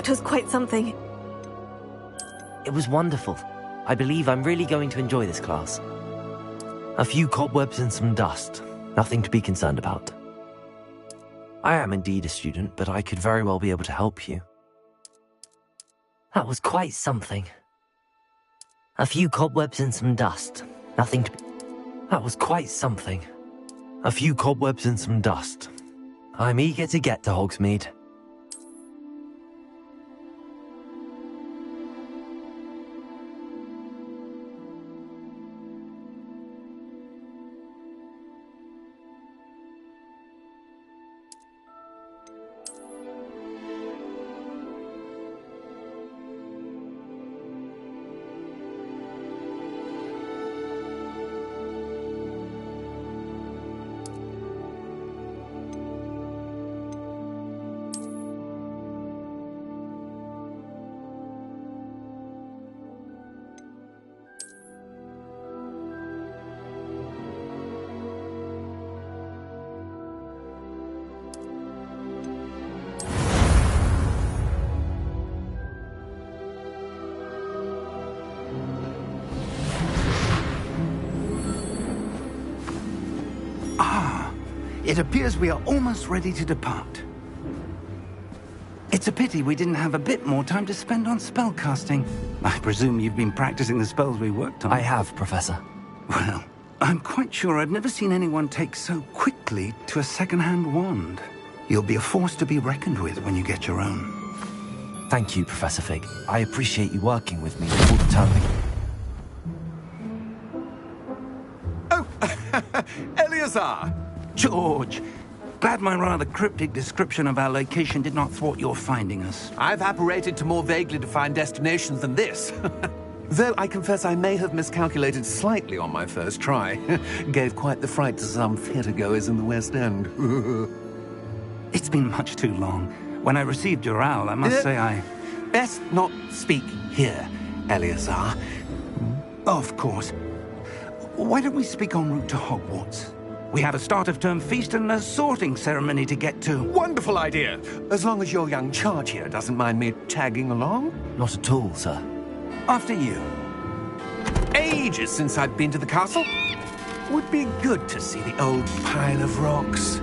It was quite something. It was wonderful. I believe I'm really going to enjoy this class. A few cobwebs and some dust. Nothing to be concerned about. I am indeed a student, but I could very well be able to help you. That was quite something. A few cobwebs and some dust. Nothing to be... That was quite something. A few cobwebs and some dust. I'm eager to get to Hogsmeade. It appears we are almost ready to depart. It's a pity we didn't have a bit more time to spend on spellcasting. I presume you've been practicing the spells we worked on. I have, Professor. Well, I'm quite sure I've never seen anyone take so quickly to a second-hand wand. You'll be a force to be reckoned with when you get your own. Thank you, Professor Fig. I appreciate you working with me all the time. Oh, Eleazar! George, glad my rather cryptic description of our location did not thwart your finding us. I've apparated to more vaguely defined destinations than this. Though I confess I may have miscalculated slightly on my first try. Gave quite the fright to some theatre-goers in the West End. It's been much too long. When I received your owl, I must say I... Best not speak here, Eleazar. Of course. Why don't we speak en route to Hogwarts? We have a start-of-term feast and a sorting ceremony to get to. Wonderful idea! As long as your young charge here doesn't mind me tagging along. Not at all, sir. After you. Ages since I've been to the castle. Would be good to see the old pile of rocks.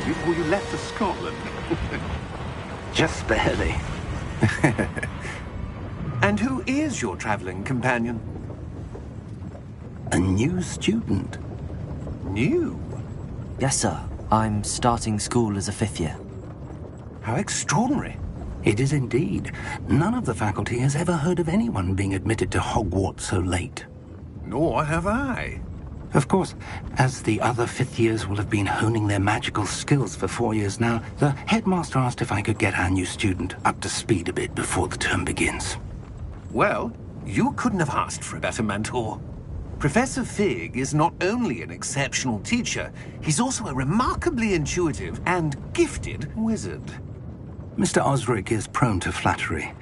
Before you left for Scotland. Just barely. And who is your traveling companion? A new student. New? Yes, sir. I'm starting school as a 5th year. How extraordinary. It is indeed. None of the faculty has ever heard of anyone being admitted to Hogwarts so late. Nor have I. Of course, as the other 5th years will have been honing their magical skills for 4 years now, the headmaster asked if I could get our new student up to speed a bit before the term begins. Well, you couldn't have asked for a better mentor. Professor Fig is not only an exceptional teacher, he's also a remarkably intuitive and gifted wizard. Mr. Osric is prone to flattery.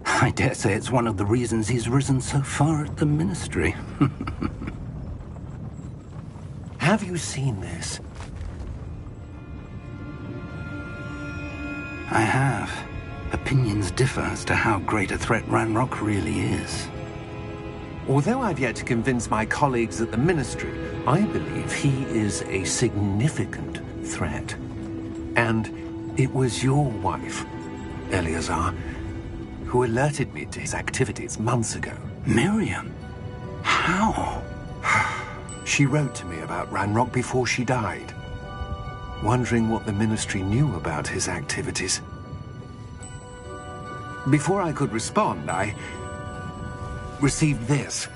I dare say it's one of the reasons he's risen so far at the ministry. Have you seen this? I have. Opinions differ as to how great a threat Ranrock really is. Although I've yet to convince my colleagues at the Ministry, I believe he is a significant threat. And it was your wife, Eleazar, who alerted me to his activities months ago. Miriam? How? She wrote to me about Ranrock before she died, wondering what the Ministry knew about his activities. Before I could respond, I received this.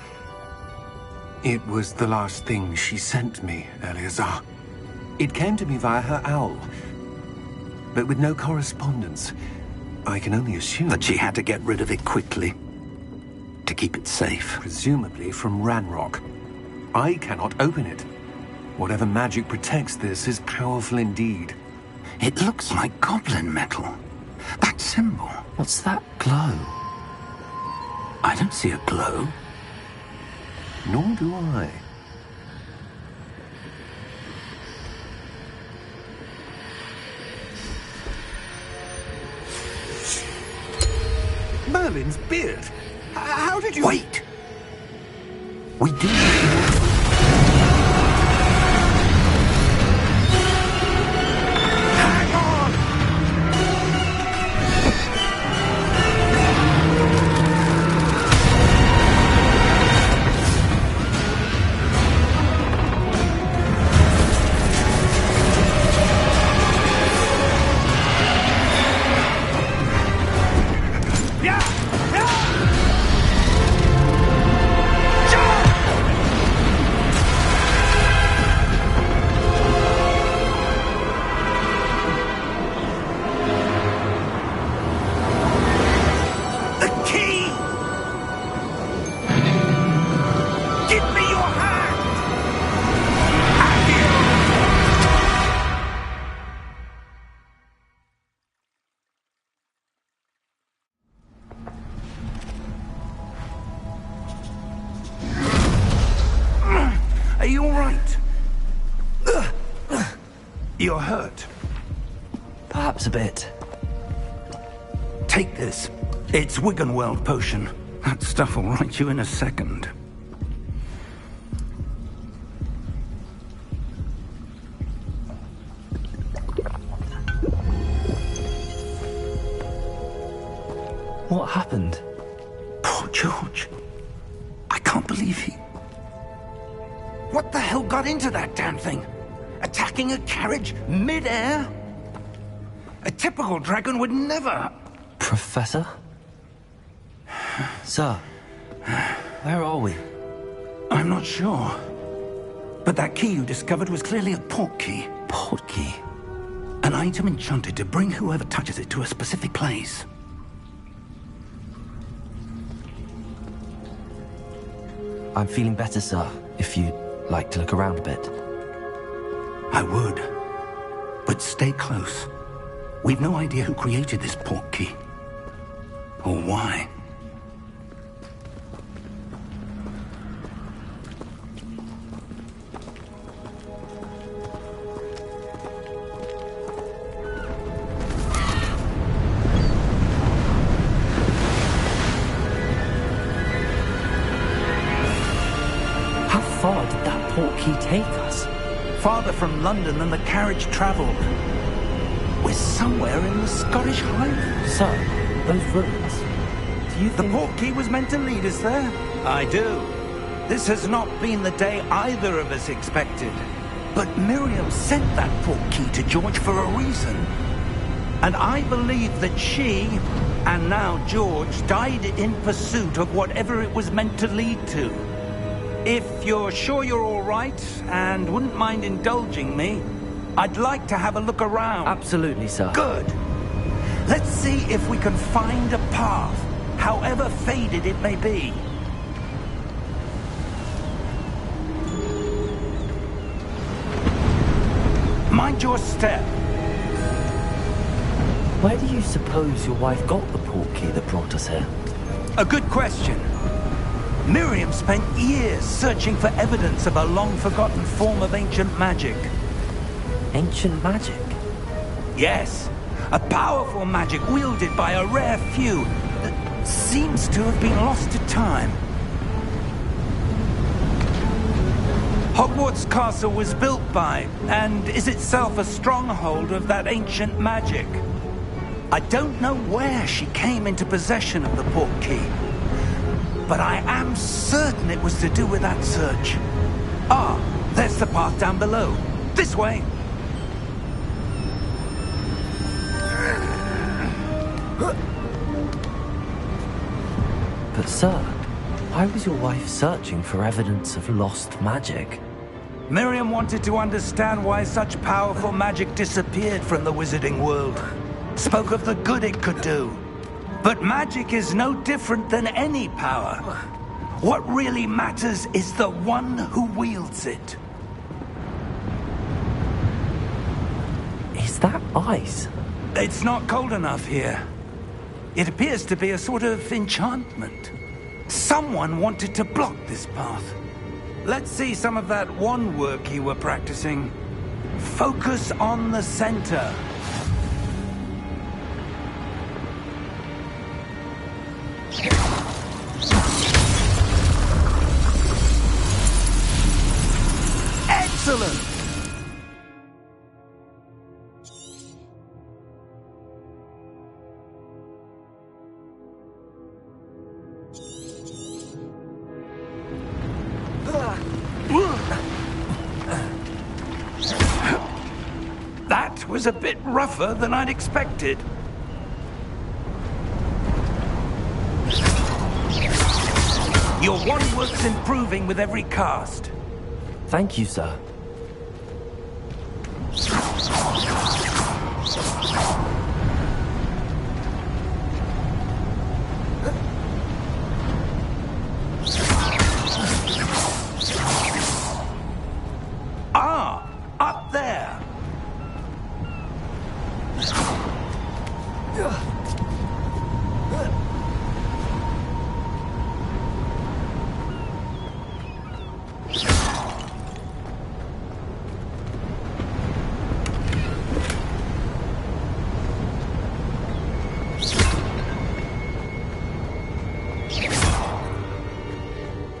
It was the last thing she sent me, Eleazar. It came to me via her owl, but with no correspondence. I can only assume that she had to get rid of it quickly, to keep it safe. Presumably from Ranrock. I cannot open it. Whatever magic protects this is powerful indeed. It looks like goblin metal. That symbol. What's that glow? I don't see a glow. Nor do I. Merlin's beard. How did you... Wait! We do... Hang on! Are you all right? You're hurt. Perhaps a bit. Take this. It's Wiggenweld potion. That stuff will right you in a second. What happened? Poor George. I can't believe he... What the hell got into that damn thing? Attacking a carriage mid-air? A typical dragon would never... Professor? Sir, where are we? I'm not sure. But that key you discovered was clearly a port key. Port key? An item enchanted to bring whoever touches it to a specific place. I'm feeling better, sir, if you'd like to look around a bit. I would. But stay close. We've no idea who created this port key. Or why. How far did that port key take us? Farther from London than the carriage traveled. We're somewhere in the Scottish Highlands. Sir, those ruins. Do you The think... port key was meant to lead us there? I do. This has not been the day either of us expected. But Miriam sent that port key to George for a reason. And I believe that she, and now George, died in pursuit of whatever it was meant to lead to. If you're sure you're all right, and wouldn't mind indulging me, I'd like to have a look around. Absolutely, sir. Good. Let's see if we can find a path, however faded it may be. Mind your step. Where do you suppose your wife got the port key that brought us here? A good question. Miriam spent years searching for evidence of a long-forgotten form of ancient magic. Ancient magic? Yes, a powerful magic wielded by a rare few that seems to have been lost to time. Hogwarts Castle was built by, and is itself a stronghold of that ancient magic. I don't know where she came into possession of the portkey, but I am certain it was to do with that search. Ah, there's the path down below. This way. But sir, why was your wife searching for evidence of lost magic? Miriam wanted to understand why such powerful magic disappeared from the wizarding world. Spoke of the good it could do. But magic is no different than any power. What really matters is the one who wields it. Is that ice? It's not cold enough here. It appears to be a sort of enchantment. Someone wanted to block this path. Let's see some of that wand work you were practicing. Focus on the center. Excellent! That was a bit rougher than I'd expected. Your wand work's improving with every cast. Thank you, sir. Ah, up there.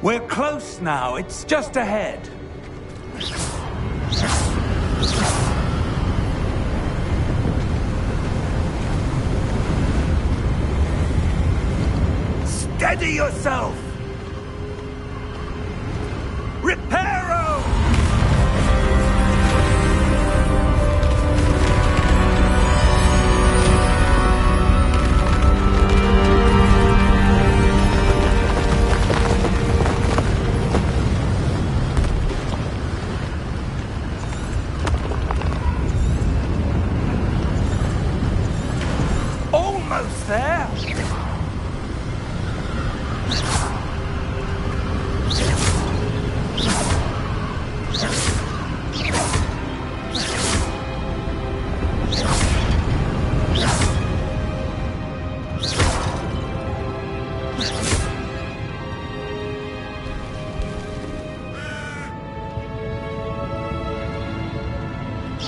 We're close now. It's just ahead. Steady yourself! Reparo! Almost there!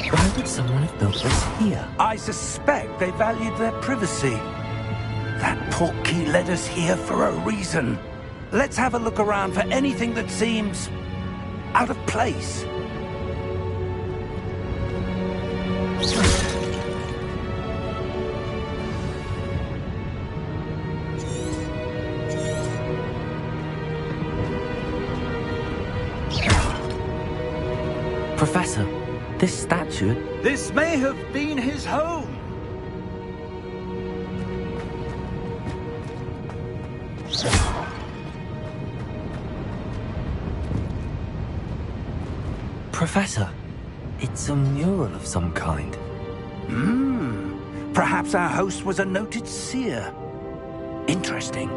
Why would someone have built this here? I suspect they valued their privacy. That portkey led us here for a reason. Let's have a look around for anything that seems out of place. Professor, this statue... This may have been his home. Professor, it's a mural of some kind. Perhaps our host was a noted seer. Interesting.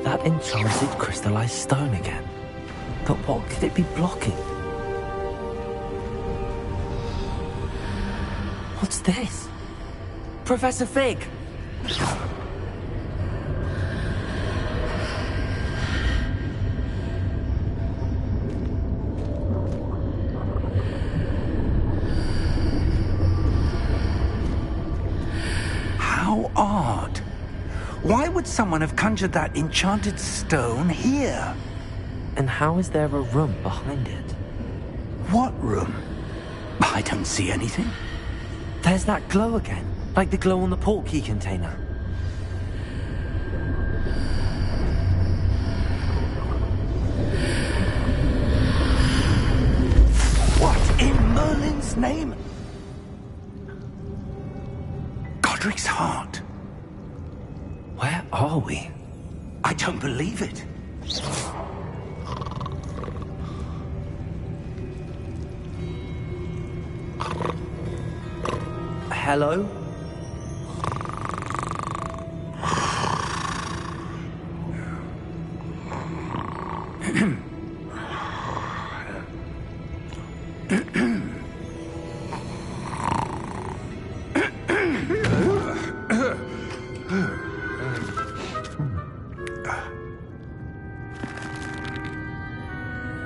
That enchanted crystallized stone again. But what could it be blocking? What's this? Professor Fig! How odd. Why would someone have conjured that enchanted stone here? And how is there a room behind it? What room? I don't see anything. There's that glow again, like the glow on the portkey container. What in Merlin's name? Godric's heart. Where are we? I don't believe it. Hello?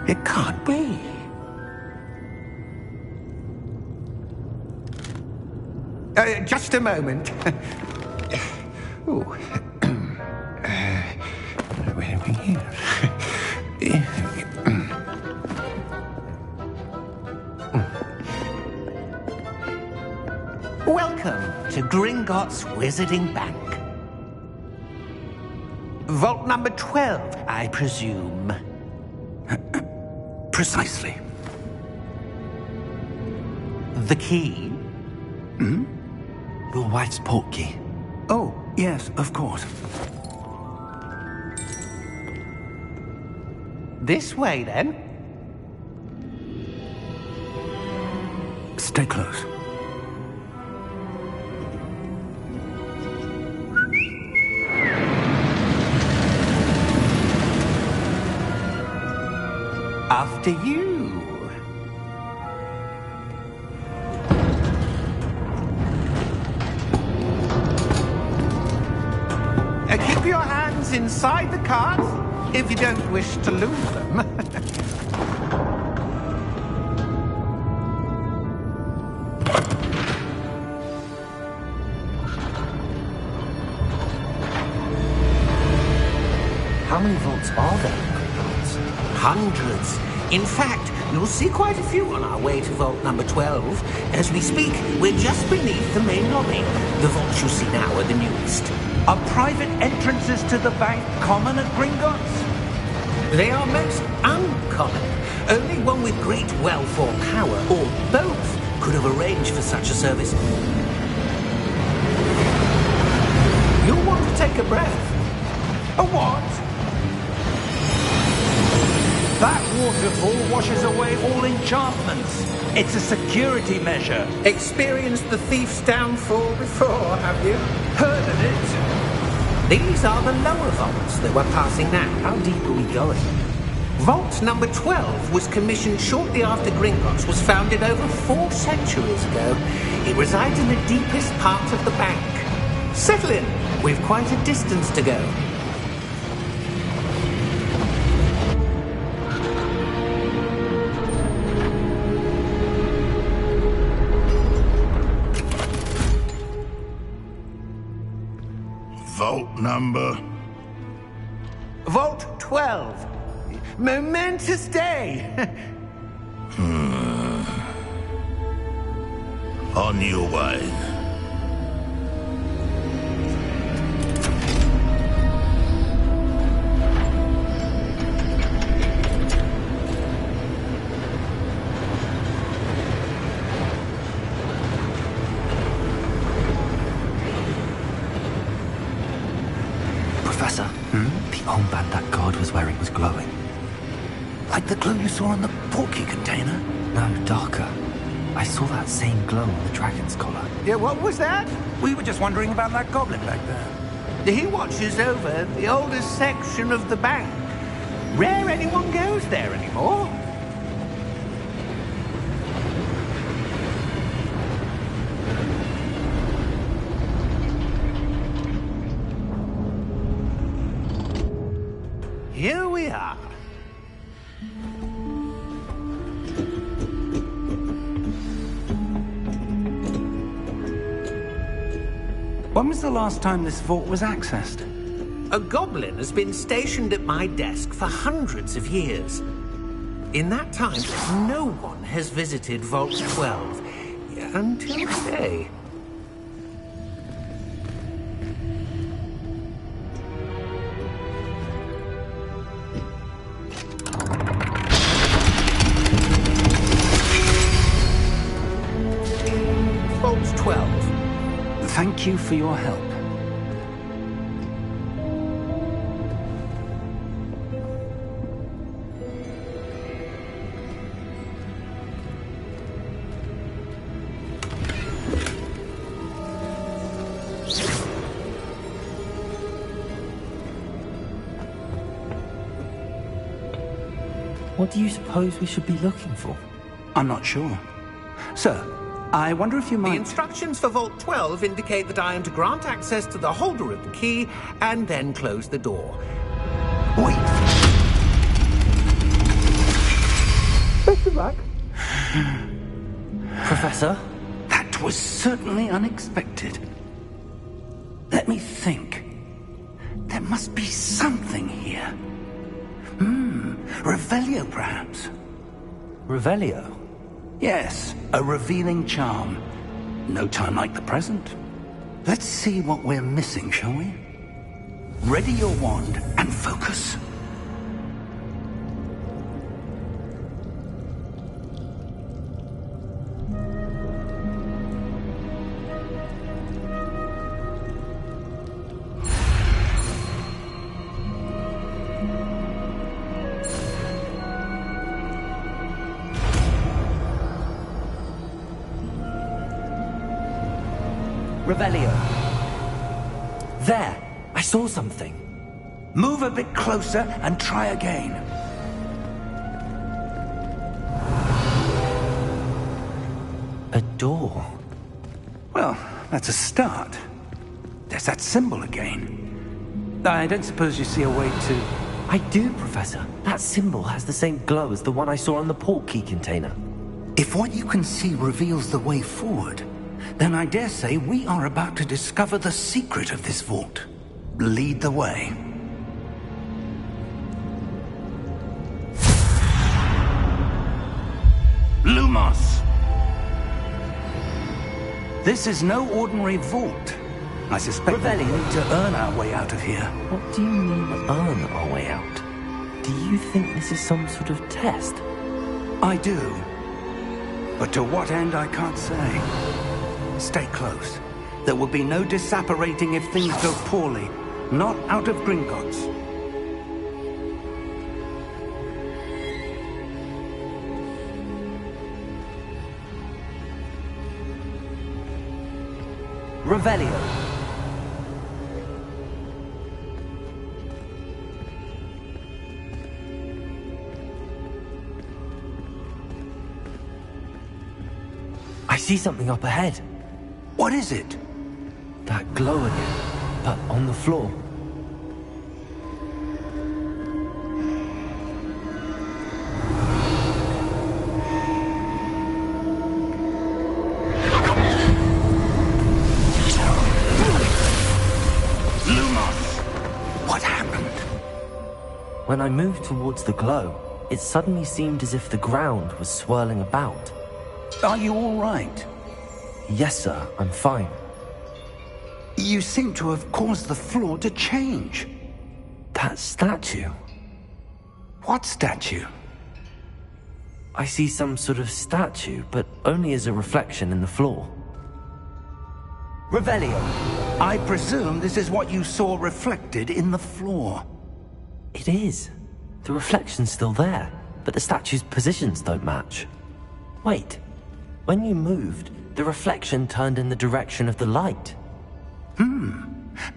It can't be. Just a moment. Ooh. Where are we here? Welcome to Gringotts Wizarding Bank. Vault number 12, I presume. Precisely. The key? Your wife's portkey. Oh, yes, of course. This way, then. Stay close. After you. Keep your hands inside the cart if you don't wish to lose them. How many vaults are there in Gringotts? Hundreds. In fact, you'll see quite a few on our way to vault number 12. As we speak, we're just beneath the main lobby. The vaults you see now are the newest. Are private entrances to the bank common at Gringotts? They are most uncommon. Only one with great wealth or power, or both, could have arranged for such a service. You'll want to take a breath. A what? That waterfall washes away all enchantments. It's a security measure. Experienced the thief's downfall before, have you? Heard of it? These are the lower vaults that we're passing now. How deep are we going? Vault number 12 was commissioned shortly after Gringotts was founded over 4 centuries ago. It resides in the deepest part of the bank. Settle in. We've quite a distance to go. Vault number? Vault 12. Momentous day. On your way. Professor, the armband that guard was wearing was glowing. Like the glow you saw on the portkey container? No, darker. I saw that same glow on the dragon's collar. Yeah, what was that? We were just wondering about that goblin back there. He watches over the oldest section of the bank. Rare anyone goes there anymore. Here we are. When was the last time this vault was accessed? A goblin has been stationed at my desk for hundreds of years. In that time, no one has visited Vault 12 until today. Vault 12. Thank you for your help. What do you suppose we should be looking for? I'm not sure. Sir, I wonder if you The might... instructions for Vault 12 indicate that I am to grant access to the holder of the key and then close the door. Wait! Best of luck. Professor? That was certainly unexpected. Let me think. There must be something here. Revelio, perhaps? Revelio? Yes, a revealing charm. No time like the present. Let's see what we're missing, shall we? Ready your wand and focus. Revelio. There! I saw something. Move a bit closer and try again. A door. Well, that's a start. There's that symbol again. I don't suppose you see a way to... I do, Professor. That symbol has the same glow as the one I saw on the port key container. If what you can see reveals the way forward, then I dare say we are about to discover the secret of this vault. Lead the way. Lumos! This is no ordinary vault. I suspect we need to earn our way out of here. What do you mean, earn our way out? Do you think this is some sort of test? I do. But to what end, I can't say. Stay close. There will be no disapparating if things go poorly. Not out of Gringotts. Revelio. I see something up ahead. What is it? That glow again, but on the floor. Lumos! What happened? When I moved towards the glow, it suddenly seemed as if the ground was swirling about. Are you all right? Yes, sir, I'm fine. You seem to have caused the floor to change. That statue. What statue? I see some sort of statue, but only as a reflection in the floor. Revelio. I presume this is what you saw reflected in the floor. It is. The reflection's still there, but the statue's positions don't match. Wait. When you moved, the reflection turned in the direction of the light.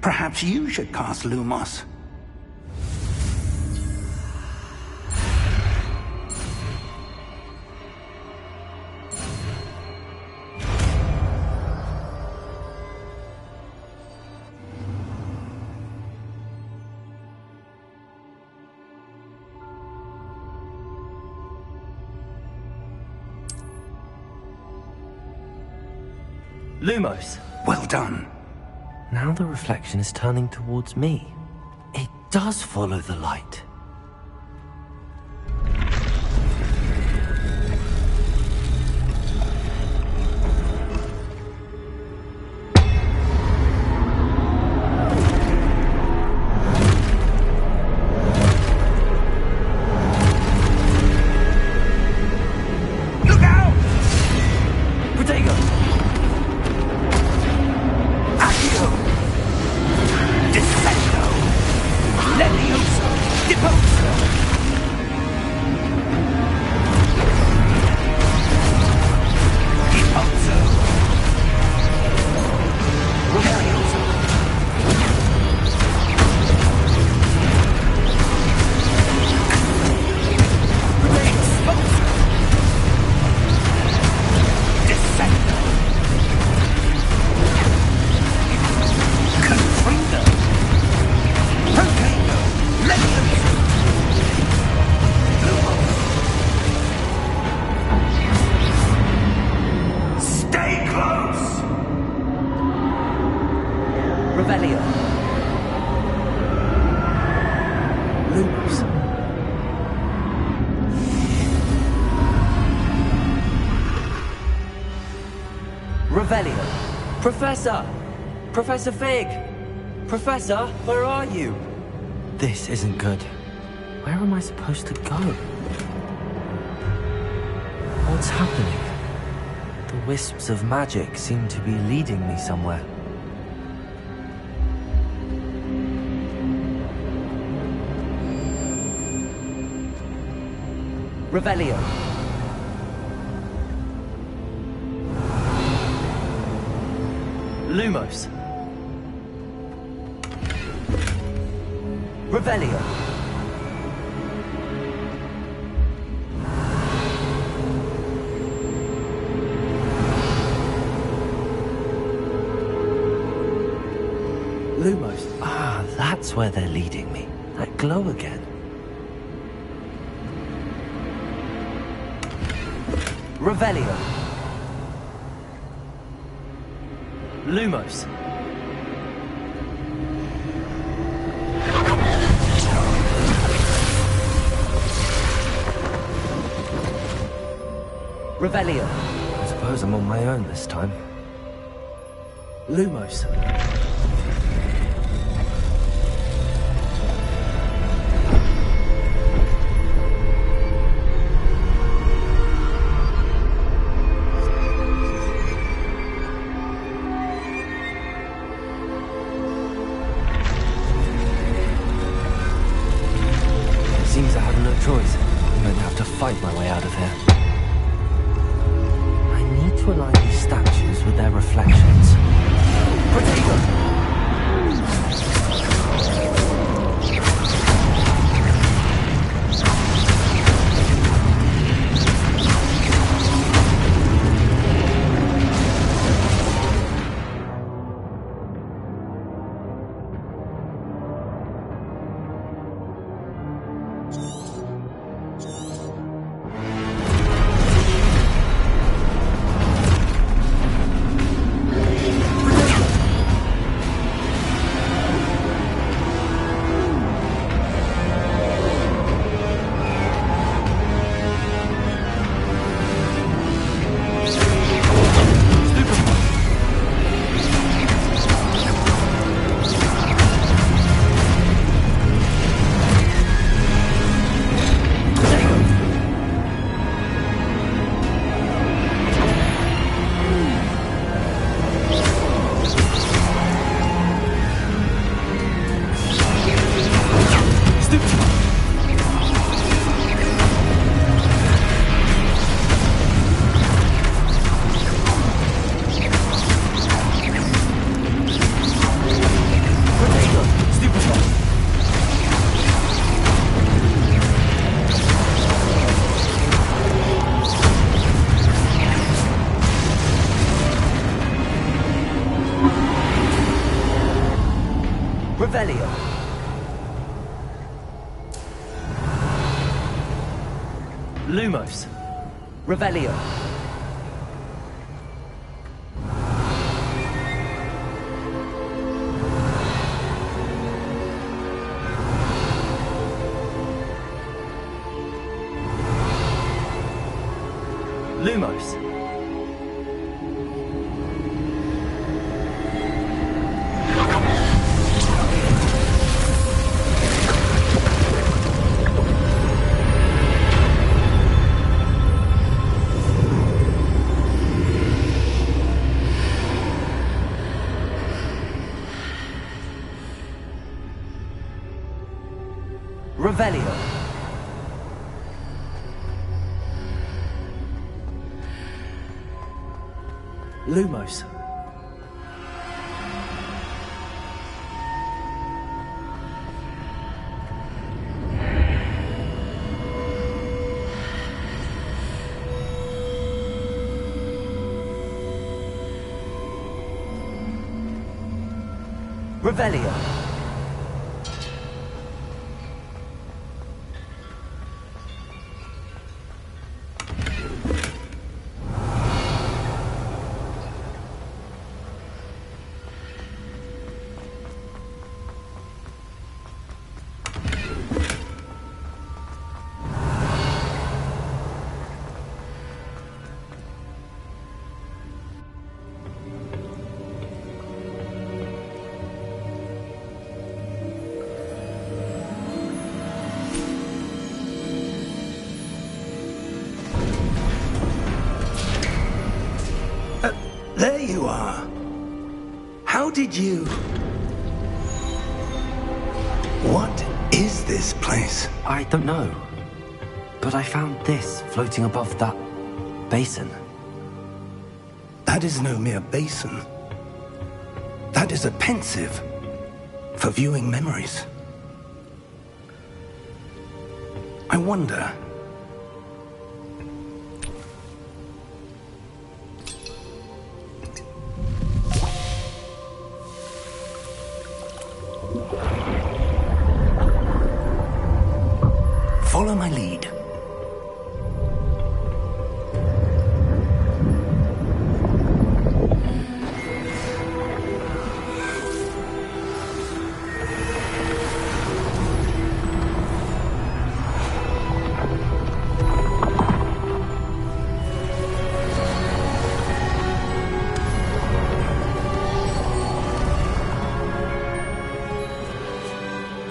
Perhaps you should cast Lumos. Lumos. Well done. Now the reflection is turning towards me. It does follow the light. Revelio. Professor! Professor Fig! Professor, where are you? This isn't good. Where am I supposed to go? What's happening? The wisps of magic seem to be leading me somewhere. Revelio. Lumos. Revelio. Lumos. Ah, that's where they're leading me. That glow again. Revelio. Lumos. Revelio. I suppose I'm on my own this time. Lumos. Seems I have no choice. I'm going to have to fight my way out of here. I need to align these statues with their reflections. Protego! Revelio. Lumos. Revelio. Lumos. Revelio. Lumos. Revelio. There you are. How did you... What is this place? I don't know. But I found this floating above that basin. That is no mere basin. That is a pensive for viewing memories. I wonder... Follow my lead.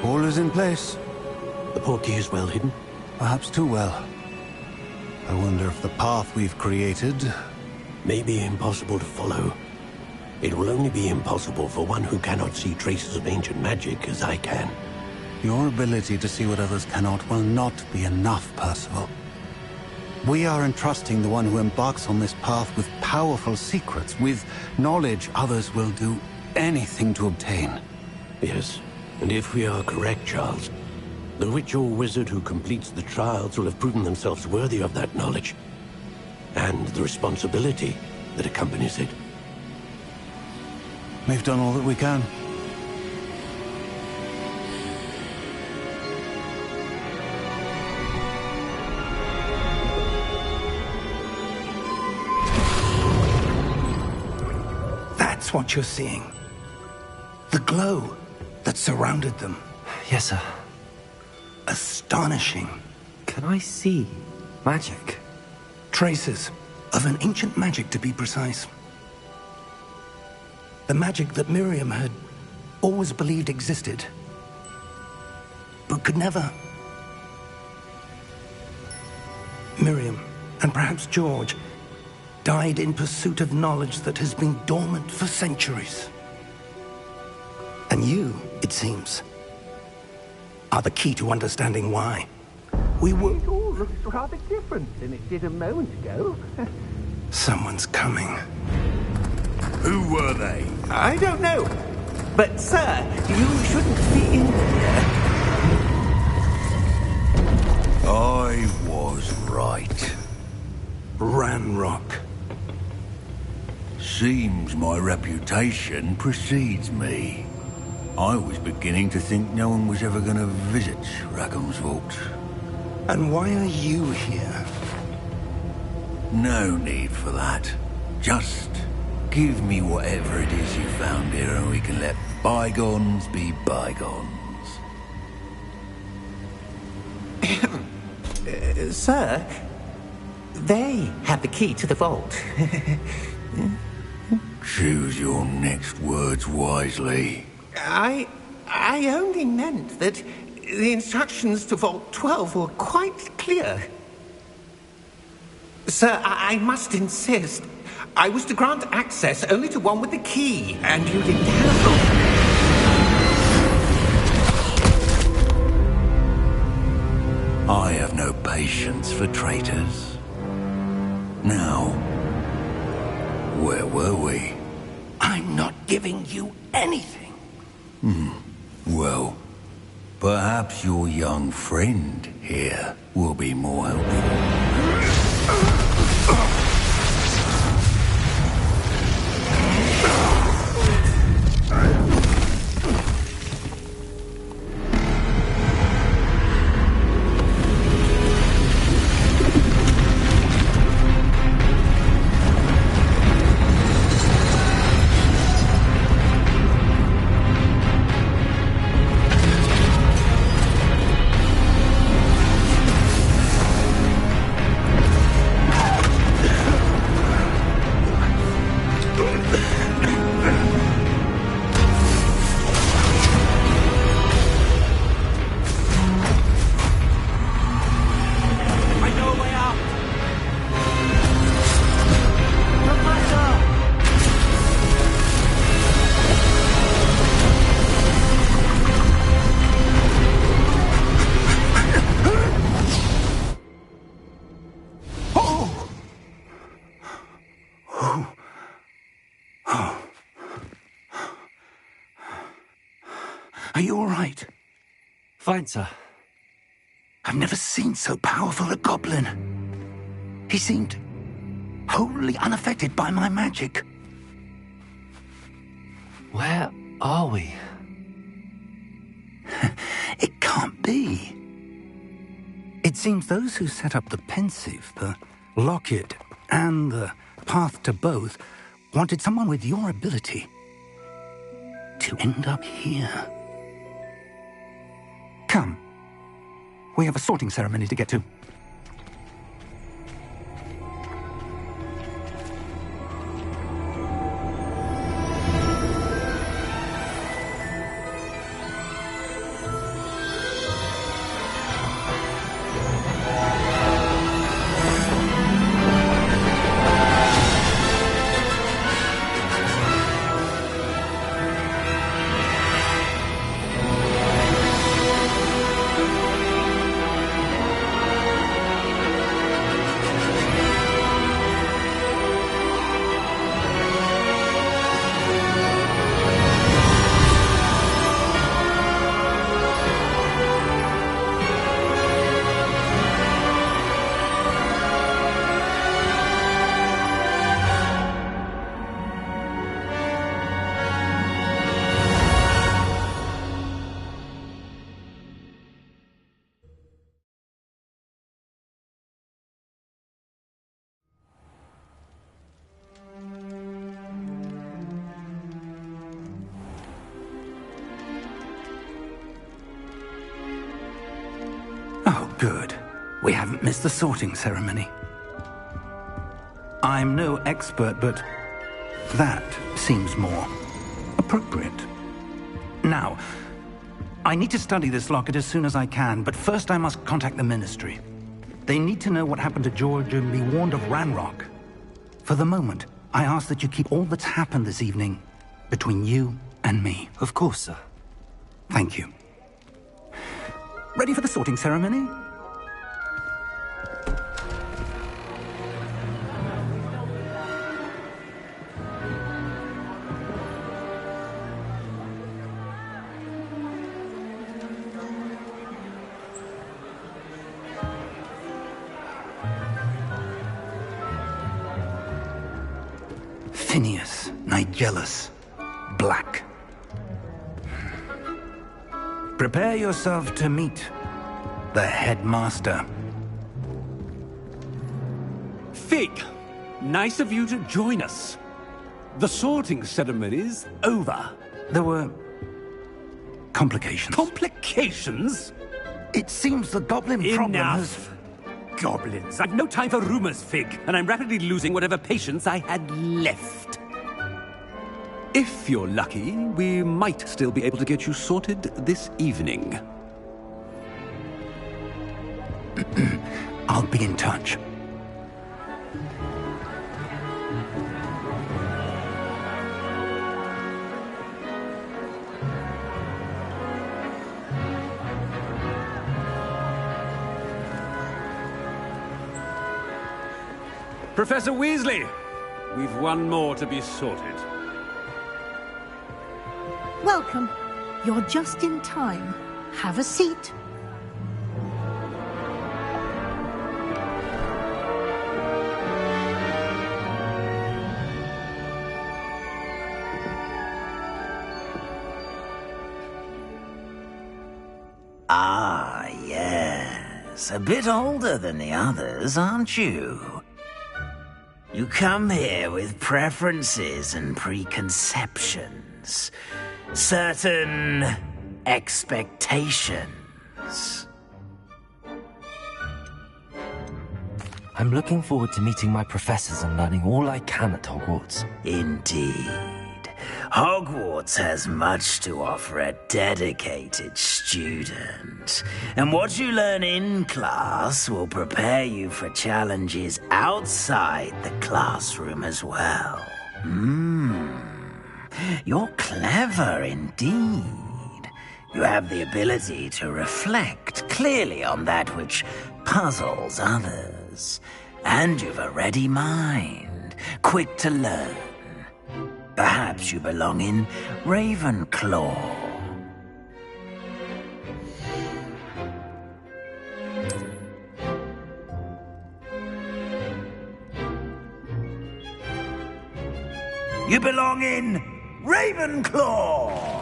All is in place. The portkey is well hidden. Perhaps too well. I wonder if the path we've created... May be impossible to follow. It will only be impossible for one who cannot see traces of ancient magic as I can. Your ability to see what others cannot will not be enough, Percival. We are entrusting the one who embarks on this path with powerful secrets, with knowledge others will do anything to obtain. Yes, and if we are correct, Charles, the witch or wizard who completes the trials will have proven themselves worthy of that knowledge, and the responsibility that accompanies it. We've done all that we can. That's what you're seeing. The glow that surrounded them. Yes, sir. Astonishing. Can I see magic? Traces of an ancient magic, to be precise. The magic that Miriam had always believed existed, but could never. Miriam, and perhaps George, died in pursuit of knowledge that has been dormant for centuries. And you, it seems, are the key to understanding why. We were... It all looks rather different than it did a moment ago. Someone's coming. Who were they? I don't know. But, sir, you shouldn't be in here. I was right. Ranrock. Seems my reputation precedes me. I was beginning to think no one was ever going to visit Rackham's Vault. And why are you here? No need for that. Just give me whatever it is you found here and we can let bygones be bygones. Sir, They had the key to the vault. Choose your next words wisely. I only meant that the instructions to Vault 12 were quite clear. Sir, I must insist. I was to grant access only to one with the key, and you didn't have I have no patience for traitors. Now, where were we? I'm not giving you anything. Well, perhaps your young friend here will be more helpful. Are you all right? Fine, sir. I've never seen so powerful a goblin. He seemed wholly unaffected by my magic. Where are we? It can't be. It seems those who set up the pensive, the locket, and the path to both wanted someone with your ability to end up here. Come. We have a sorting ceremony to get to. Oh, good. We haven't missed the sorting ceremony. I'm no expert, but that seems more appropriate. Now, I need to study this locket as soon as I can, but first I must contact the Ministry. They need to know what happened to George and be warned of Ranrock. For the moment, I ask that you keep all that's happened this evening between you and me. Of course, sir. Thank you. Ready for the sorting ceremony? Phineas, Nigellus, Black. Prepare yourself to meet the headmaster. Fig, nice of you to join us. The sorting ceremony's over. There were complications. Complications? It seems the goblin problem has... Enough. goblins! I've no time for rumors, Fig, and I'm rapidly losing whatever patience I had left. If you're lucky, we might still be able to get you sorted this evening. I'll be in touch. Professor Weasley, we've one more to be sorted. Welcome. You're just in time. Have a seat. Ah, yes. A bit older than the others, aren't you? You come here with preferences and preconceptions. Certain expectations. I'm looking forward to meeting my professors and learning all I can at Hogwarts. Indeed. Hogwarts has much to offer a dedicated student. And what you learn in class will prepare you for challenges outside the classroom as well. You're clever indeed. You have the ability to reflect clearly on that which puzzles others. And you've a ready mind, quick to learn. Perhaps you belong in Ravenclaw. You belong in Ravenclaw!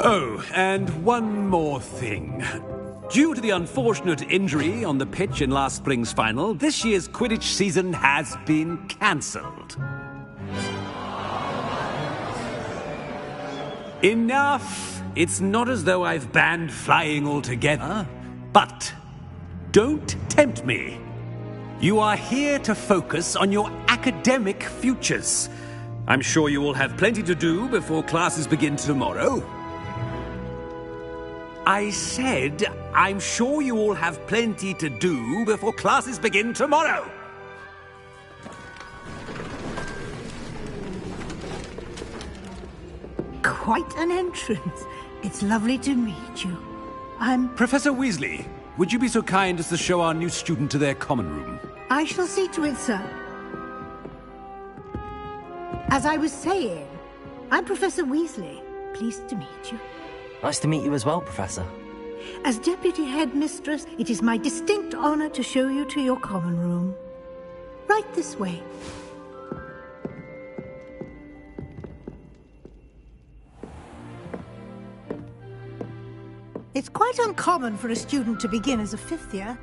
Oh, and one more thing. Due to the unfortunate injury on the pitch in last spring's final, this year's Quidditch season has been cancelled. Enough! It's not as though I've banned flying altogether. But don't tempt me. You are here to focus on your academic futures. I'm sure you will have plenty to do before classes begin tomorrow. I said, I'm sure you all have plenty to do before classes begin tomorrow. Quite an entrance. It's lovely to meet you. I'm... Professor Weasley, would you be so kind as to show our new student to their common room? I shall see to it, sir. As I was saying, I'm Professor Weasley. Pleased to meet you. Nice to meet you as well, Professor. As Deputy Headmistress, it is my distinct honor to show you to your common room. Right this way. It's quite uncommon for a student to begin as a fifth year.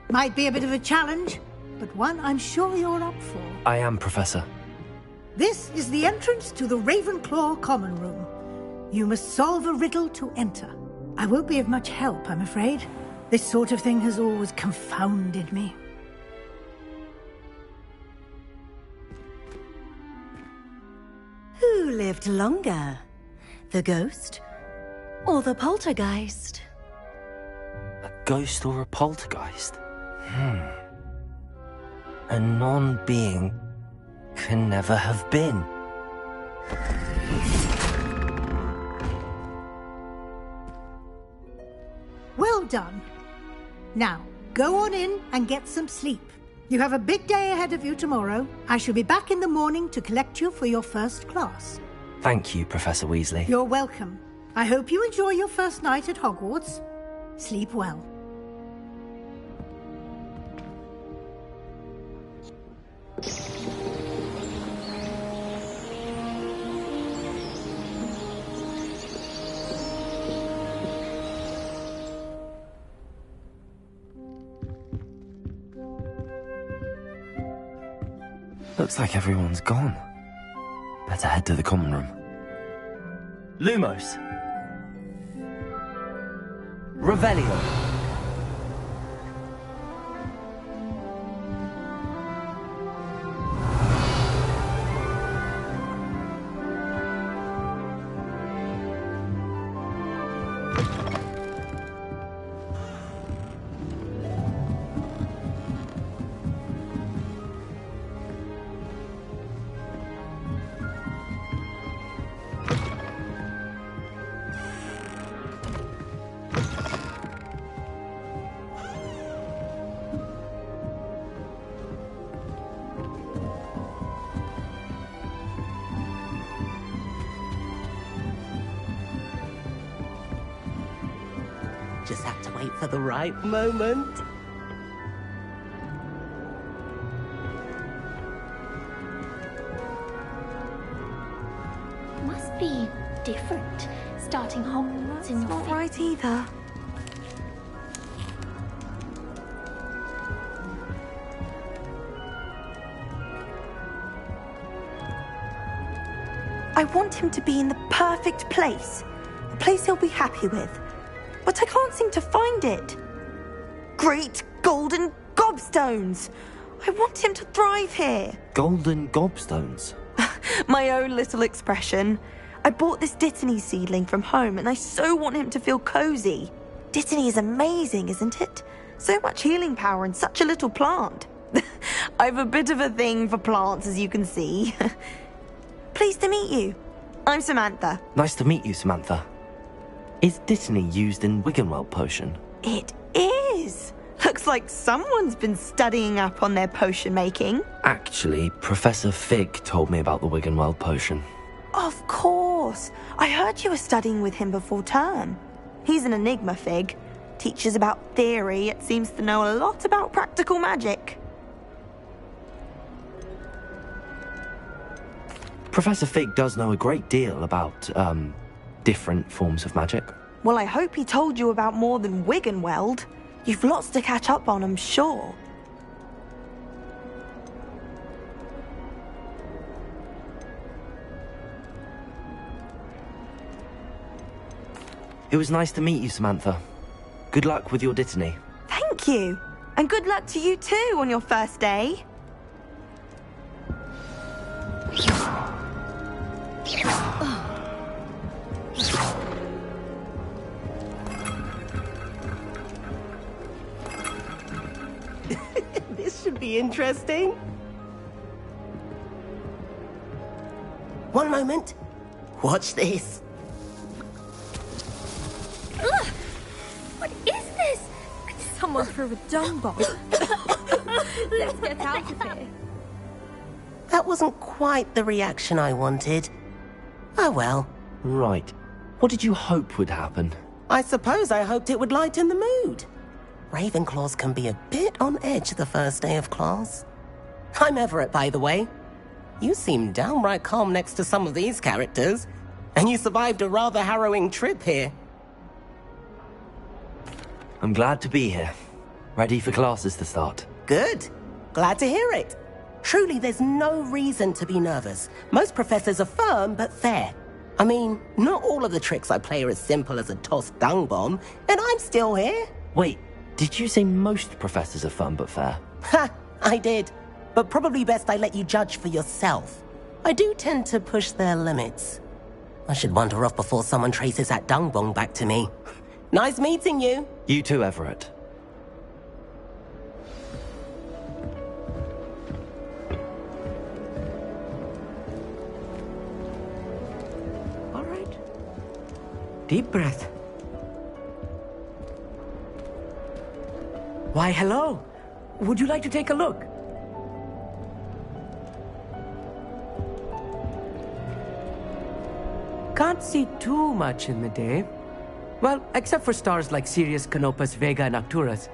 Might be a bit of a challenge, but one I'm sure you're up for. I am, Professor. This is the entrance to the Ravenclaw common room. You must solve a riddle to enter. I won't be of much help, I'm afraid. This sort of thing has always confounded me. Who lived longer? The ghost or the poltergeist? A ghost or a poltergeist? A non-being can never have been. Well done. Now, go on in and get some sleep. You have a big day ahead of you tomorrow. I shall be back in the morning to collect you for your first class. Thank you, Professor Weasley. You're welcome. I hope you enjoy your first night at Hogwarts. Sleep well. Looks like everyone's gone. Better head to the common room. Lumos. Revelio. Just have to wait for the right moment. Must be different, starting Hogwarts in your Not right either. I want him to be in the perfect place. A place he'll be happy with. But I can't seem to find it. Great golden gobstones! I want him to thrive here. Golden gobstones? My own little expression. I bought this Dittany seedling from home and I so want him to feel cozy. Dittany is amazing, isn't it? So much healing power in such a little plant. I've a bit of a thing for plants, as you can see. Pleased to meet you. I'm Samantha. Nice to meet you, Samantha. Is Dittany used in Wiggenweld potion? It is. Looks like someone's been studying up on their potion making. Actually, Professor Fig told me about the Wiggenweld potion. Of course. I heard you were studying with him before term. He's an enigma, Fig. Teaches about theory, yet seems to know a lot about practical magic. Professor Fig does know a great deal about, different forms of magic. Well, I hope he told you about more than Wiggenweld. You've lots to catch up on, I'm sure. It was nice to meet you, Samantha. Good luck with your Dittany. Thank you. And good luck to you too on your first day. This should be interesting. One moment. Watch this. Ugh! What is this? Someone threw a dung bomb. Let's get out of here. That wasn't quite the reaction I wanted. Oh well. Right. What did you hope would happen? I suppose I hoped it would lighten the mood. Ravenclaws can be a bit on edge the first day of class. I'm Everett, by the way. You seem downright calm next to some of these characters, and you survived a rather harrowing trip here. I'm glad to be here. Ready for classes to start. Good. Glad to hear it. Truly, there's no reason to be nervous. Most professors are firm but fair. I mean, not all of the tricks I play are as simple as a tossed dung bomb, and I'm still here. Wait, did you say most professors are fun but fair? Ha! I did. But probably best I let you judge for yourself. I do tend to push their limits. I should wander off before someone traces that dung bomb back to me. Nice meeting you. You too, Everett. All right. Deep breath. Why, hello. Would you like to take a look? Can't see too much in the day. Well, except for stars like Sirius, Canopus, Vega, and Arcturus.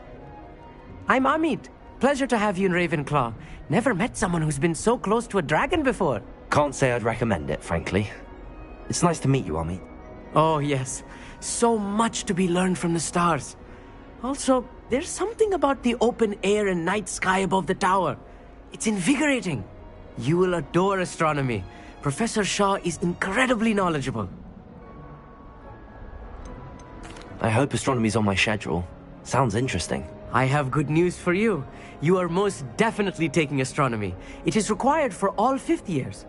I'm Amit. Pleasure to have you in Ravenclaw. Never met someone who's been so close to a dragon before. Can't say I'd recommend it, frankly. It's nice to meet you, Amit. Oh, yes. So much to be learned from the stars. Also, there's something about the open air and night sky above the tower. It's invigorating. You will adore astronomy. Professor Shaw is incredibly knowledgeable. I hope astronomy's on my schedule. Sounds interesting. I have good news for you. You are most definitely taking astronomy. It is required for all fifth years.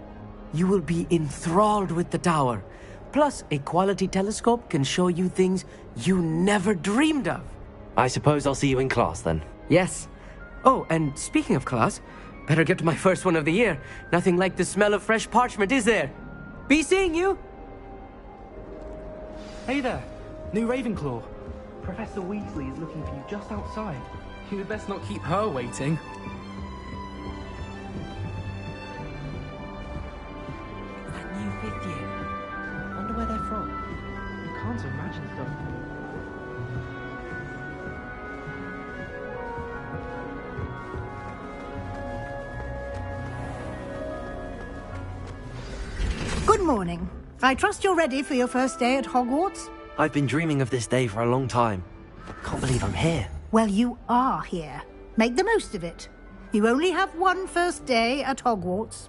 You will be enthralled with the tower. Plus, a quality telescope can show you things you never dreamed of. I suppose I'll see you in class then. Yes. Oh, and speaking of class, better get to my first one of the year. Nothing like the smell of fresh parchment, is there? Be seeing you! Hey there, new Ravenclaw. Professor Weasley is looking for you just outside. You had best not keep her waiting. That new fifth year. Wonder where they're from. I can't imagine so. Good morning. I trust you're ready for your first day at Hogwarts? I've been dreaming of this day for a long time. Can't believe I'm here. Well, you are here. Make the most of it. You only have one first day at Hogwarts.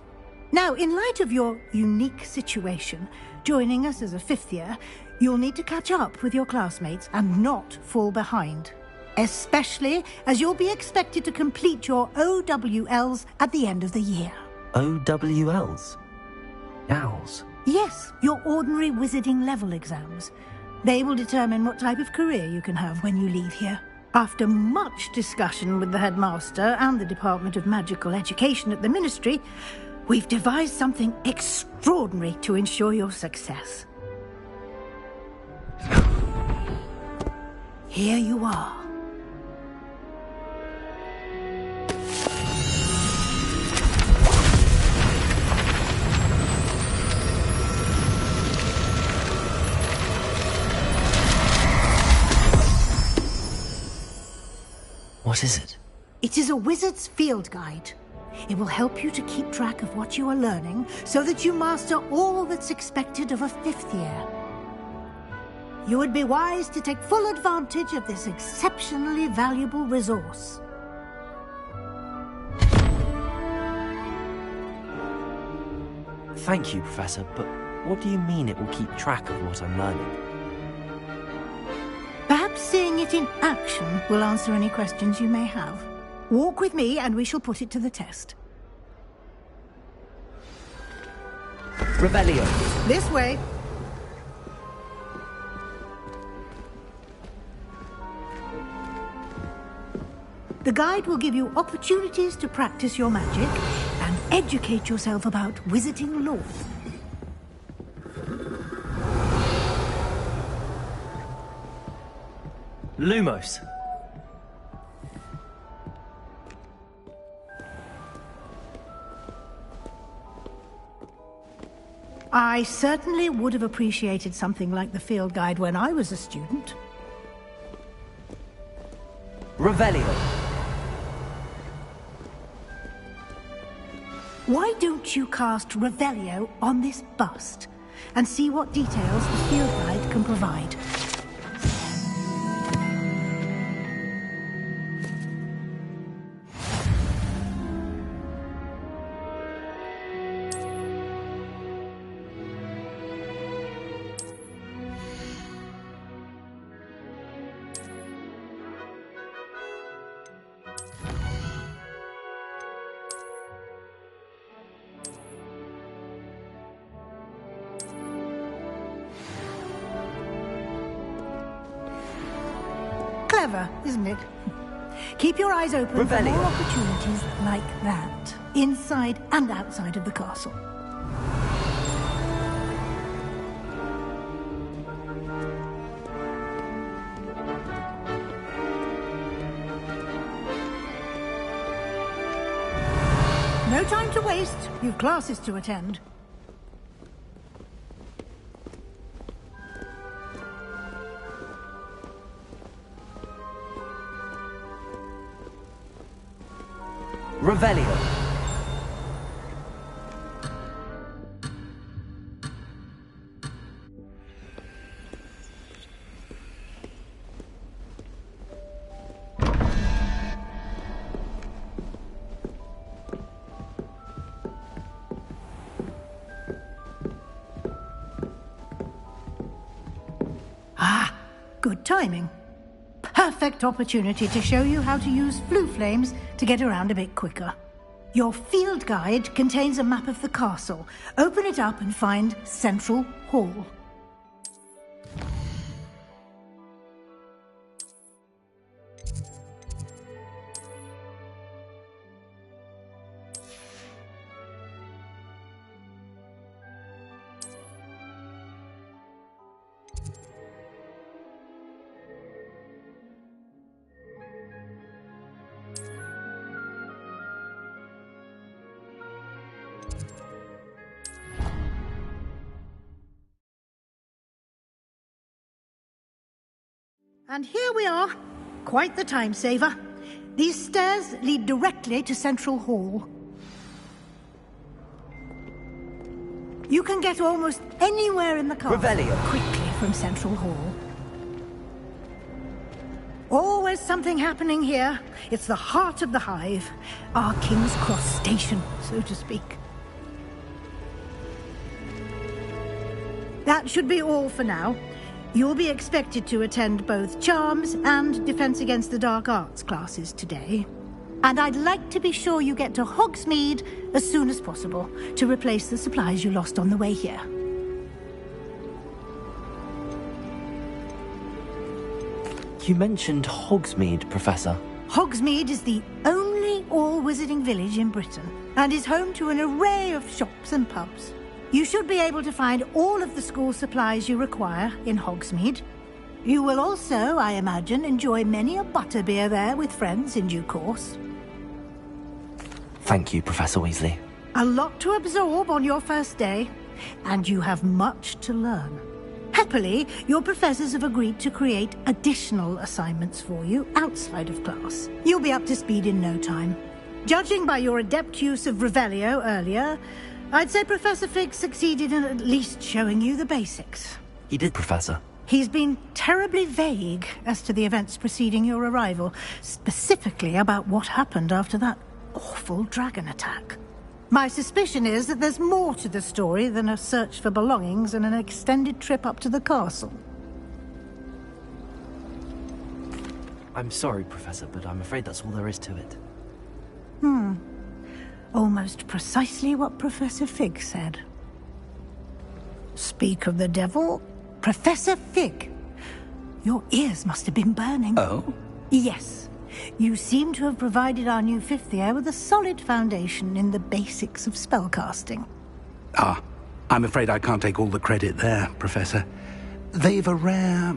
Now, in light of your unique situation, joining us as a fifth year, you'll need to catch up with your classmates and not fall behind. Especially as you'll be expected to complete your OWLs at the end of the year. OWLs? Owls? Yes, your ordinary wizarding level exams. They will determine what type of career you can have when you leave here. After much discussion with the headmaster and the Department of Magical Education at the Ministry, we've devised something extraordinary to ensure your success. Here you are. What is it? It is a wizard's field guide. It will help you to keep track of what you are learning so that you master all that's expected of a fifth year. You would be wise to take full advantage of this exceptionally valuable resource. Thank you, Professor, but what do you mean it will keep track of what I'm learning? Perhaps seeing it in action will answer any questions you may have. Walk with me and we shall put it to the test. Revelio. This way. The guide will give you opportunities to practice your magic and educate yourself about wizarding lore. Lumos. I certainly would have appreciated something like the field guide when I was a student. Revelio. Why don't you cast Revelio on this bust and see what details the field guide can provide? Clever, isn't it? Keep your eyes open for more opportunities like that, inside and outside of the castle. No time to waste. You've classes to attend. Revelio. Good timing. Perfect opportunity to show you how to use flue flames to get around a bit quicker. Your field guide contains a map of the castle. Open it up and find Central Hall. And here we are. Quite the time saver. These stairs lead directly to Central Hall. You can get almost anywhere in the castle quickly from Central Hall. Always something happening here. It's the heart of the hive. Our King's Cross station, so to speak. That should be all for now. You'll be expected to attend both Charms and Defense Against the Dark Arts classes today. And I'd like to be sure you get to Hogsmeade as soon as possible to replace the supplies you lost on the way here. You mentioned Hogsmeade, Professor. Hogsmeade is the only all-wizarding village in Britain and is home to an array of shops and pubs. You should be able to find all of the school supplies you require in Hogsmeade. You will also, I imagine, enjoy many a butterbeer there with friends in due course. Thank you, Professor Weasley. A lot to absorb on your first day, and you have much to learn. Happily, your professors have agreed to create additional assignments for you outside of class. You'll be up to speed in no time. Judging by your adept use of Revelio earlier, I'd say Professor Fig succeeded in at least showing you the basics. He did, Professor. He's been terribly vague as to the events preceding your arrival, specifically about what happened after that awful dragon attack. My suspicion is that there's more to the story than a search for belongings and an extended trip up to the castle. I'm sorry, Professor, but I'm afraid that's all there is to it. Almost precisely what Professor Fig said. Speak of the devil, Professor Fig. Your ears must have been burning. Oh? Yes. You seem to have provided our new fifth year with a solid foundation in the basics of spellcasting. Ah, I'm afraid I can't take all the credit there, Professor. They've a rare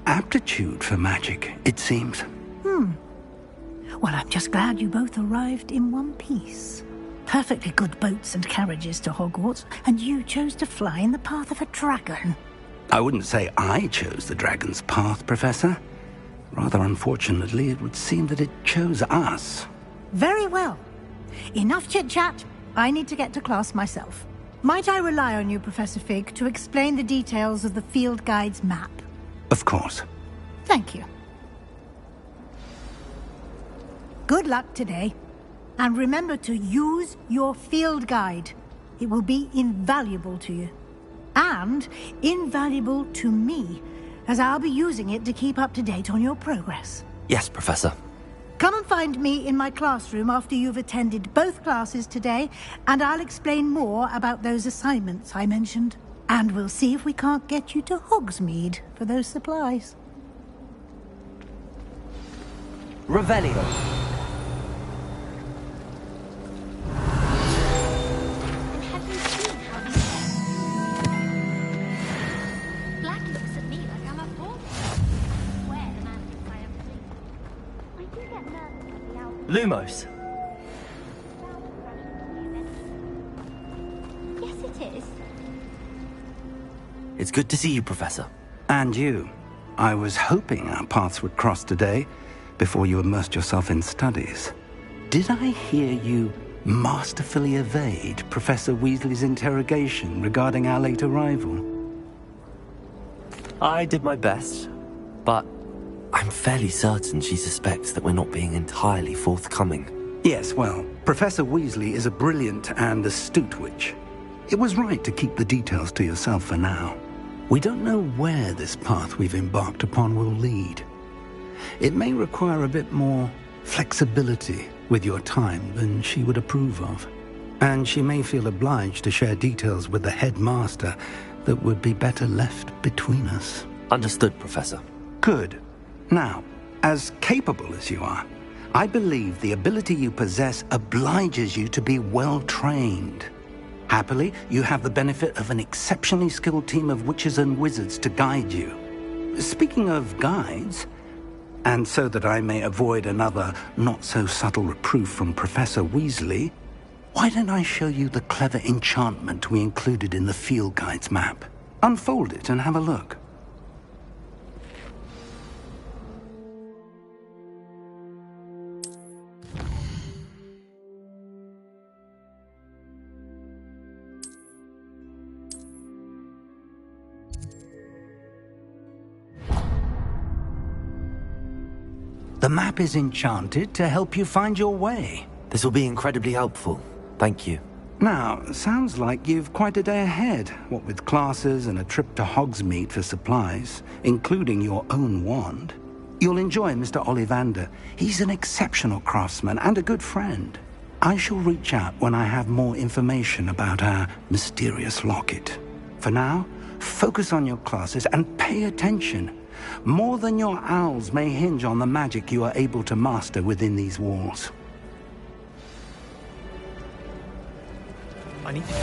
aptitude for magic, it seems. Well, I'm just glad you both arrived in one piece. Perfectly good boats and carriages to Hogwarts, and you chose to fly in the path of a dragon. I wouldn't say I chose the dragon's path, Professor. Rather unfortunately, it would seem that it chose us. Very well. Enough chit-chat. I need to get to class myself. Might I rely on you, Professor Fig, to explain the details of the field guide's map? Of course. Thank you. Good luck today. And remember to use your field guide. It will be invaluable to you. And invaluable to me, as I'll be using it to keep up to date on your progress. Yes, Professor. Come and find me in my classroom after you've attended both classes today, and I'll explain more about those assignments I mentioned. And we'll see if we can't get you to Hogsmeade for those supplies. Revelio. Lumos. Yes, it is. It's good to see you, Professor. And you. I was hoping our paths would cross today, before you immersed yourself in studies. Did I hear you masterfully evade Professor Weasley's interrogation regarding our late arrival? I did my best, but I'm fairly certain she suspects that we're not being entirely forthcoming. Yes, well, Professor Weasley is a brilliant and astute witch. It was right to keep the details to yourself for now. We don't know where this path we've embarked upon will lead. It may require a bit more flexibility with your time than she would approve of. And she may feel obliged to share details with the headmaster that would be better left between us. Understood, Professor. Good. Now, as capable as you are, I believe the ability you possess obliges you to be well-trained. Happily, you have the benefit of an exceptionally skilled team of witches and wizards to guide you. Speaking of guides, and so that I may avoid another not-so-subtle reproof from Professor Weasley, why don't I show you the clever enchantment we included in the field guide's map? Unfold it and have a look. The map is enchanted to help you find your way. This will be incredibly helpful. Thank you. Now, sounds like you've quite a day ahead, what with classes and a trip to Hogsmeade for supplies, including your own wand. You'll enjoy Mr. Ollivander. He's an exceptional craftsman and a good friend. I shall reach out when I have more information about our mysterious locket. For now, focus on your classes and pay attention. More than your owls may hinge on the magic you are able to master within these walls. I need to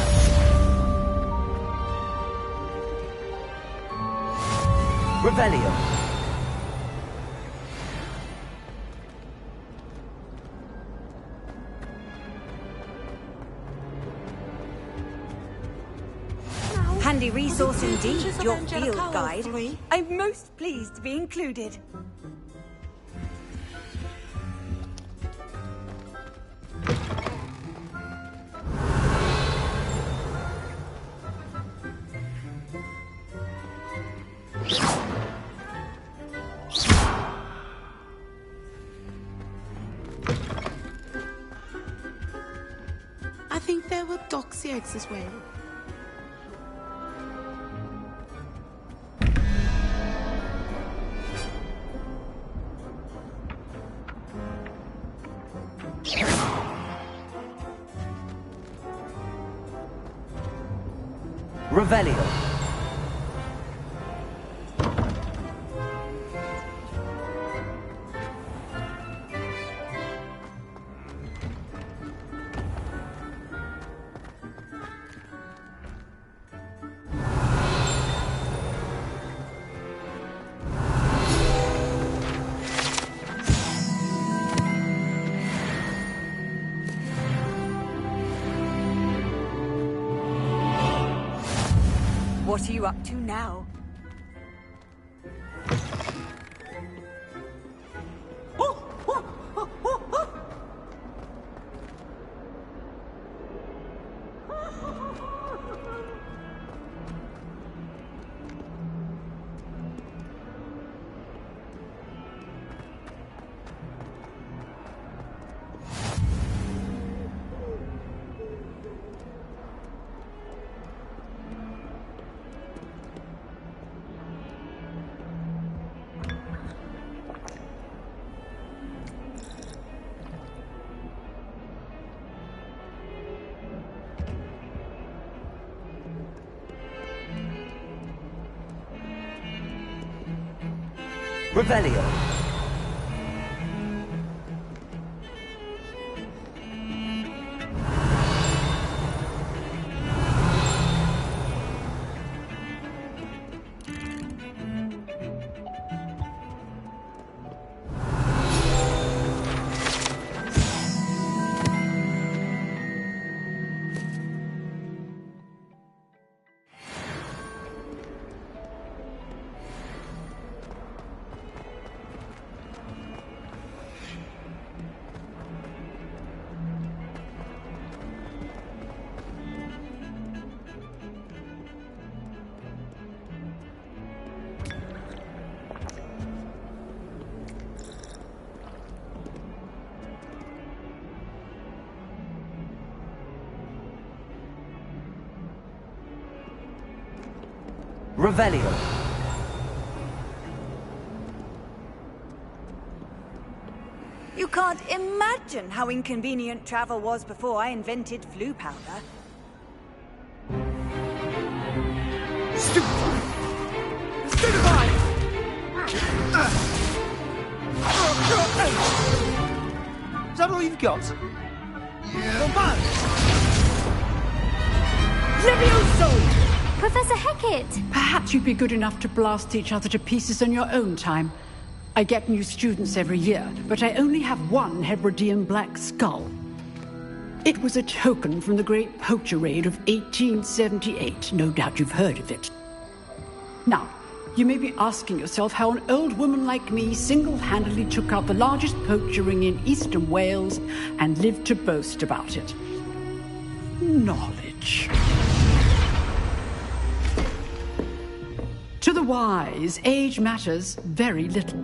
Revelio. Handy resource indeed, your field guide. I'm most pleased to be included. I think there were doxy eggs as well. Revelio. What are you up to now? Revelio. Revelio. You can't imagine how inconvenient travel was before I invented flu powder. Stupefy! Is that all you've got? Levioso! Professor Hecat! Perhaps you'd be good enough to blast each other to pieces on your own time. I get new students every year, but I only have one Hebridean black skull. It was a token from the Great Poacher Raid of 1878. No doubt you've heard of it. Now, you may be asking yourself how an old woman like me single-handedly took out the largest poacher ring in eastern Wales and lived to boast about it. Knowledge. To the wise, age matters very little.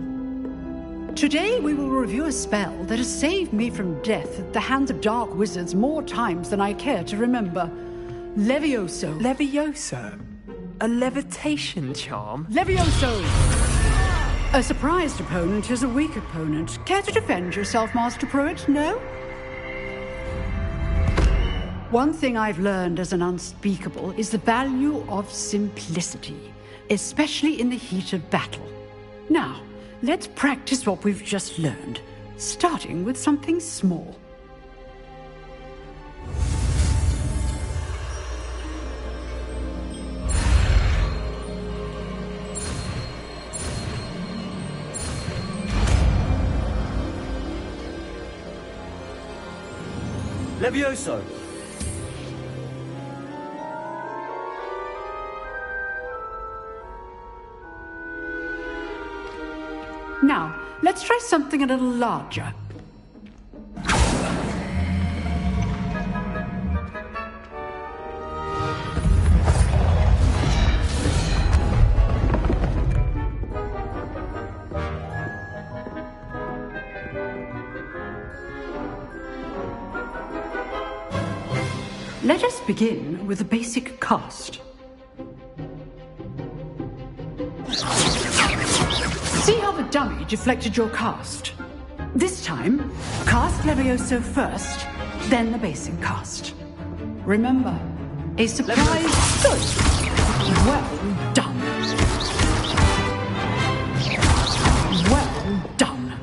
Today we will review a spell that has saved me from death at the hands of dark wizards more times than I care to remember. Levioso. Levioso? A levitation charm? Levioso! A surprised opponent is a weak opponent. Care to defend yourself, Master Pruitt? No? One thing I've learned as an unspeakable is the value of simplicity, especially in the heat of battle. Now, let's practice what we've just learned, starting with something small. Levioso! Now, let's try something a little larger. Let us begin with the basic cast. See how the dummy deflected your cast? This time, cast Levioso first, then the basic cast. Remember, a surprise good. Well done. Well done.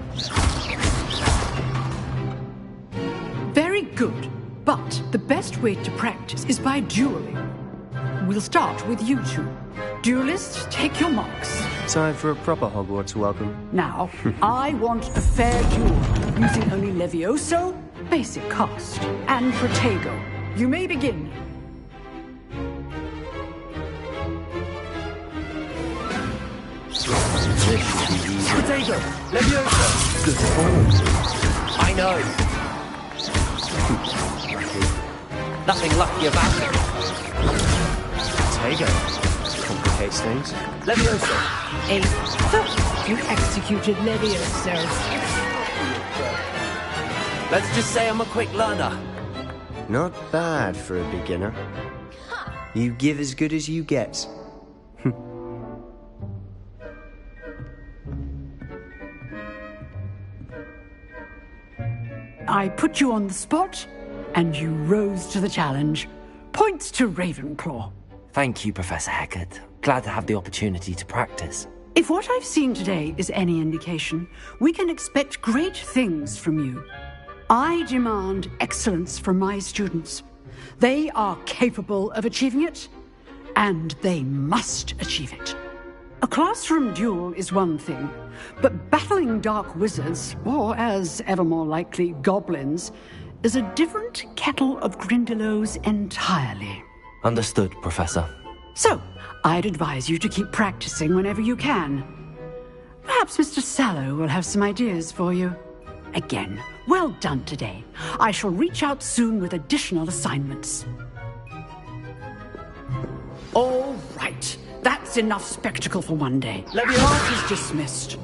Very good, but the best way to practice is by dueling. We'll start with you two. Duelists, take your marks. Time for a proper Hogwarts welcome. Now, I want a fair duel, using only Levioso, basic cast, and Protego. You may begin. Protego! Levioso! Good performance. I know. Nothing lucky about it. Protego. Complicates things. Levioso! You executed Levioso. Let's just say I'm a quick learner. Not bad for a beginner. You give as good as you get. I put you on the spot, and you rose to the challenge. Points to Ravenclaw. Thank you, Professor Hecat. Glad to have the opportunity to practice. If what I've seen today is any indication, we can expect great things from you. I demand excellence from my students. They are capable of achieving it, and they must achieve it. A classroom duel is one thing, but battling dark wizards, or as ever more likely, goblins, is a different kettle of Grindylows entirely. Understood, Professor. So, I'd advise you to keep practicing whenever you can. Perhaps Mr. Sallow will have some ideas for you. Again, well done today. I shall reach out soon with additional assignments. All right. That's enough spectacle for one day. Class is dismissed.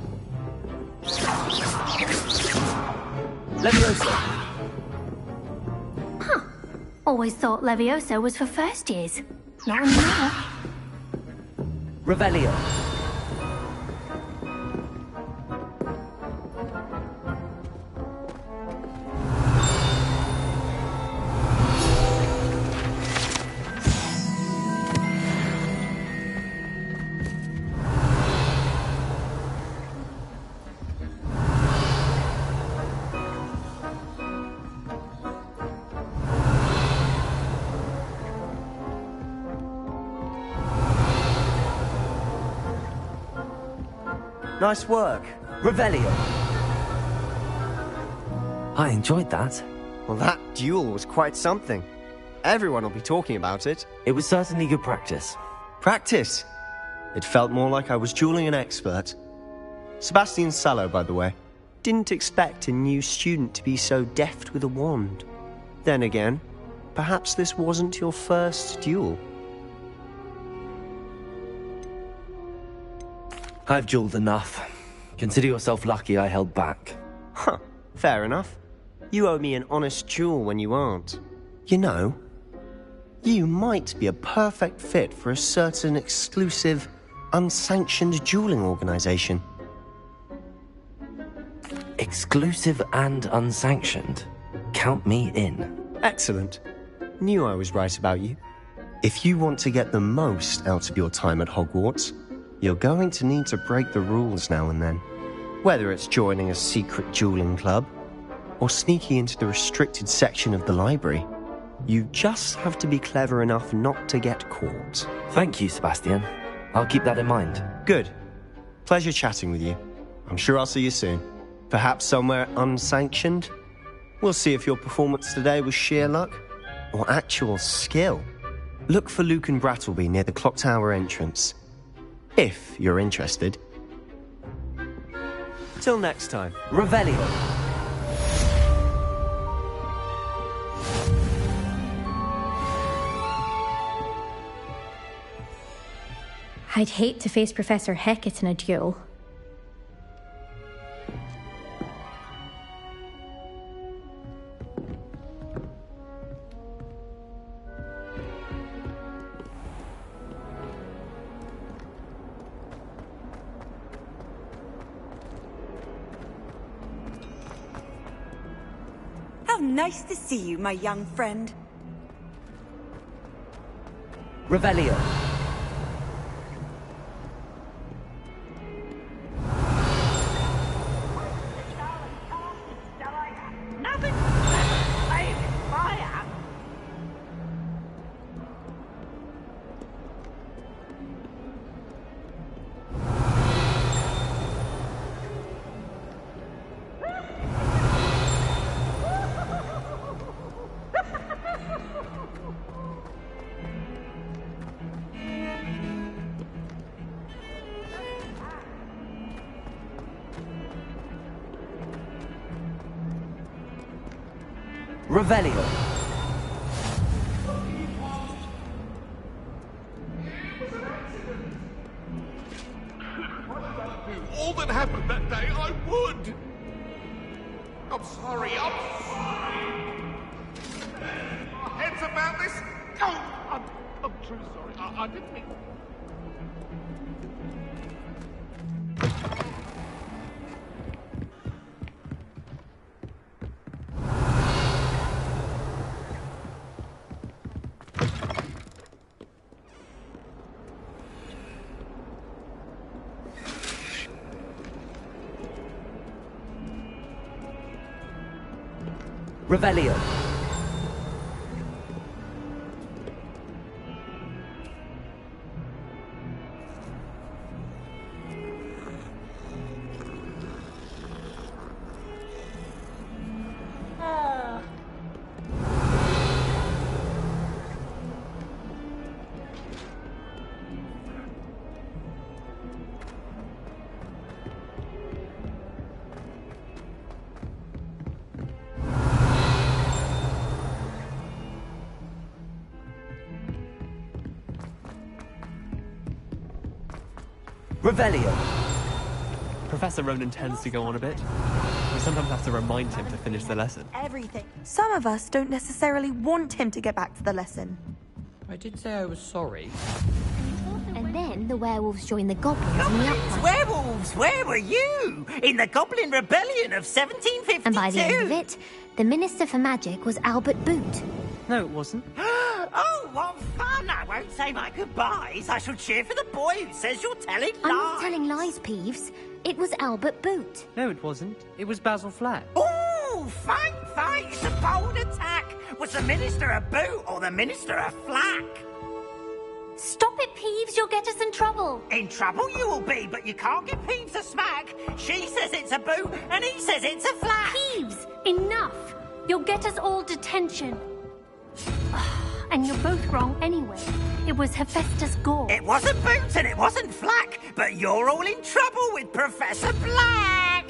Levioso! Huh. Always thought Levioso was for first years. Not anymore. Revelio. Nice work. Revelio. I enjoyed that. Well, that duel was quite something. Everyone will be talking about it. It was certainly good practice. Practice? It felt more like I was dueling an expert. Sebastian Sallow, by the way. Didn't expect a new student to be so deft with a wand. Then again, perhaps this wasn't your first duel. I've dueled enough. Consider yourself lucky I held back. Huh, fair enough. You owe me an honest duel when you aren't. You know, you might be a perfect fit for a certain exclusive, unsanctioned dueling organization. Exclusive and unsanctioned? Count me in. Excellent. Knew I was right about you. If you want to get the most out of your time at Hogwarts, you're going to need to break the rules now and then. Whether it's joining a secret dueling club, or sneaking into the restricted section of the library, you just have to be clever enough not to get caught. Thank you, Sebastian. I'll keep that in mind. Good. Pleasure chatting with you. I'm sure I'll see you soon. Perhaps somewhere unsanctioned? We'll see if your performance today was sheer luck, or actual skill. Look for Luke and Brattleby near the clock tower entrance. If you're interested. Till next time. Revelio. I'd hate to face Professor Hecat in a duel. Nice to see you, my young friend. Revelio. Nothing. Fire. Revelio. All that happened that day, I would. I'm sorry. Our heads about this. Oh, I'm truly sorry. I didn't mean. Revelio. Revelio. Professor Ronan tends to go on a bit. We sometimes have to remind him to finish the lesson. Everything. Some of us don't necessarily want him to get back to the lesson. I did say I was sorry. And you told And then the werewolves joined the goblins in the uprising. Werewolves, where were you? In the Goblin Rebellion of 1752? And by the end of it, the Minister for Magic was Albert Boot. No, it wasn't. Oh, what fun! I won't say my goodbyes. I shall cheer for the boy who says you're telling lies. I'm not telling lies, Peeves. It was Albert Boot. No, it wasn't. It was Basil Flat. Oh, fine, fine. It's a bold attack. Was the Minister a boot or the Minister a flack? Stop it, Peeves. You'll get us in trouble. In trouble you will be, but you can't give Peeves a smack. She says it's a boot and he says it's a flack. Peeves, enough. You'll get us all detention. And you're both wrong anyway. It was Hephaestus Gore. It wasn't Boots and it wasn't Flack, but you're all in trouble with Professor Black.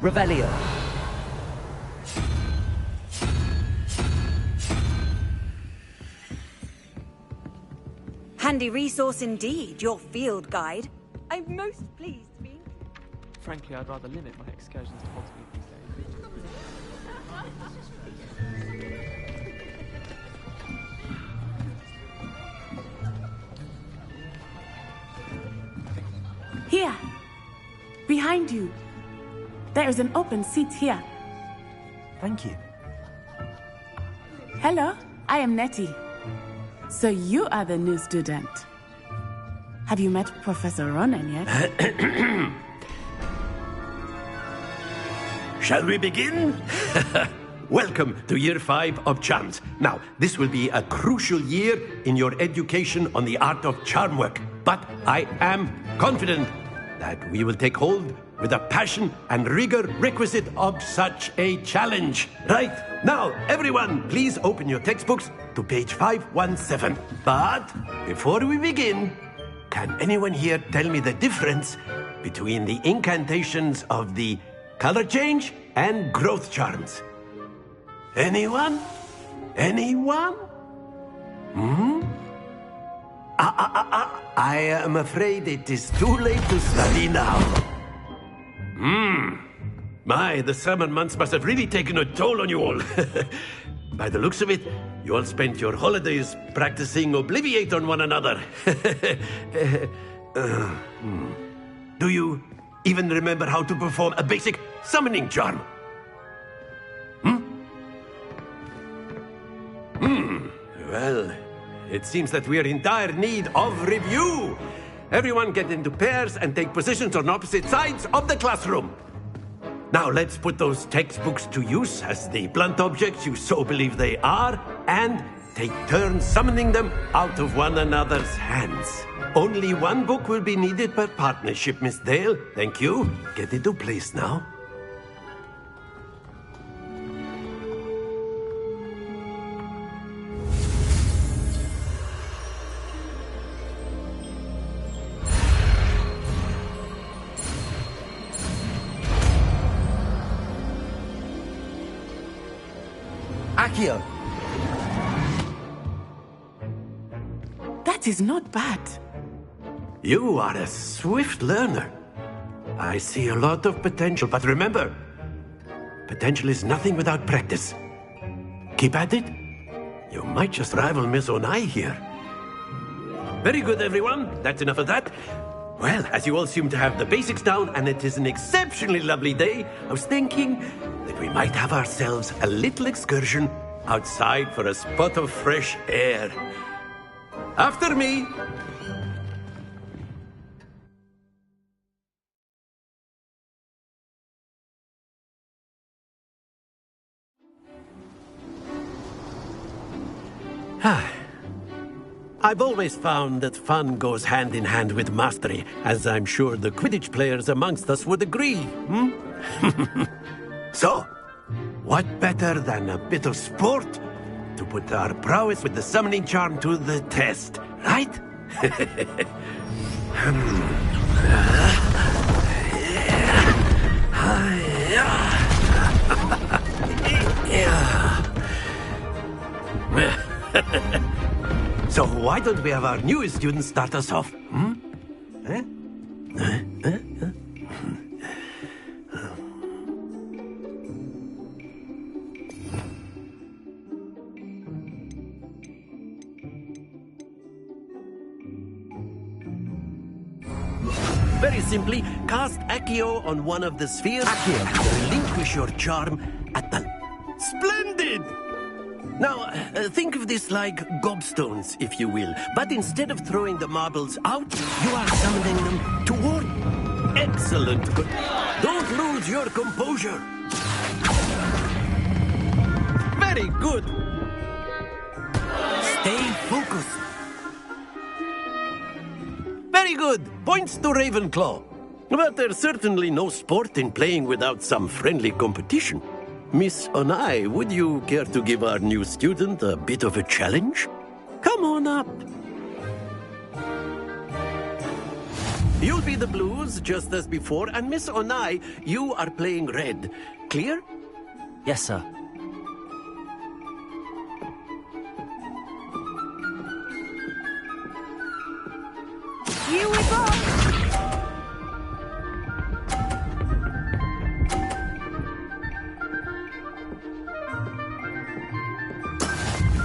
Revelio. Handy resource indeed, your field guide. I'm most pleased to be... Frankly, I'd rather limit my excursions to Hogsmeade these days. Here. Behind you. There is an open seat here. Thank you. Hello, I am Nettie. So you are the new student. Have you met Professor Ronan yet? Shall we begin? Welcome to Year 5 of Charms. Now, this will be a crucial year in your education on the art of charm work. But I am confident that we will take hold with the passion and rigor requisite of such a challenge. Right, now, everyone, please open your textbooks to page 517. But before we begin, can anyone here tell me the difference between the incantations of the color change and growth charms? Anyone? Anyone? I am afraid it is too late to study now. My, the summer months must have really taken a toll on you all. By the looks of it, you all spent your holidays practicing Obliviate on one another. Do you even remember how to perform a basic summoning charm? Well, it seems that we are in dire need of review. Everyone get into pairs and take positions on opposite sides of the classroom. Now let's put those textbooks to use as the blunt objects you so believe they are, and take turns summoning them out of one another's hands. Only one book will be needed per partnership, Miss Dale. Thank you. Get into place now. Accio. That is not bad. You are a swift learner. I see a lot of potential, but remember, potential is nothing without practice. Keep at it. You might just rival Miss Onai here. Very good, everyone. That's enough of that. Well, as you all seem to have the basics down, and it is an exceptionally lovely day, I was thinking that we might have ourselves a little excursion outside for a spot of fresh air. After me. I've always found that fun goes hand in hand with mastery, as I'm sure the Quidditch players amongst us would agree, So, what better than a bit of sport to put our prowess with the summoning charm to the test, right? So why don't we have our newest student start us off? Very simply, cast Accio on one of the spheres and relinquish your charm at the... Splendid! Now, think of this like gobstones, if you will. But instead of throwing the marbles out, you are summoning them toward... Excellent. Good. Don't lose your composure. Very good. Stay focused. Very good. Points to Ravenclaw. But there's certainly no sport in playing without some friendly competition. Miss Onai, would you care to give our new student a bit of a challenge? Come on up. You'll be the blues, just as before, and Miss Onai, you are playing red. Clear? Yes, sir. Here we go!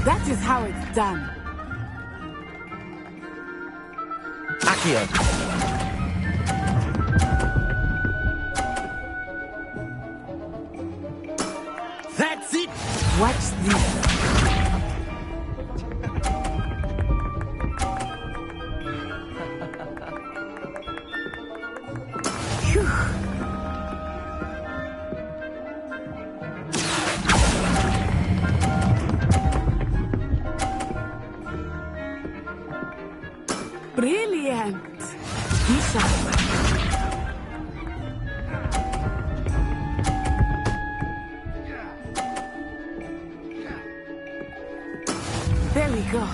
That is how it's done. Accio. That's it! Watch this. Brilliant! Be sharp. There we go.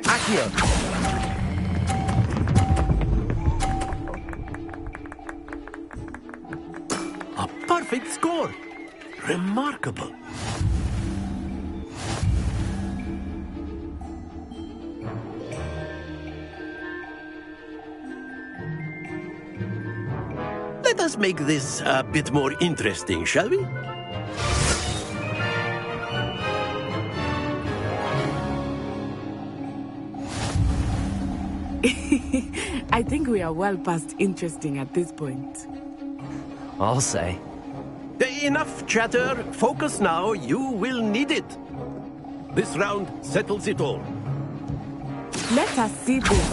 Accio. A perfect score. Remarkable. Let us make this a bit more interesting, shall we? I think we are well past interesting at this point. I'll say. Enough chatter. Focus now. You will need it. This round settles it all. Let us see this.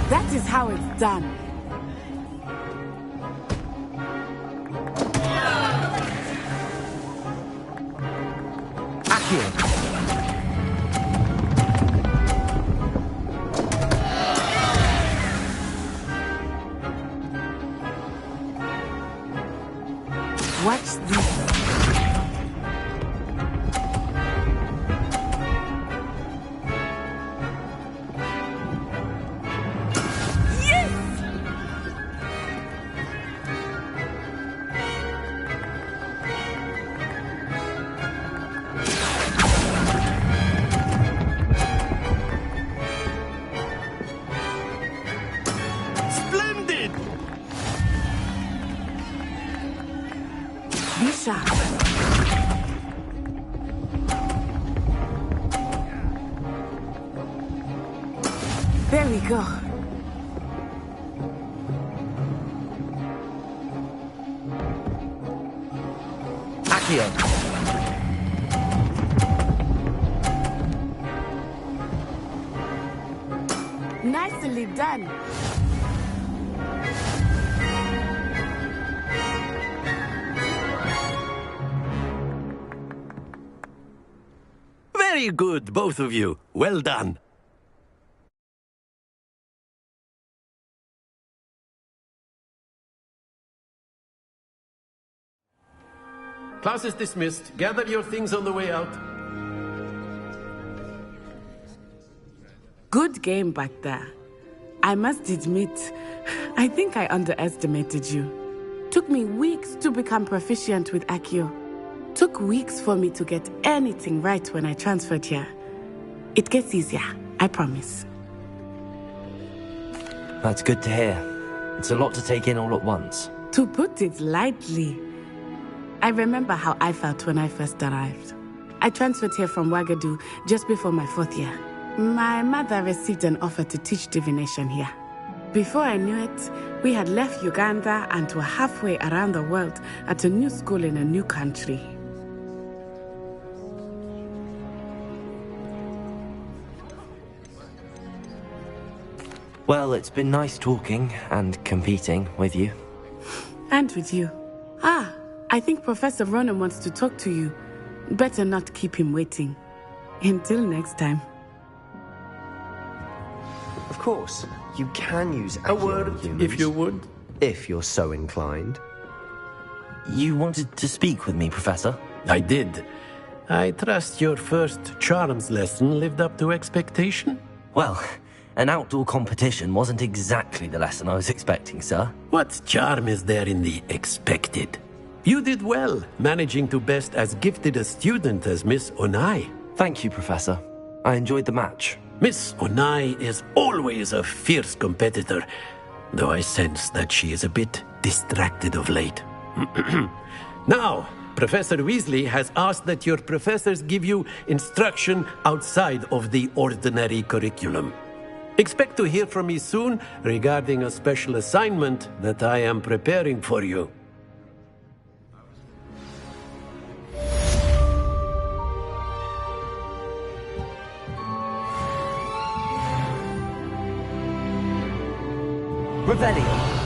That is how it's done. Accio. Watch this. There we go. Accio. Nicely done. Very good, both of you. Well done. Class is dismissed. Gather your things on the way out. Good game back there. I must admit, I think I underestimated you. Took me weeks to become proficient with Accio. Took weeks for me to get anything right when I transferred here. It gets easier, I promise. That's good to hear. It's a lot to take in all at once. To put it lightly, I remember how I felt when I first arrived. I transferred here from Wagadu just before my 4th year. My mother received an offer to teach divination here. Before I knew it, we had left Uganda and were halfway around the world at a new school in a new country. Well, it's been nice talking and competing with you. And with you. I think Professor Ronan wants to talk to you. Better not keep him waiting. Until next time. Of course, you can use A word, if you would. If you're so inclined. You wanted to speak with me, Professor? I did. I trust your first charms lesson lived up to expectation? Well, an outdoor competition wasn't exactly the lesson I was expecting, sir. What charm is there in the expected? You did well, managing to best as gifted a student as Miss Onai. Thank you, Professor. I enjoyed the match. Miss Onai is always a fierce competitor, though I sense that she is a bit distracted of late. Now, Professor Weasley has asked that your professors give you instruction outside of the ordinary curriculum. Expect to hear from me soon regarding a special assignment that I am preparing for you. Revelio.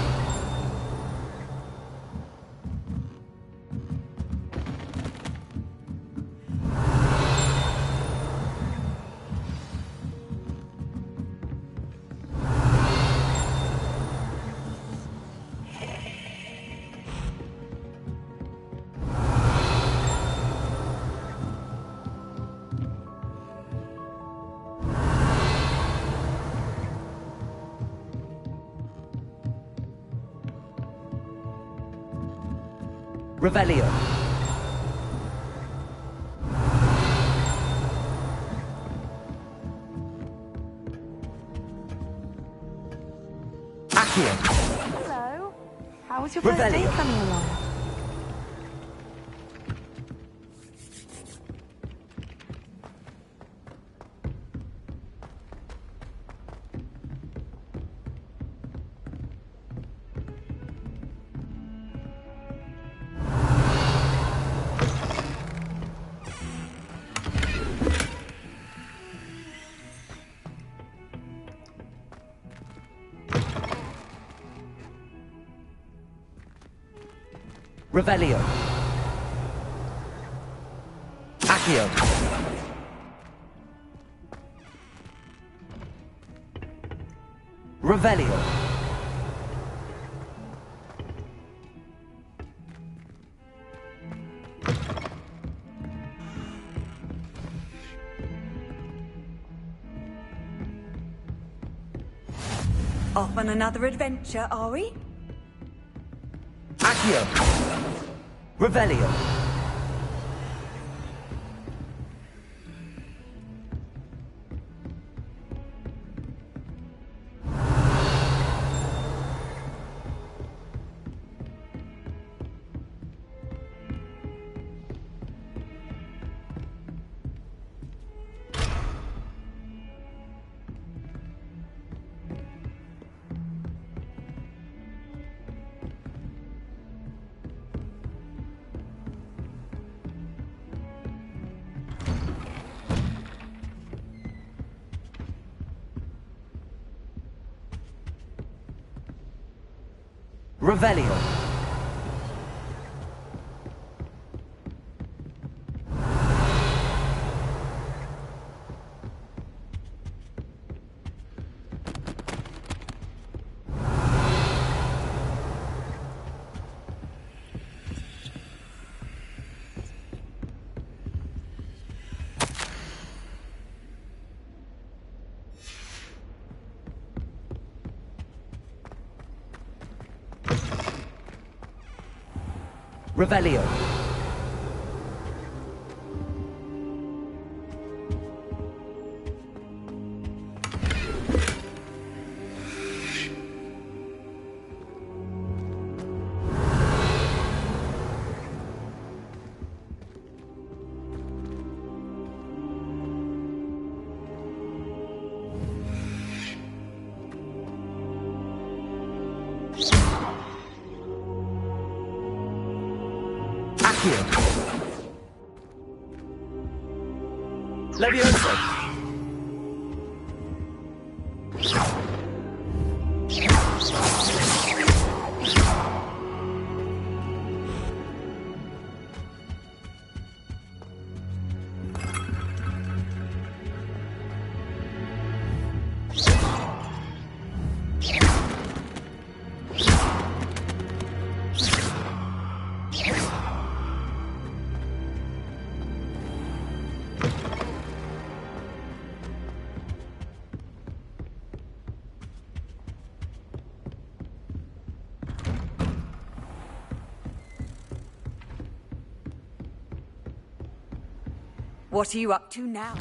Revelio. Accio. Hello. How was your first day coming along? Revelio. Accio. Revelio. Off on another adventure, are we? Accio. Revelio. Revelio. Revelio. Leviosa! What are you up to now?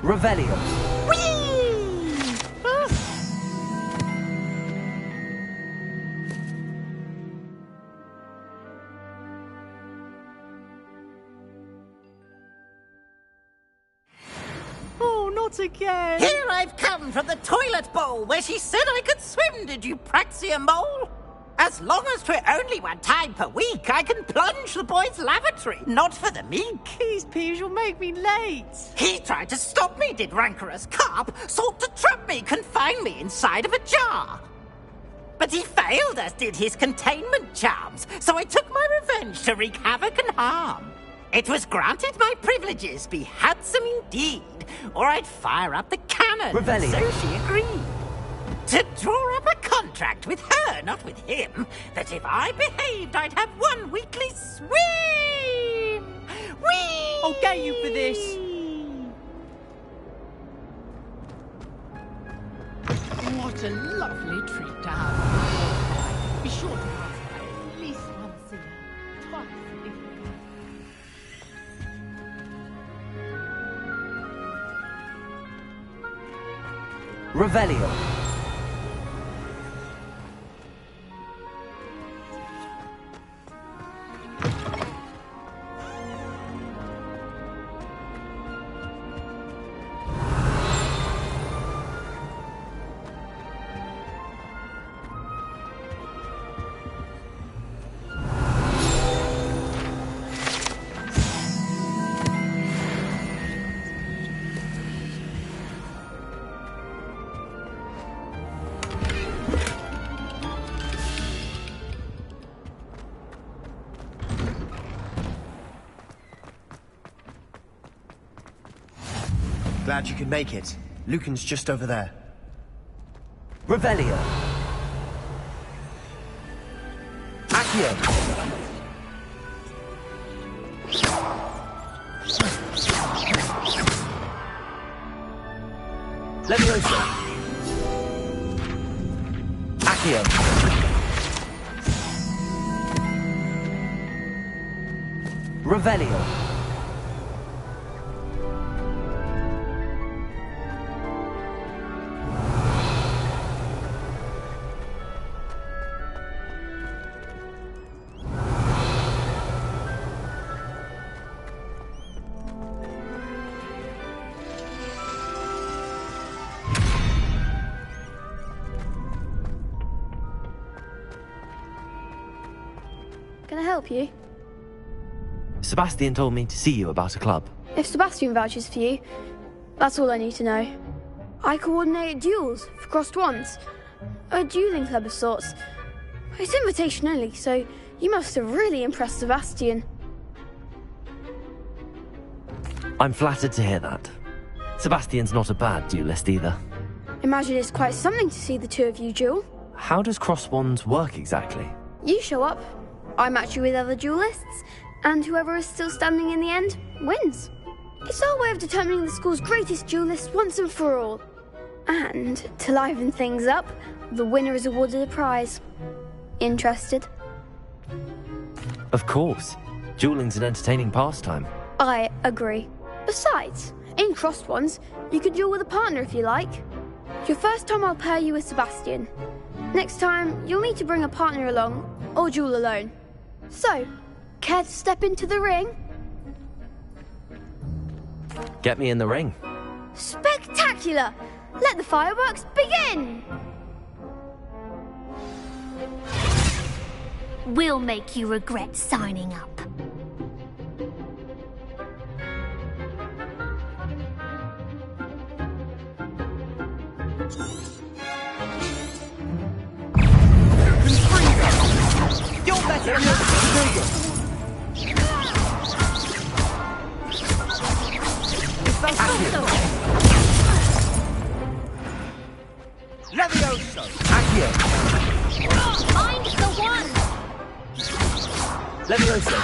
Revelio. Oh, not again! Here I've come from the toilet bowl where she said I could swim, did you praxia mole? As long as 'twere only one time per week, I can plunge the boy's lavatory, not for the meek. These peas will make me late. He tried to stop me, did rancorous carp, sought to trap me, confine me inside of a jar. But he failed, as did his containment charms, so I took my revenge to wreak havoc and harm. It was granted my privileges be handsome indeed, or I'd fire up the cannon. Revelio. So she agreed. To draw up a contract with her, not with him, that if I behaved, I'd have one weekly swim. Whee! I'll get you for this. What a lovely treat to have. Be sure to pass by at least once a year. Twice if you can. Revelio. Glad you could make it. Lucan's just over there. Revelio. Accio. Leviosa. Accio. Revelio. Can I help you? Sebastian told me to see you about a club. If Sebastian vouches for you, that's all I need to know. I coordinate duels for crossed wands. A dueling club of sorts. It's invitation only, so you must have really impressed Sebastian. I'm flattered to hear that. Sebastian's not a bad duelist either. Imagine it's quite something to see the two of you duel. How does cross wands work exactly? You show up, I match you with other duelists, and whoever is still standing in the end wins. It's our way of determining the school's greatest duelist once and for all. And to liven things up, the winner is awarded a prize. Interested? Of course. Dueling's an entertaining pastime. I agree. Besides, in crossed ones, you could duel with a partner if you like. Your first time I'll pair you with Sebastian. Next time, you'll need to bring a partner along, or duel alone. So, care to step into the ring? Get me in the ring. Spectacular! Let the fireworks begin! We'll make you regret signing up. You're better than that! Levioso! Accio! I'm the one! Levioso!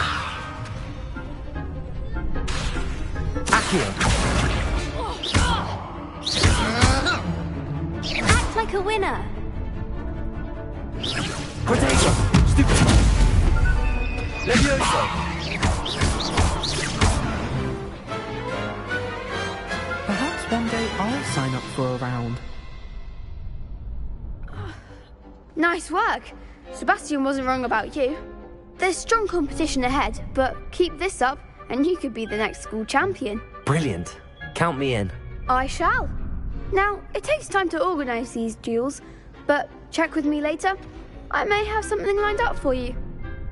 Accio! Act like a winner. Protego! Stupid! Levioso! Perhaps one day I'll sign up for a round. Nice work. Sebastian wasn't wrong about you. There's strong competition ahead, but keep this up and you could be the next school champion. Brilliant. Count me in. I shall. Now, it takes time to organise these duels, but check with me later. I may have something lined up for you.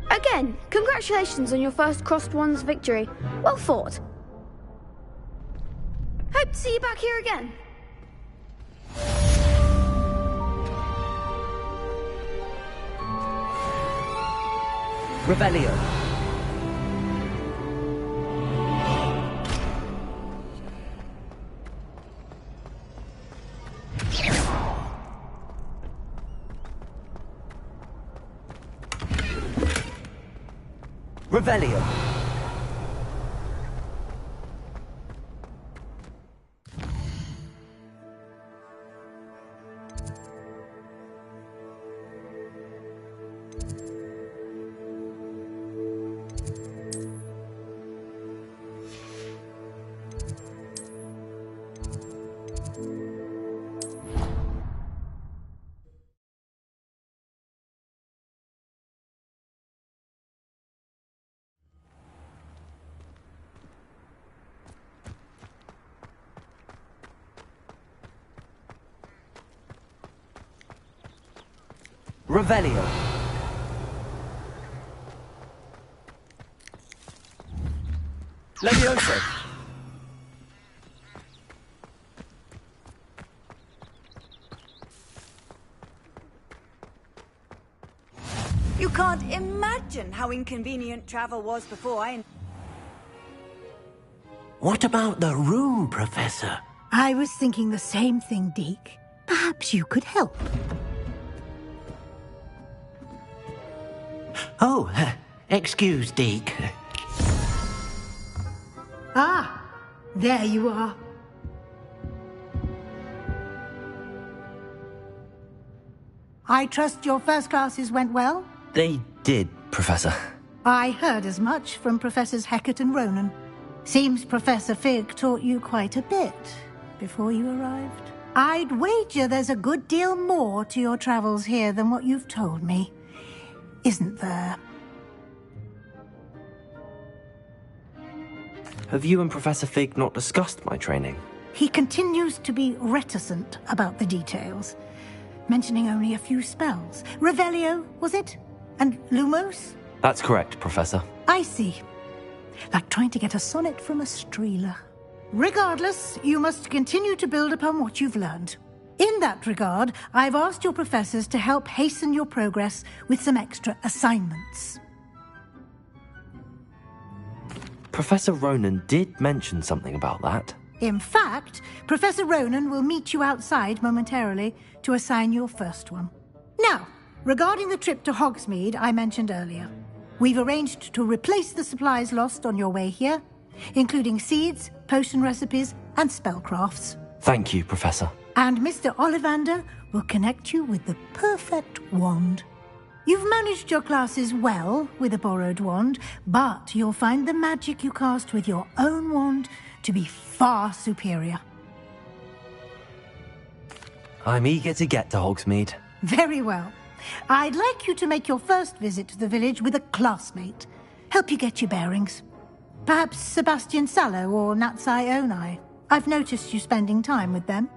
Again, congratulations on your first crossed wands victory. Well fought. Hope to see you back here again. Revelio. Revelio. Revelio. Levioso. You can't imagine how inconvenient travel was before I... What about the room, Professor? I was thinking the same thing, Deke. Perhaps you could help. Oh, excuse, Deke. Ah, there you are. I trust your first classes went well? They did, Professor. I heard as much from Professors Hecat and Ronan. Seems Professor Fig taught you quite a bit before you arrived. I'd wager there's a good deal more to your travels here than what you've told me. Isn't there? Have you and Professor Fig not discussed my training? He continues to be reticent about the details, mentioning only a few spells. Revelio, was it? And Lumos? That's correct, Professor. I see. Like trying to get a sonnet from a streeler. Regardless, you must continue to build upon what you've learned. In that regard, I've asked your professors to help hasten your progress with some extra assignments. Professor Ronan did mention something about that. In fact, Professor Ronan will meet you outside momentarily to assign your first one. Now, regarding the trip to Hogsmeade I mentioned earlier, we've arranged to replace the supplies lost on your way here, including seeds, potion recipes, and spellcrafts. Thank you, Professor. And Mr. Ollivander will connect you with the perfect wand. You've managed your classes well with a borrowed wand, but you'll find the magic you cast with your own wand to be far superior. I'm eager to get to Hogsmeade. Very well. I'd like you to make your first visit to the village with a classmate. Help you get your bearings. Perhaps Sebastian Sallow or Natsai Onai. I've noticed you spending time with them.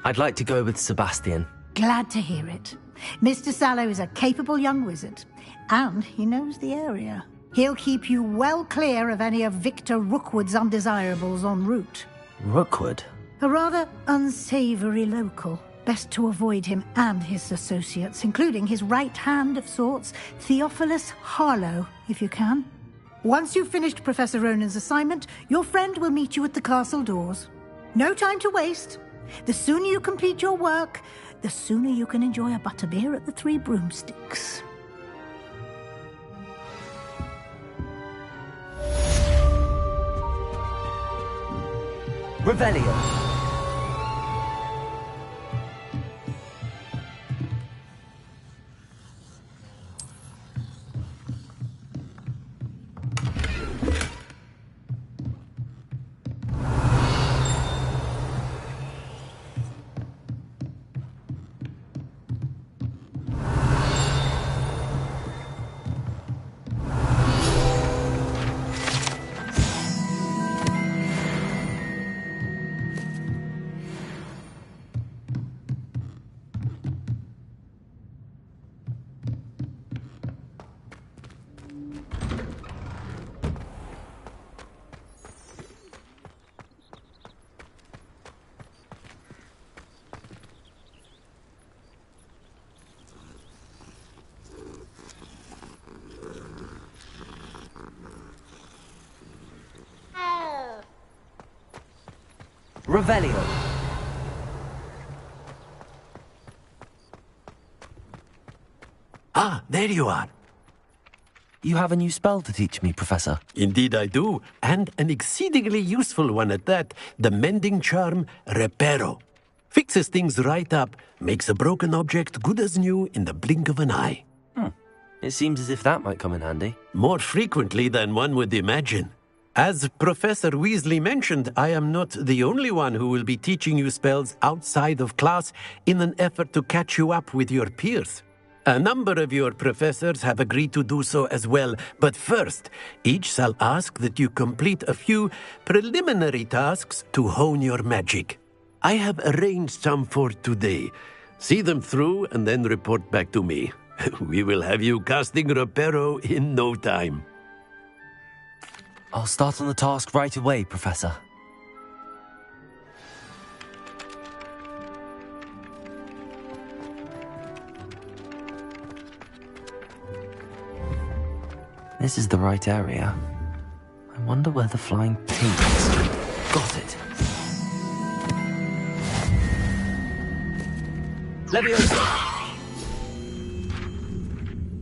I'd like to go with Sebastian. Glad to hear it. Mr. Sallow is a capable young wizard, and he knows the area. He'll keep you well clear of any of Victor Rookwood's undesirables en route. Rookwood? A rather unsavory local. Best to avoid him and his associates, including his right hand of sorts, Theophilus Harlow, if you can. Once you've finished Professor Ronan's assignment, your friend will meet you at the castle doors. No time to waste. The sooner you complete your work, the sooner you can enjoy a butterbeer at the Three Broomsticks. Revelio. Revelio. Ah, there you are. You have a new spell to teach me, Professor. Indeed I do, and an exceedingly useful one at that. The mending charm, Reparo. Fixes things right up, makes a broken object good as new in the blink of an eye. It seems as if that might come in handy. More frequently than one would imagine. As Professor Weasley mentioned, I am not the only one who will be teaching you spells outside of class in an effort to catch you up with your peers. A number of your professors have agreed to do so as well, but first, each shall ask that you complete a few preliminary tasks to hone your magic. I have arranged some for today. See them through and then report back to me. We will have you casting Reparo in no time. I'll start on the task right away, Professor. This is the right area. I wonder where the flying pig is. Got it. Leviosa!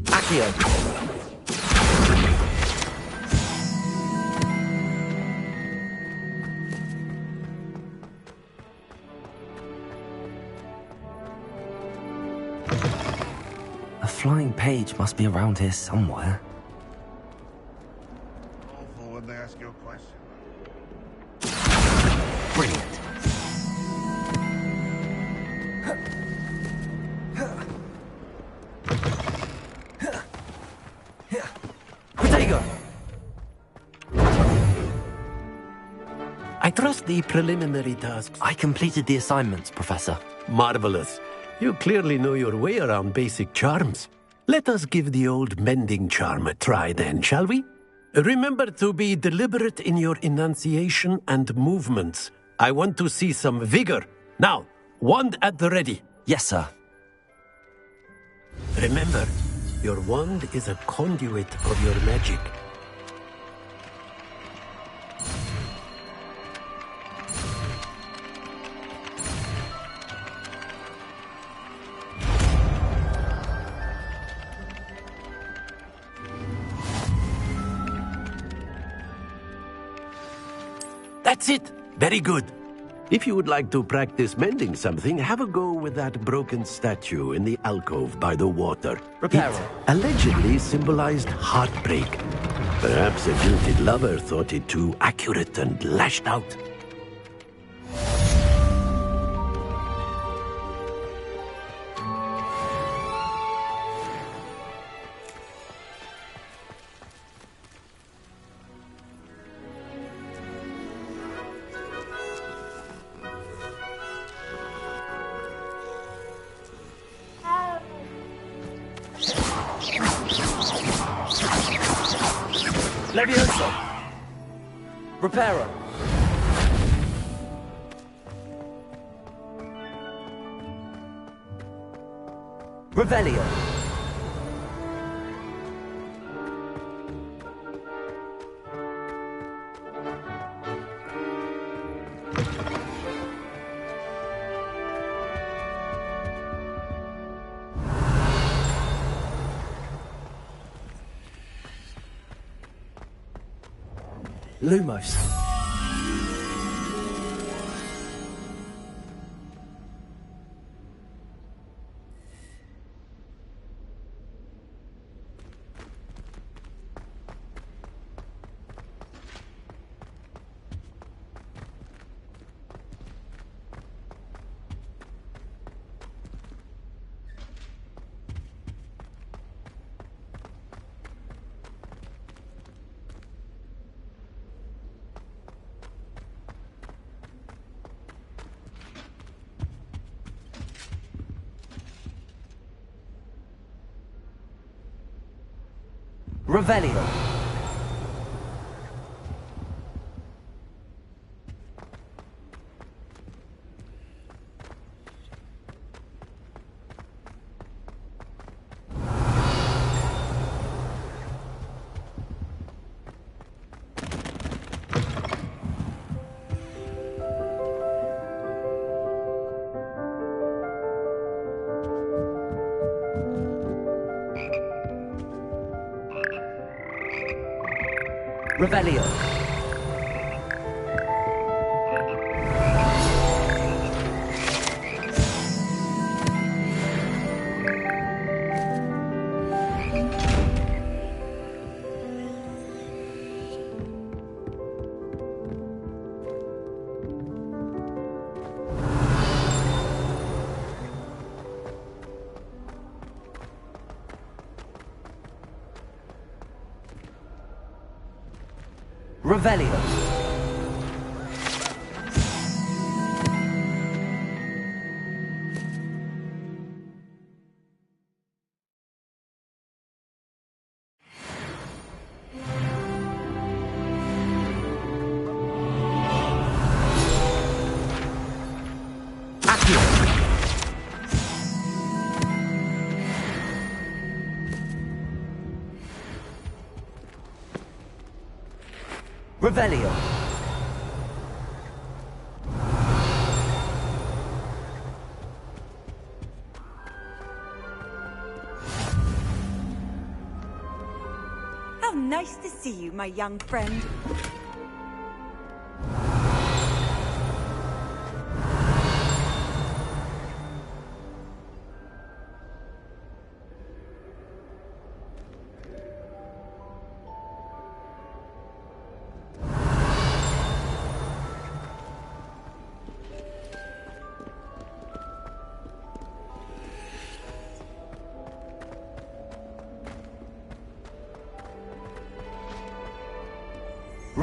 Accio! flying page must be around here somewhere. Awful when they ask you a question. Brilliant. Protego! I trust the preliminary tasks. I completed the assignments, Professor. Marvelous. You clearly know your way around basic charms. Let us give the old mending charm a try then, shall we? Remember to be deliberate in your enunciation and movements. I want to see some vigor. Now, wand at the ready. Yes, sir. Remember, your wand is a conduit of your magic. That's it. Very good. If you would like to practice mending something, have a go with that broken statue in the alcove by the water. Reparo. It allegedly symbolized heartbreak. Perhaps a jilted lover thought it too accurate and lashed out. Levioso! Reparo! Revelio! Lumos. Revelio. Revelio. Revelio. Accio. Revelio. How nice to see you, my young friend.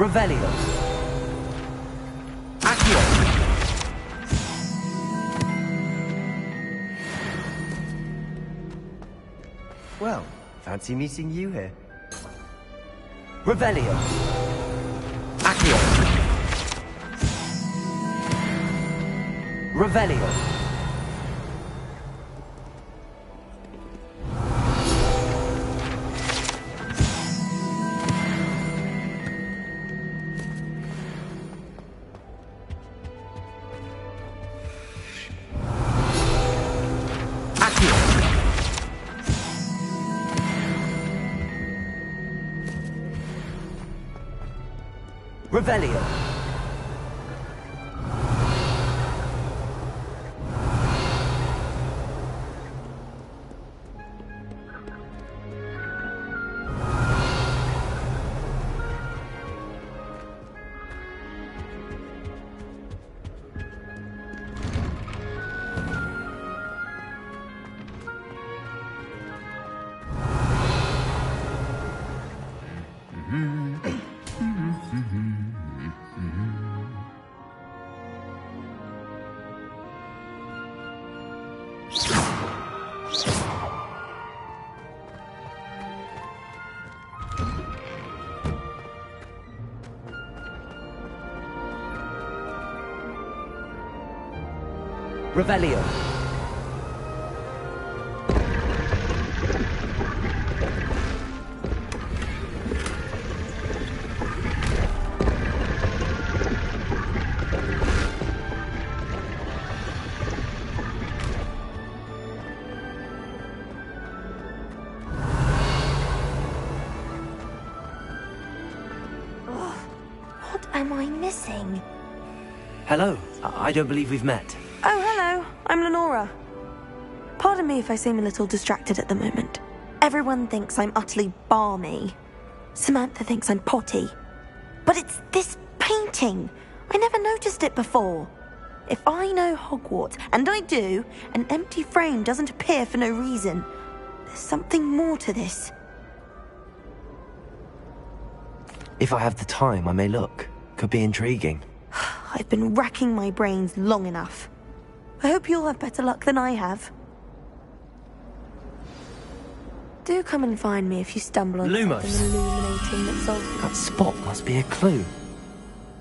Revelio. Accio. Well, fancy meeting you here. Revelio. Accio. Revelio. Revelio. Revelio. What am I missing? Hello. I don't believe we've met. Oh, hello. I'm Lenora. Pardon me if I seem a little distracted at the moment. Everyone thinks I'm utterly balmy. Samantha thinks I'm potty. But it's this painting. I never noticed it before. If I know Hogwarts, and I do, an empty frame doesn't appear for no reason. There's something more to this. If I have the time, I may look. Could be intriguing. I've been racking my brains long enough. I hope you'll have better luck than I have. Do come and find me if you stumble on Lumos. something illuminating that solves... That spot must be a clue.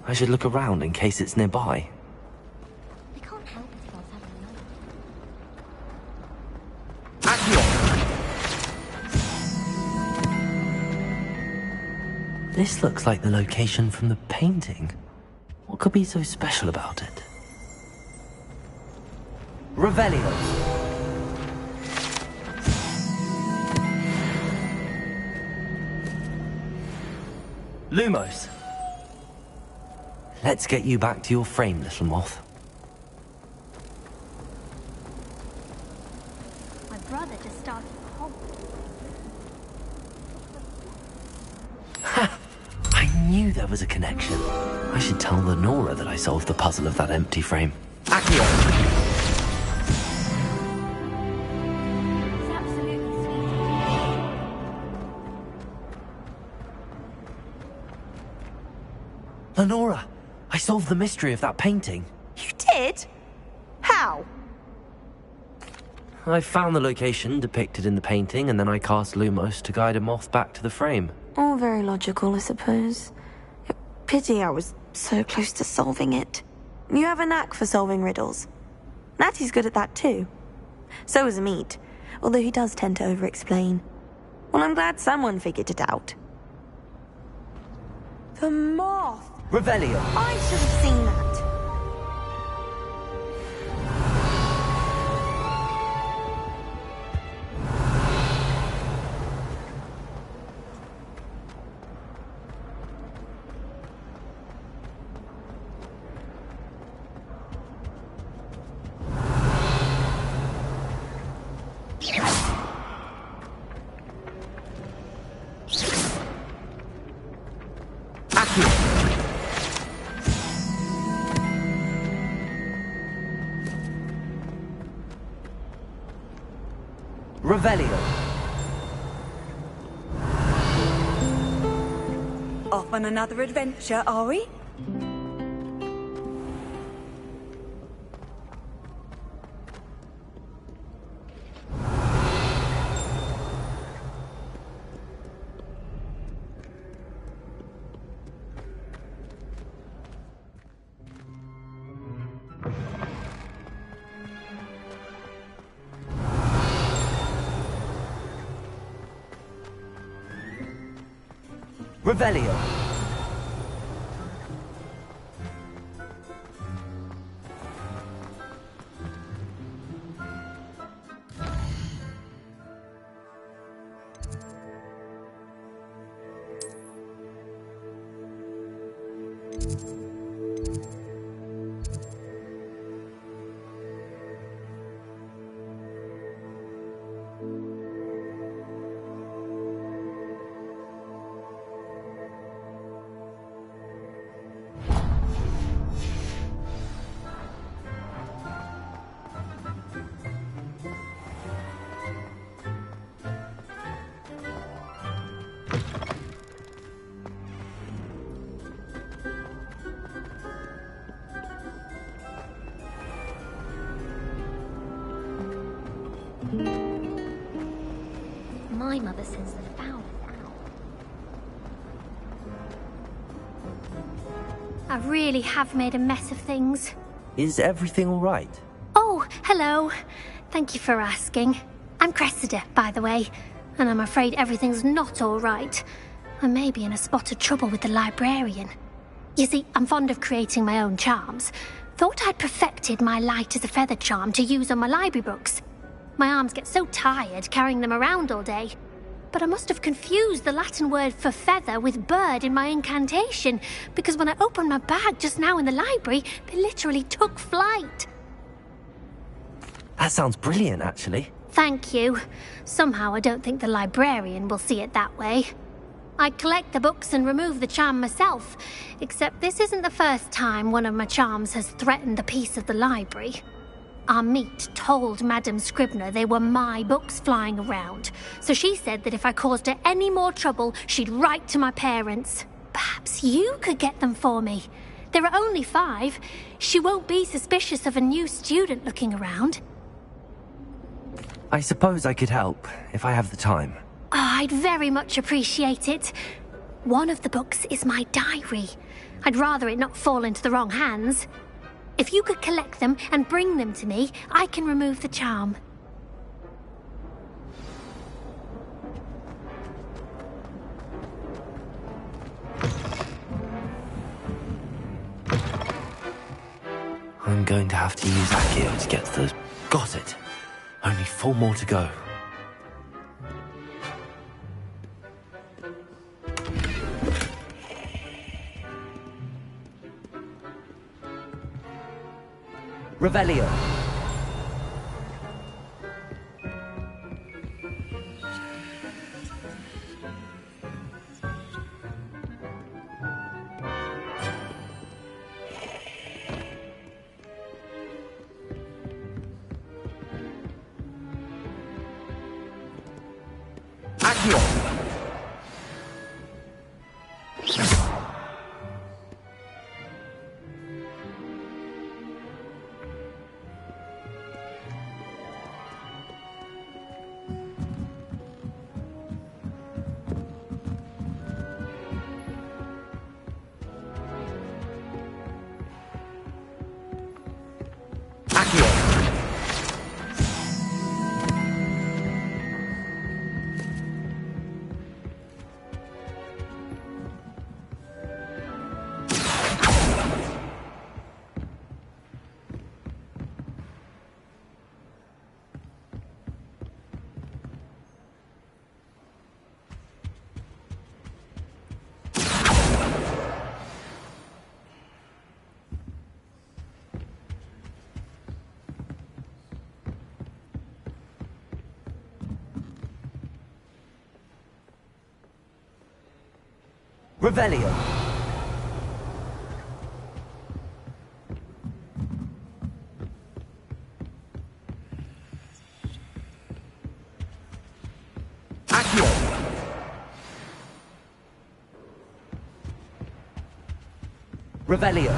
I should look around in case it's nearby. We can't help ourselves having a This looks like the location from the painting. What could be so special about it? Revelio. Lumos. Let's get you back to your frame, little moth. My brother just started Hogwarts. I knew there was a connection. I should tell Lenora that I solved the puzzle of that empty frame. Accio. It's absolutely sweet. Lenora, I solved the mystery of that painting. You did? How? I found the location depicted in the painting, and then I cast Lumos to guide a moth back to the frame. All very logical, I suppose. Pity I was so close to solving it. You have a knack for solving riddles. Natty's good at that too. So is Amit, although he does tend to over-explain. Well, I'm glad someone figured it out. The moth! Revelio. I should have seen that. Revelio. A off on another adventure, are we? Revelio. My mother says the foul is out. I really have made a mess of things. Is everything all right? Oh, hello. Thank you for asking. I'm Cressida, by the way, and I'm afraid everything's not all right. I may be in a spot of trouble with the librarian. You see, I'm fond of creating my own charms. Thought I'd perfected my light as a feather charm to use on my library books. My arms get so tired carrying them around all day. But I must have confused the Latin word for feather with bird in my incantation, because when I opened my bag just now in the library, they literally took flight. That sounds brilliant, actually. Thank you. Somehow I don't think the librarian will see it that way. I'd collect the books and remove the charm myself, except this isn't the first time one of my charms has threatened the peace of the library. Our meet told Madame Scribner they were my books flying around, so she said that if I caused her any more trouble, she'd write to my parents. Perhaps you could get them for me. There are only 5. She won't be suspicious of a new student looking around. I suppose I could help, if I have the time. Oh, I'd very much appreciate it. One of the books is my diary. I'd rather it not fall into the wrong hands. If you could collect them and bring them to me, I can remove the charm. I'm going to have to use Accio to get to those. Got it. Only 4 more to go. Revelio. Accio. Revelio. Accio. Revelio.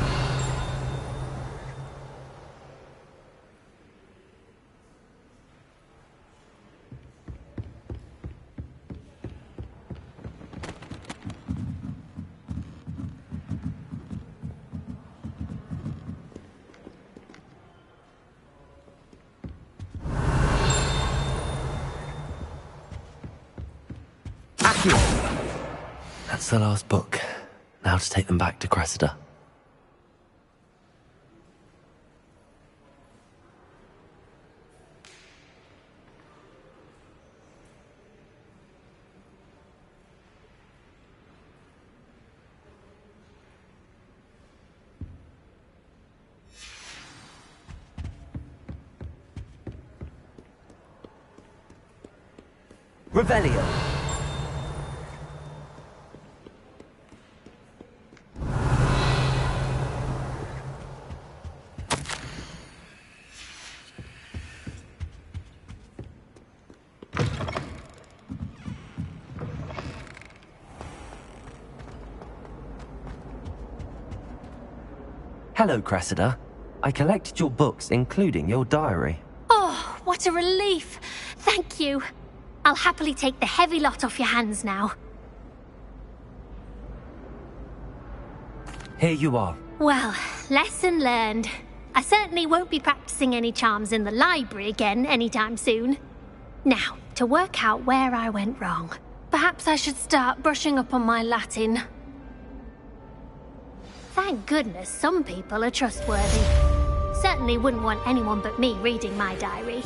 That's the last book. Now to take them back to Cressida. Revelio. Hello, Cressida. I collected your books, including your diary. Oh, what a relief. Thank you. I'll happily take the heavy lot off your hands now. Here you are. Well, lesson learned. I certainly won't be practicing any charms in the library again anytime soon. Now, to work out where I went wrong. Perhaps I should start brushing up on my Latin. Thank goodness some people are trustworthy. Certainly wouldn't want anyone but me reading my diary.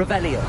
Revelio.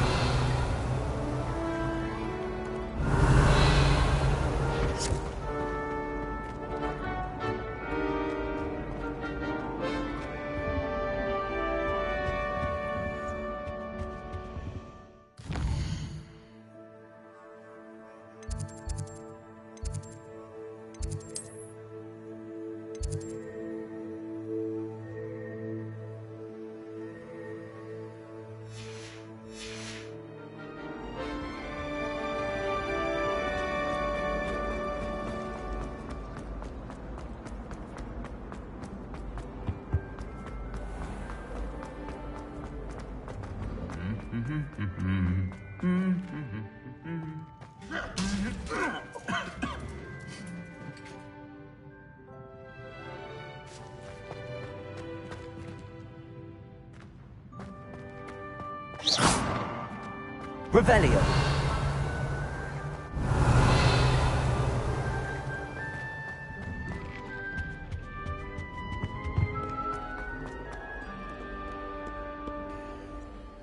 Revelio.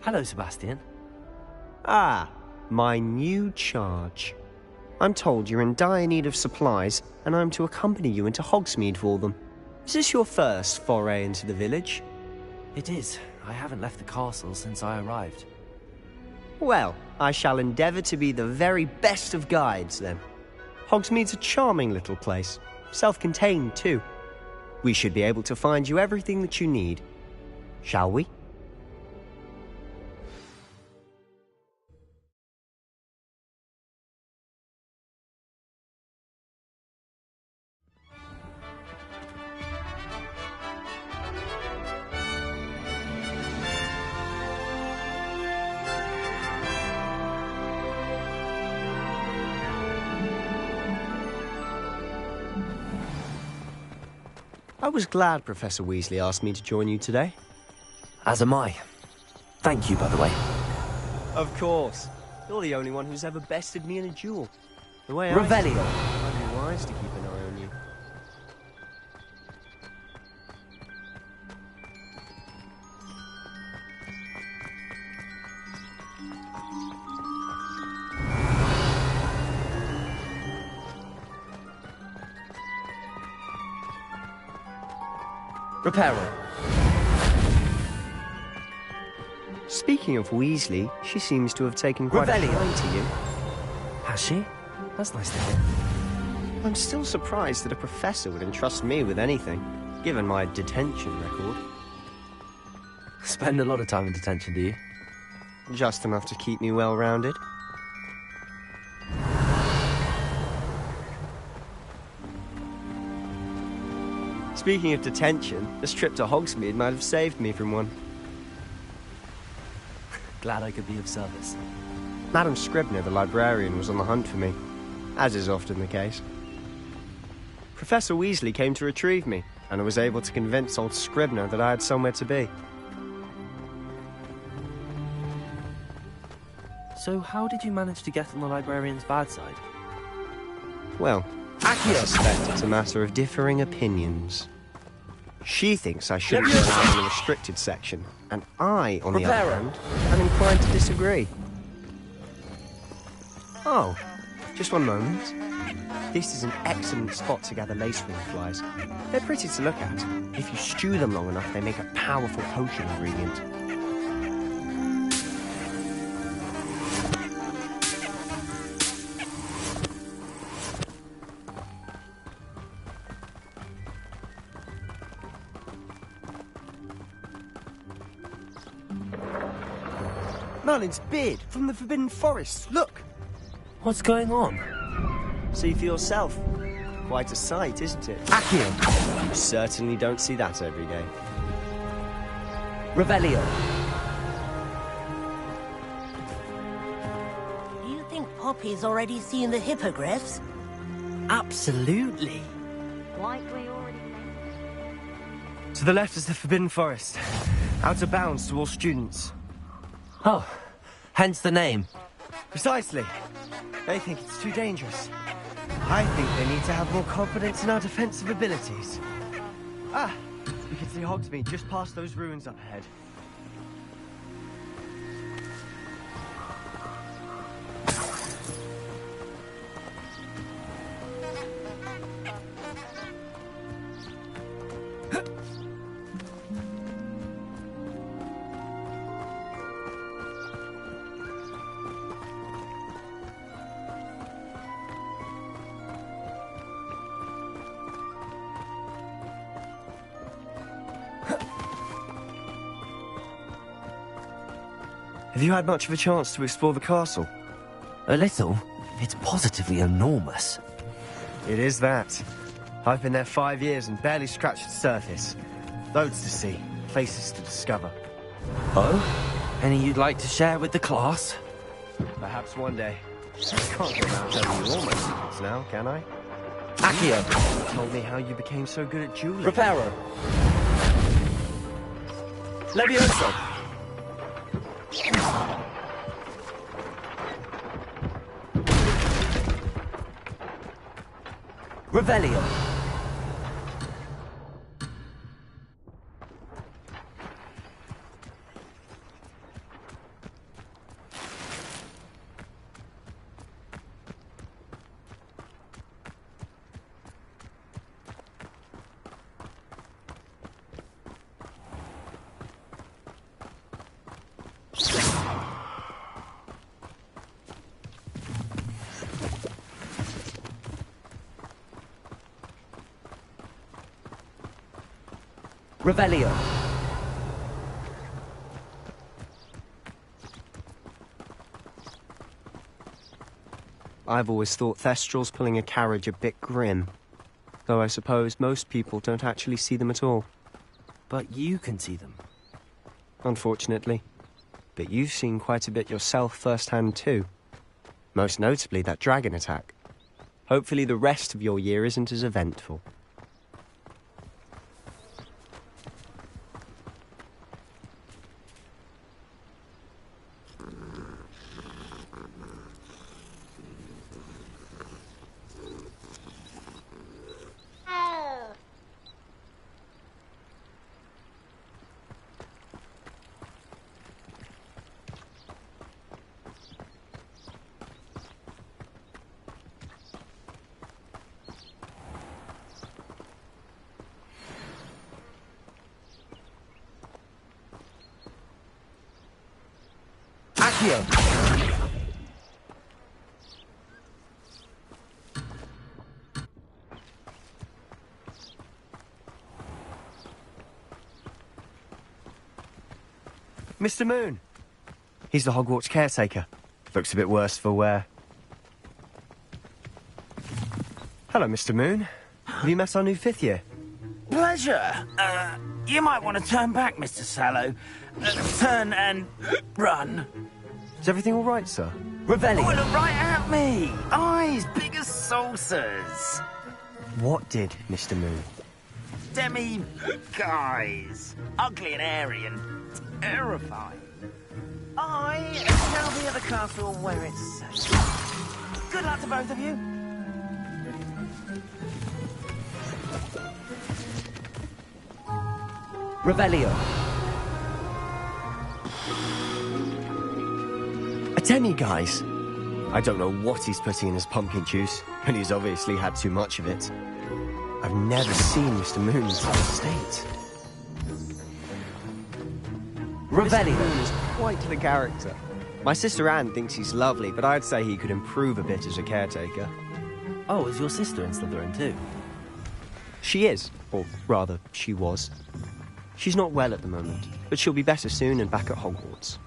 Hello, Sebastian. Ah, my new charge. I'm told you're in dire need of supplies, and I'm to accompany you into Hogsmeade for them. Is this your first foray into the village? It is. I haven't left the castle since I arrived. Well, I shall endeavour to be the very best of guides, then. Hogsmeade's a charming little place. Self-contained, too. We should be able to find you everything that you need. Shall we? I was glad Professor Weasley asked me to join you today. As am I. Thank you, by the way. Of course. You're the only one who's ever bested me in a duel. The way Revelio. I'd be wise to keep an eye on you. Reparo. Speaking of Weasley, she seems to have taken quite a Revelio. liking to you. Has she? That's nice to hear. I'm still surprised that a professor would entrust me with anything, given my detention record. Spend a lot of time in detention, do you? Just enough to keep me well-rounded. Speaking of detention, this trip to Hogsmeade might have saved me from one. Glad I could be of service. Madam Scribner, the librarian, was on the hunt for me, as is often the case. Professor Weasley came to retrieve me, and I was able to convince old Scribner that I had somewhere to be. So how did you manage to get on the librarian's bad side? Well, I suspect it's a matter of differing opinions. She thinks I shouldn't be allowed in the restricted section, and I, on the other hand, am inclined to disagree. Oh, just one moment. This is an excellent spot to gather lacewing flies. They're pretty to look at. If you stew them long enough, they make a powerful potion ingredient. Merlin's beard from the Forbidden Forest. Look! What's going on? See for yourself. Quite a sight, isn't it? Accio! You certainly don't see that every day. Revelio. Do you think Poppy's already seen the hippogriffs? Absolutely. Likely already. To the left is the Forbidden Forest. Out of bounds to all students. Oh, hence the name. Precisely. They think it's too dangerous. I think they need to have more confidence in our defensive abilities. Ah, you can see Hogsmeade just past those ruins up ahead. Have you had much of a chance to explore the castle? A little. It's positively enormous. It is that. I've been there 5 years and barely scratched the surface. Loads to see, places to discover. Oh? Any you'd like to share with the class? Perhaps one day. I can't go around telling you all my secrets now, can I? Accio! You told me how you became so good at dueling. Reparo! Levioso! Revelio! Revelio. I've always thought Thestrals pulling a carriage a bit grim. Though I suppose most people don't actually see them at all. But you can see them. Unfortunately. But you've seen quite a bit yourself firsthand too. Most notably that dragon attack. Hopefully the rest of your year isn't as eventful. Accio! Mr. Moon! He's the Hogwarts caretaker. Looks a bit worse for wear. Hello, Mr. Moon. Have you met our new 5th year? Pleasure. You might want to turn back, Mr. Sallow. Turn and run. Is everything all right, sir? Revelio. Oh, look right at me. Eyes big as saucers. What did, Mr. Moon? Guys. Ugly and airy and terrifying. I shall be at the castle where it's safe. Good luck to both of you. Revelio. Atemi, guys. I don't know what he's putting in his pumpkin juice, and he's obviously had too much of it. I've never seen Mr. Moon in such a state. Revelio. Mr. Moon is quite the character. My sister Anne thinks he's lovely, but I'd say he could improve a bit as a caretaker. Oh, is your sister in Slytherin too? She is, or rather, she was. She's not well at the moment, but she'll be better soon and back at Hogwarts.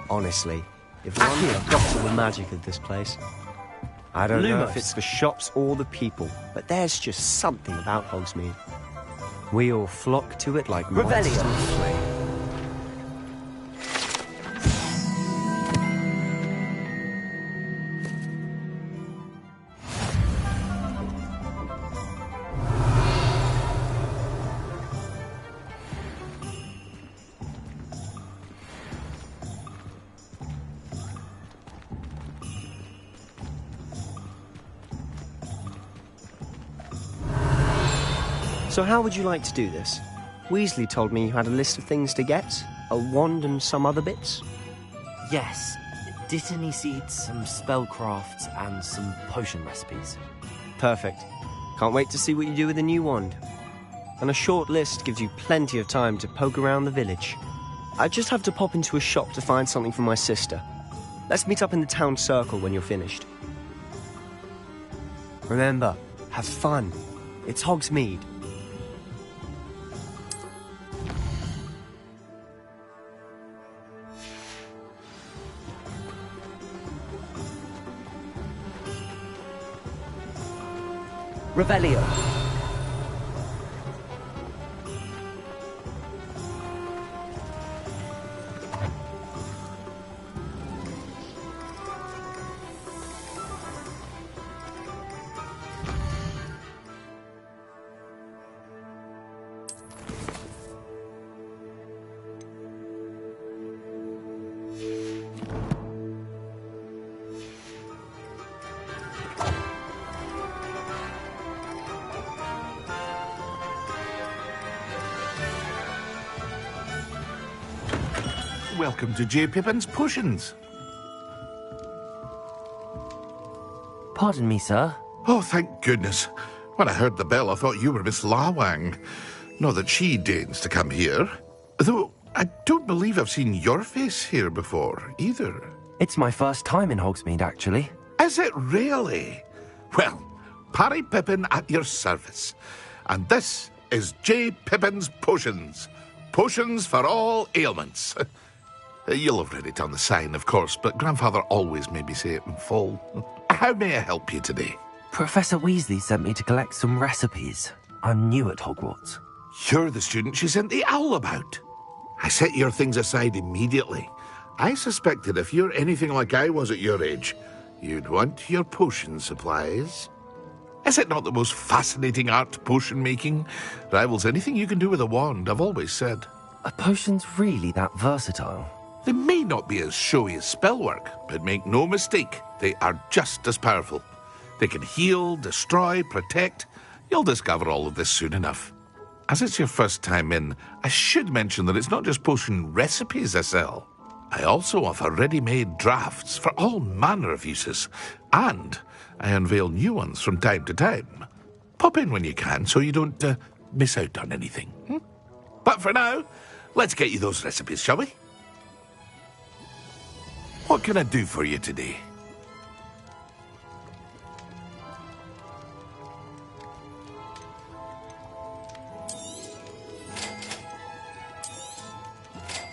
Honestly, if one got to the magic of this place. I don't know if it's the shops or the people, but there's just something about Hogsmeade. We all flock to it like mice to a flame. So how would you like to do this? Weasley told me you had a list of things to get, a wand and some other bits. Yes. Dittany seeds, some spellcrafts, and some potion recipes. Perfect. Can't wait to see what you do with the new wand. And a short list gives you plenty of time to poke around the village. I just have to pop into a shop to find something for my sister. Let's meet up in the town circle when you're finished. Remember, have fun. It's Hogsmeade. Revelio. Welcome to J. Pippin's Potions. Pardon me, sir. Oh, thank goodness. When I heard the bell, I thought you were Miss Lawang. Not that she deigns to come here. Though, I don't believe I've seen your face here before, either. It's my first time in Hogsmeade, actually. Is it really? Well, Parry Pippin at your service. And this is J. Pippin's Potions. Potions for all ailments. You'll have read it on the sign, of course, but Grandfather always made me say it in full. How may I help you today? Professor Weasley sent me to collect some recipes. I'm new at Hogwarts. You're the student she sent the owl about. I set your things aside immediately. I suspected if you're anything like I was at your age, you'd want your potion supplies. Is it not the most fascinating art, potion making? Rivals anything you can do with a wand, I've always said. Are potions really that versatile? They may not be as showy as spellwork, but make no mistake, they are just as powerful. They can heal, destroy, protect. You'll discover all of this soon enough. As it's your first time in, I should mention that it's not just potion recipes I sell. I also offer ready-made drafts for all manner of uses, and I unveil new ones from time to time. Pop in when you can so you don't miss out on anything. But for now, let's get you those recipes, shall we? What can I do for you today?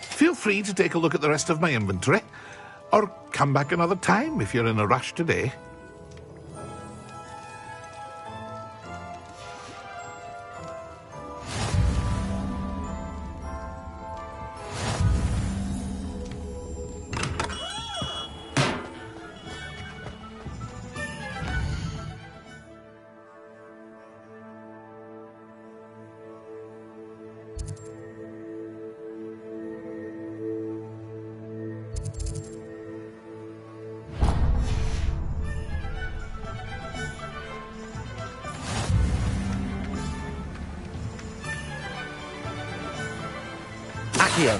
Feel free to take a look at the rest of my inventory, or come back another time if you're in a rush today. Accio.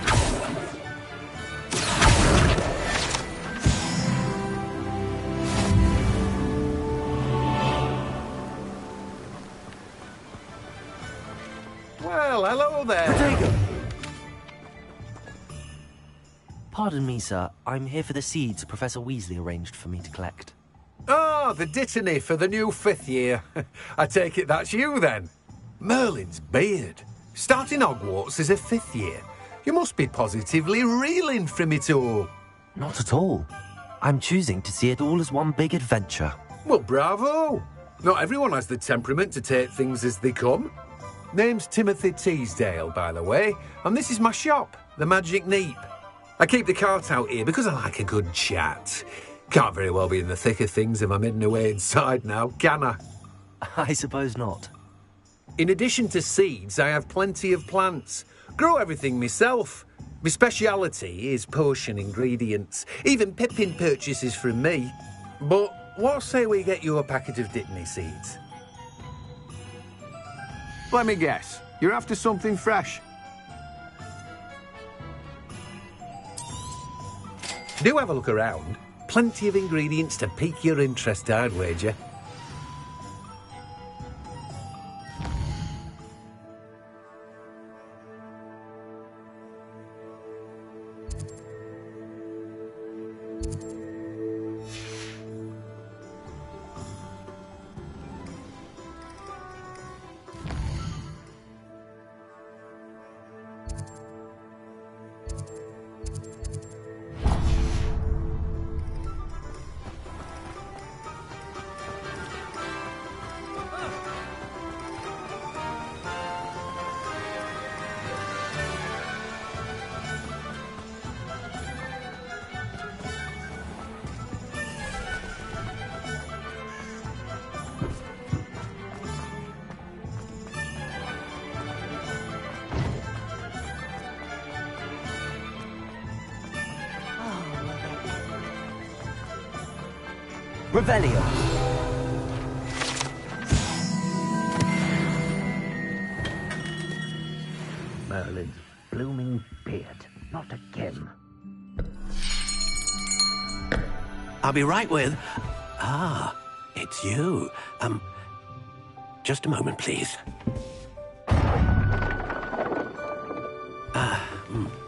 Well, hello there. Pardon me, sir. I'm here for the seeds Professor Weasley arranged for me to collect. Oh, the dittany for the new 5th year. I take it that's you, then. Merlin's beard. Starting Hogwarts as a 5th year. You must be positively reeling from it all. Not at all. I'm choosing to see it all as one big adventure. Well, bravo. Not everyone has the temperament to take things as they come. Name's Timothy Teasdale, by the way, and this is my shop, the Magic Neep. I keep the cart out here because I like a good chat. Can't very well be in the thick of things if I'm hidden away inside now, can I? I suppose not. In addition to seeds, I have plenty of plants. Grow everything myself. My speciality is potion ingredients. Even Pippin purchases from me. But what say we get you a packet of dittany seeds? Let me guess. You're after something fresh. Do have a look around. Plenty of ingredients to pique your interest, I'd wager. Revelio. Merlin's blooming beard. Not again. I'll be right with... Ah, it's you. Just a moment, please.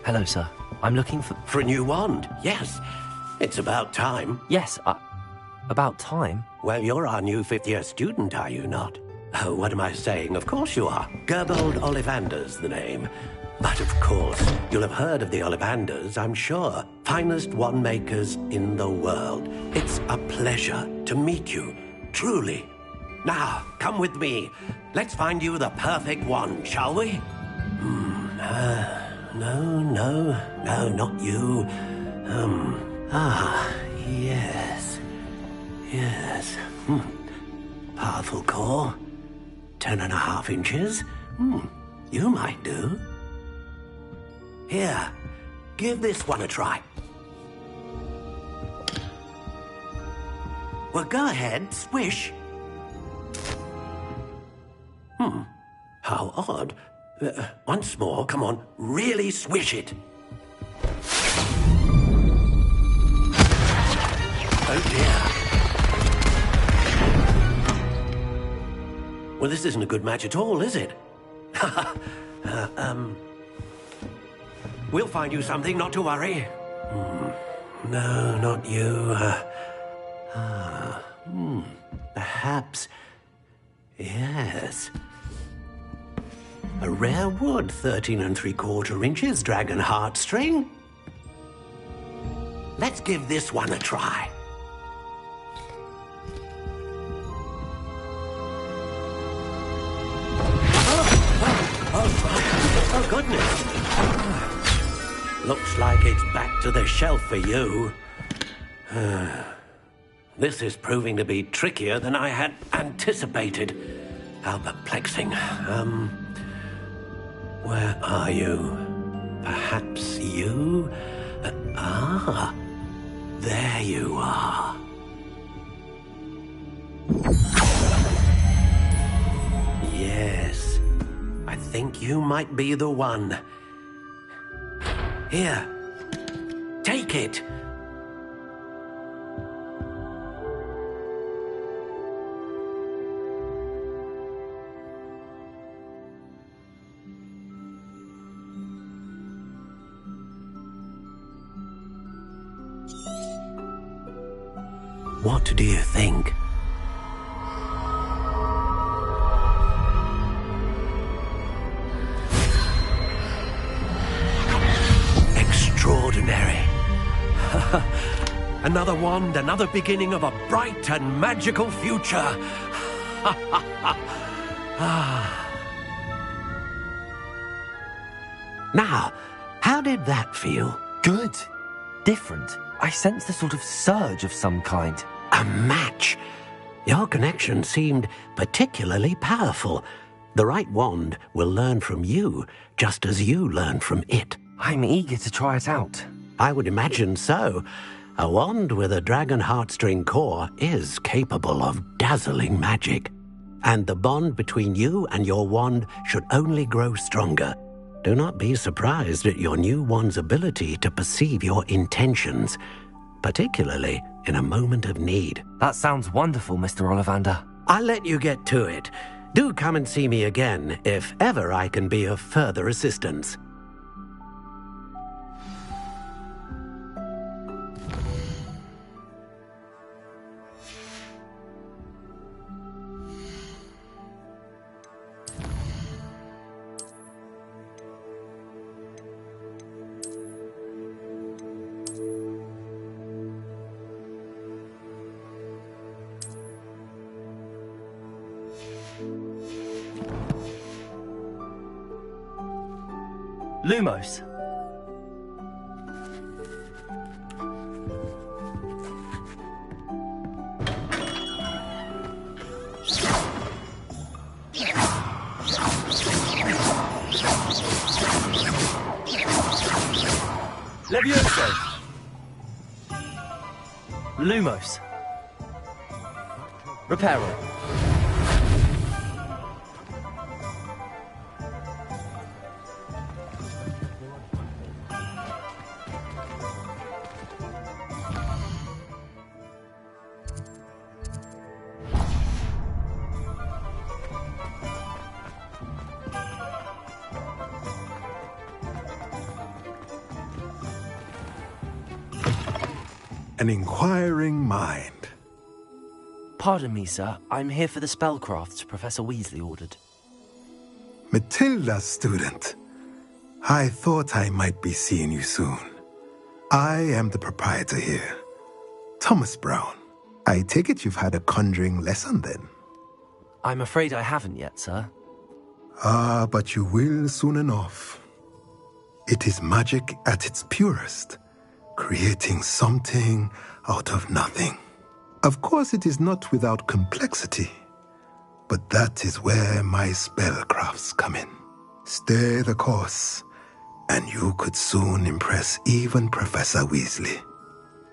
Hello, sir. I'm looking for... For a new wand, yes. It's about time. Yes, about time? Well, you're our new fifth-year student, are you not? Oh, what am I saying? Of course you are. Gerbold Ollivander's the name. But of course, you'll have heard of the Ollivanders, I'm sure. Finest wand makers in the world. It's a pleasure to meet you, truly. Now, come with me. Let's find you the perfect wand, shall we? No, not you. Yes. Powerful core. 10.5 inches. You might do. Here, give this one a try. Well, go ahead, swish. How odd. Once more, come on, really swish it. Oh dear. Well, this isn't a good match at all, is it? We'll find you something, not to worry. No, not you. Perhaps... Yes. A rare wood, 13 3/4 inches, dragon heartstring. Let's give this one a try. Oh, goodness. Looks like it's back to the shelf for you. This is proving to be trickier than I had anticipated. How perplexing. Where are you? Perhaps you? There you are. Yes, I think you might be the one. Here, take it. What do you think? Extraordinary. Another wand, another beginning of a bright and magical future. Now, how did that feel? Good. Different. I sensed a sort of surge of some kind. A match. Your connection seemed particularly powerful. The right wand will learn from you, just as you learn from it. I'm eager to try it out. I would imagine so. A wand with a dragon heartstring core is capable of dazzling magic. And the bond between you and your wand should only grow stronger. Do not be surprised at your new wand's ability to perceive your intentions, particularly in a moment of need. That sounds wonderful, Mr. Ollivander. I'll let you get to it. Do come and see me again if ever I can be of further assistance. Lumos. Levioso. Lumos. Repair all. An inquiring mind. Pardon me, sir. I'm here for the spellcrafts Professor Weasley ordered. Matilda, student. I thought I might be seeing you soon. I am the proprietor here, Thomas Brown. I take it you've had a conjuring lesson then? I'm afraid I haven't yet, sir. Ah, but you will soon enough. It is magic at its purest, creating something out of nothing. Of course, it is not without complexity, but that is where my spellcrafts come in. Stay the course, and you could soon impress even Professor Weasley.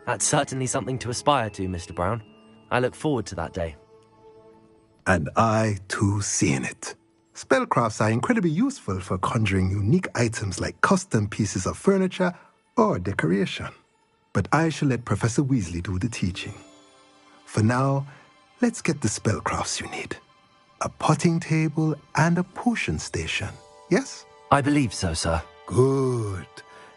That's certainly something to aspire to, Mr. Brown. I look forward to that day. And I, too, seeing it. Spellcrafts are incredibly useful for conjuring unique items like custom pieces of furniture or decoration. But I shall let Professor Weasley do the teaching. For now, let's get the spellcrafts you need. A potting table and a potion station, yes? I believe so, sir. Good.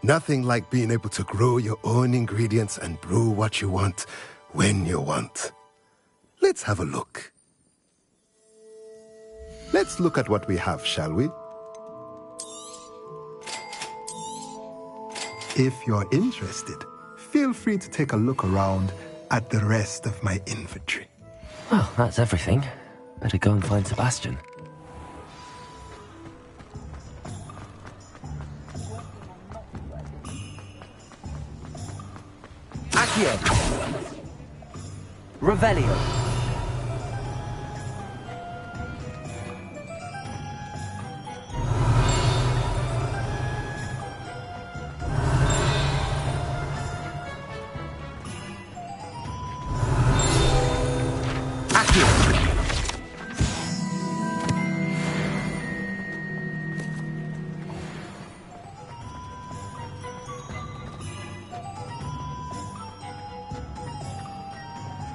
Nothing like being able to grow your own ingredients and brew what you want when you want. Let's have a look. Let's look at what we have, shall we? If you're interested, feel free to take a look around at the rest of my inventory. Well, that's everything. Better go and find Sebastian. Accio! Revelio!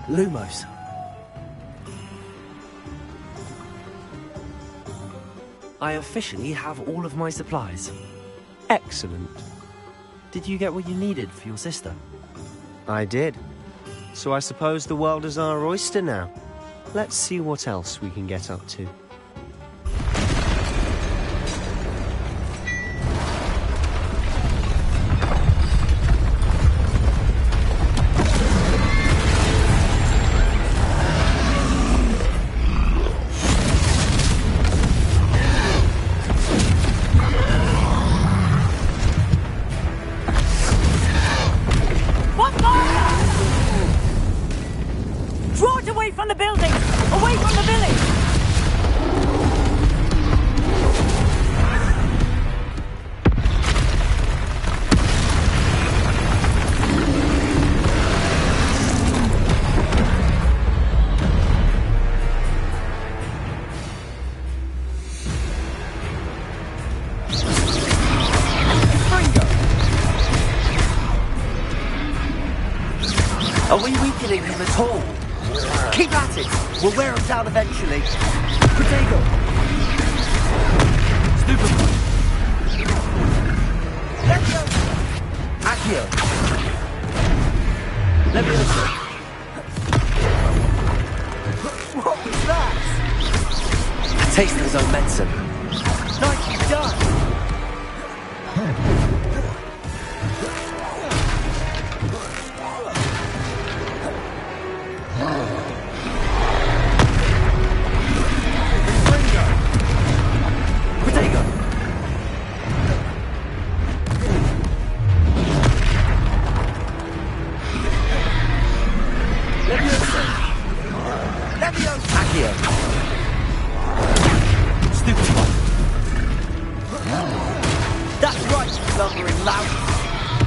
Lumos. I officially have all of my supplies. Excellent. Did you get what you needed for your sister? I did. So I suppose the world is our oyster now. Let's see what else we can get up to. Are we weakening him at all? Keep at it! We'll wear him down eventually. Protego! Stupefy! Levio! Accio! Levioso! What was that? A taste of his own medicine. Nicely done!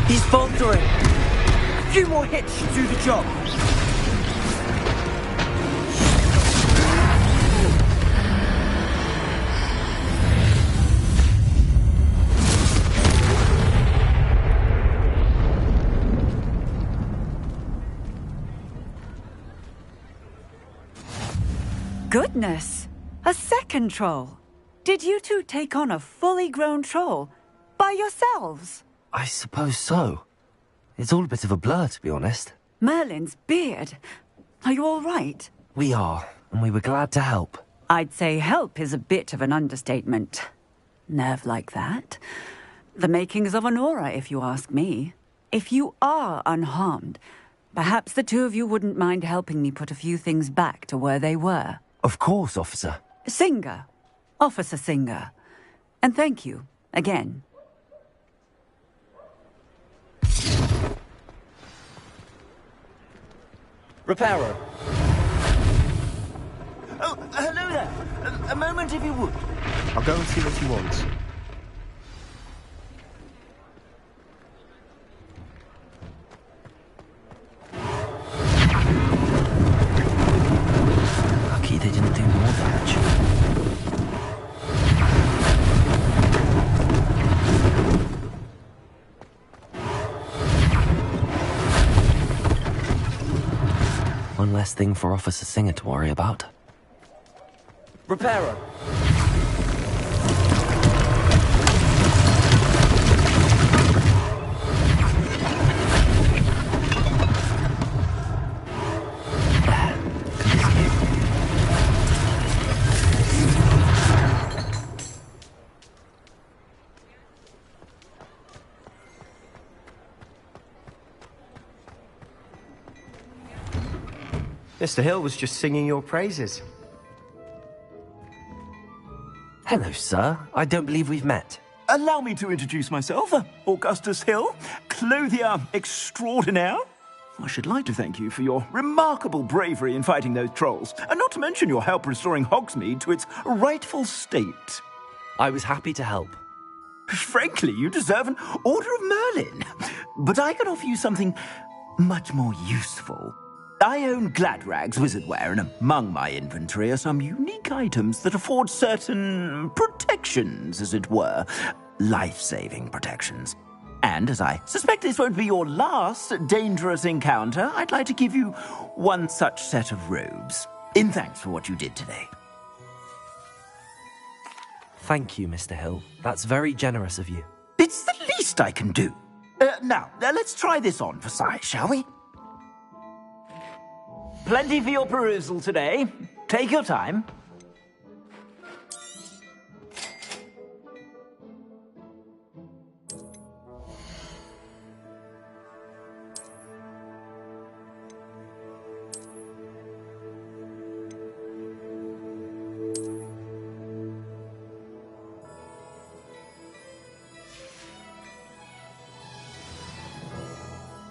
He's faltering. A few more hits should do the job. Goodness! A second troll! Did you two take on a fully grown troll? By yourselves? I suppose so. It's all a bit of a blur, to be honest. Merlin's beard. Are you all right? We are, and we were glad to help. I'd say help is a bit of an understatement. Nerve like that. The makings of an aura, if you ask me. If you are unharmed, perhaps the two of you wouldn't mind helping me put a few things back to where they were. Of course, officer. Singer. Officer Singer. And thank you, again. Reparo. Oh, hello there. A moment if you would. I'll go and see what he wants. Lucky they didn't do more damage. One less thing for Officer Singer to worry about. Reparo. Mr. Hill was just singing your praises. Hello, sir. I don't believe we've met. Allow me to introduce myself, Augustus Hill, clothier extraordinaire. I should like to thank you for your remarkable bravery in fighting those trolls, and not to mention your help restoring Hogsmeade to its rightful state. I was happy to help. Frankly, you deserve an Order of Merlin. But I can offer you something much more useful. I own Gladrag's wizardware, and among my inventory are some unique items that afford certain protections, as it were. Life-saving protections. And as I suspect this won't be your last dangerous encounter, I'd like to give you one such set of robes, in thanks for what you did today. Thank you, Mr. Hill. That's very generous of you. It's the least I can do. Now, let's try this on for size, shall we? Plenty for your perusal today. Take your time.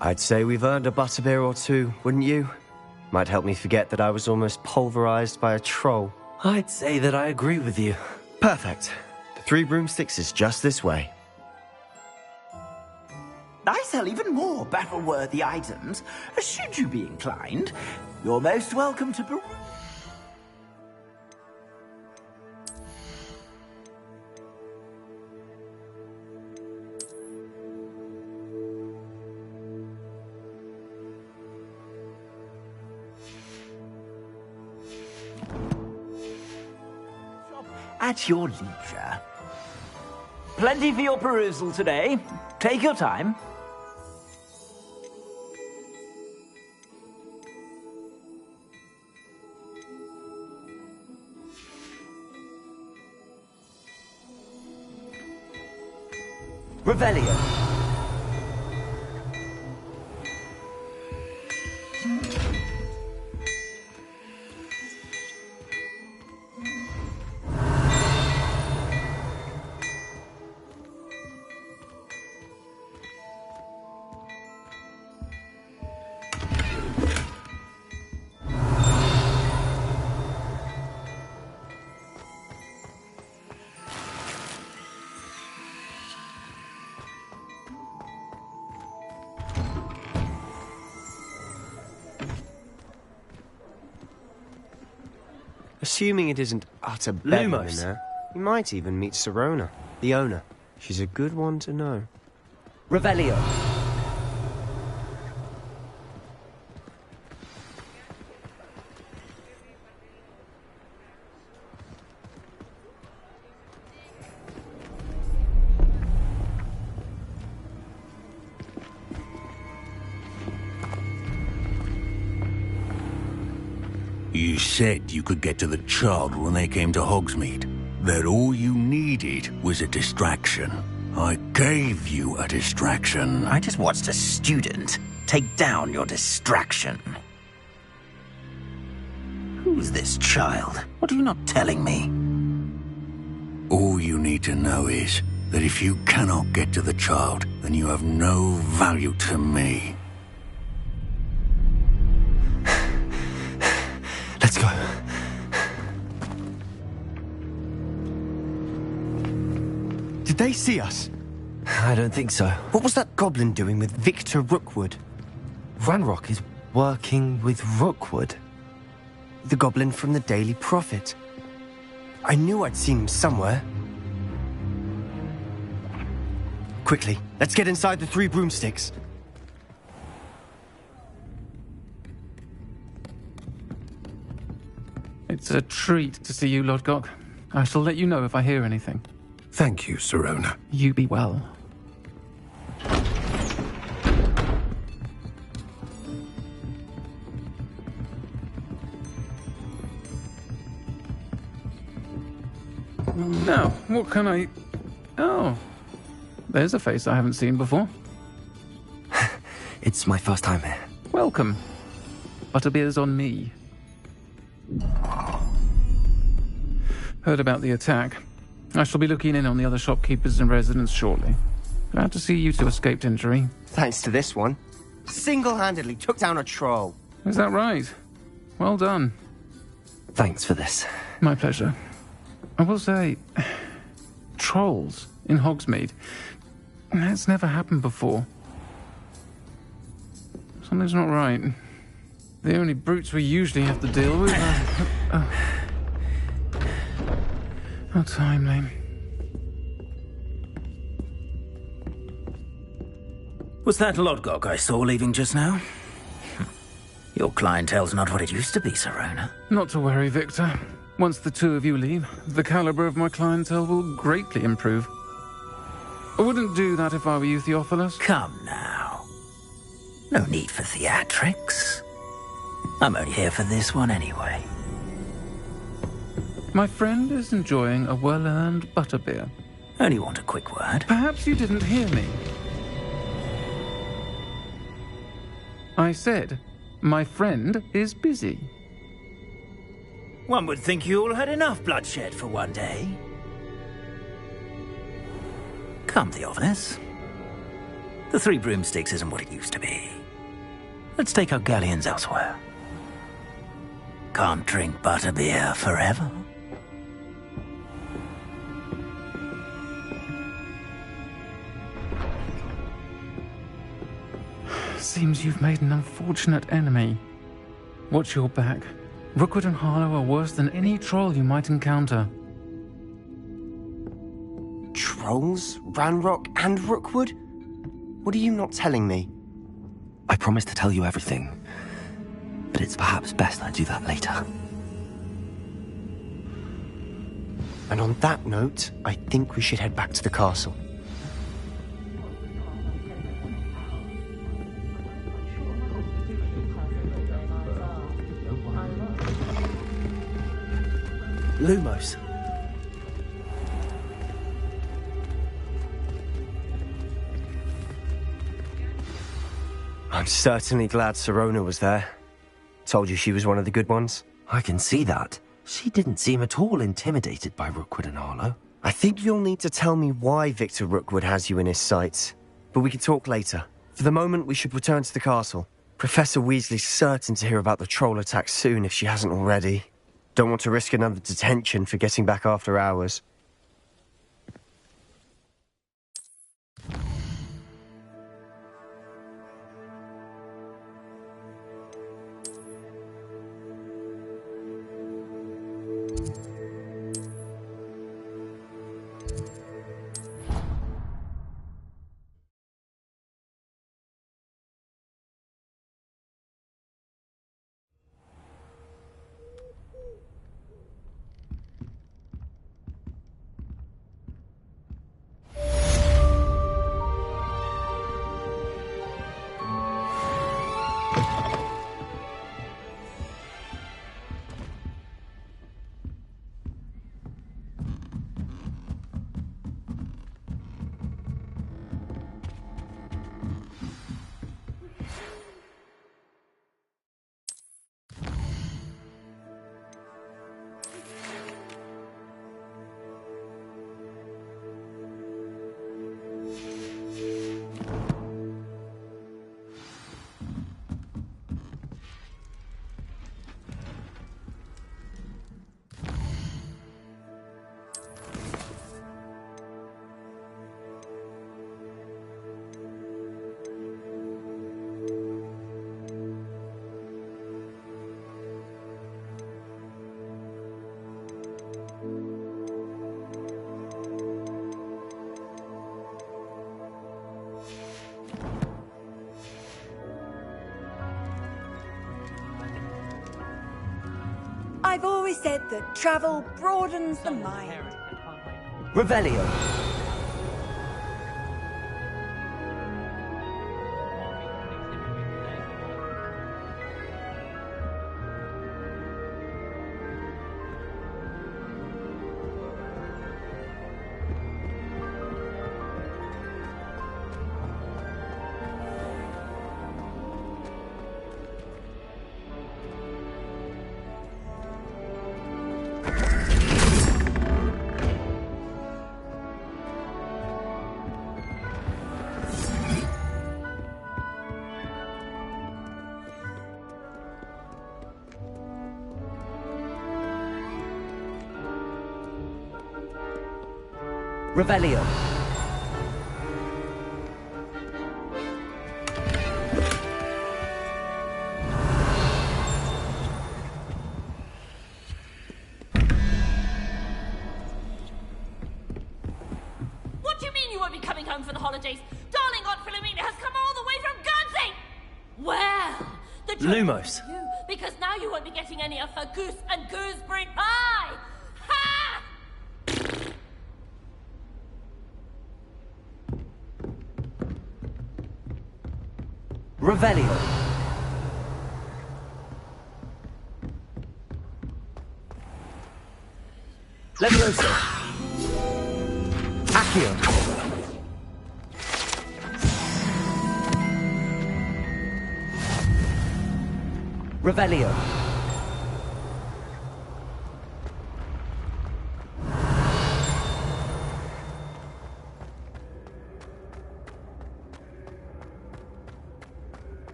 I'd say we've earned a butterbeer or two, wouldn't you? Might help me forget that I was almost pulverized by a troll. I'd say that I agree with you. Perfect. The 3 broomsticks is just this way. I sell even more battle-worthy items. Should you be inclined, you're most welcome to peruse. At your leisure. Plenty for your perusal today. Take your time. Revelio. Assuming it isn't utter bedlam in there, you might even meet Serona, the owner. She's a good one to know. Revelio. You said you could get to the child when they came to Hogsmeade. That all you needed was a distraction. I gave you a distraction. I just watched a student take down your distraction. Who's this child? What are you not telling me? All you need to know is that if you cannot get to the child, then you have no value to me. Let's go. Did they see us? I don't think so. What was that goblin doing with Victor Rookwood? Ranrock is working with Rookwood. The goblin from the Daily Prophet. I knew I'd seen him somewhere. Quickly, let's get inside the 3 broomsticks. It's a treat to see you, Lodgok. I shall let you know if I hear anything. Thank you, Sirona. You be well. Now, what can I... Oh, there's a face I haven't seen before. It's my first time here. Welcome. Butterbeer's on me. Heard about the attack. I shall be looking in on the other shopkeepers and residents shortly. Glad to see you two escaped injury. Thanks to this one. Single-handedly took down a troll. Is that right? Well done. Thanks for this. My pleasure. I will say, trolls in Hogsmeade. That's never happened before. Something's not right. The only brutes we usually have to deal with are... How timely. Was that Lodgok I saw leaving just now? Your clientele's not what it used to be, Sirona. Not to worry, Victor. Once the two of you leave, the caliber of my clientele will greatly improve. I wouldn't do that if I were you, Theophilus. Come now. No need for theatrics. I'm only here for this one anyway. My friend is enjoying a well-earned butterbeer. Only want a quick word. Perhaps you didn't hear me. I said, my friend is busy. One would think you all had enough bloodshed for one day. Come, Theophilus. The 3 broomsticks isn't what it used to be. Let's take our galleons elsewhere. Can't drink butterbeer forever. Seems you've made an unfortunate enemy. Watch your back. Rookwood and Harlow are worse than any troll you might encounter. Trolls? Ranrock and Rookwood? What are you not telling me? I promised to tell you everything, but it's perhaps best I do that later. And on that note, I think we should head back to the castle. Lumos. I'm certainly glad Sirona was there. Told you she was one of the good ones. I can see that. She didn't seem at all intimidated by Rookwood and Harlow. I think you'll need to tell me why Victor Rookwood has you in his sights. But we can talk later. For the moment, we should return to the castle. Professor Weasley's certain to hear about the troll attack soon if she hasn't already. Don't want to risk another detention for getting back after hours. I've always said that travel broadens the mind. Revelio. Revelio. What do you mean you won't be coming home for the holidays? Darling Aunt Philomena has come all the way from Guernsey! Well, the joke Lumos. is for you, because now you won't be getting any of her goose and gooseberry pie! Ha! Revelio. Levioso. Accio. Revelio.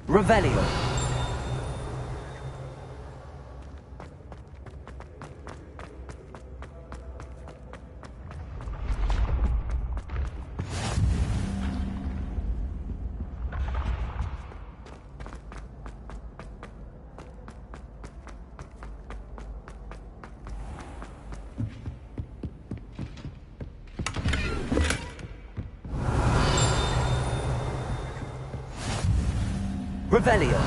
Revelio. Revelio.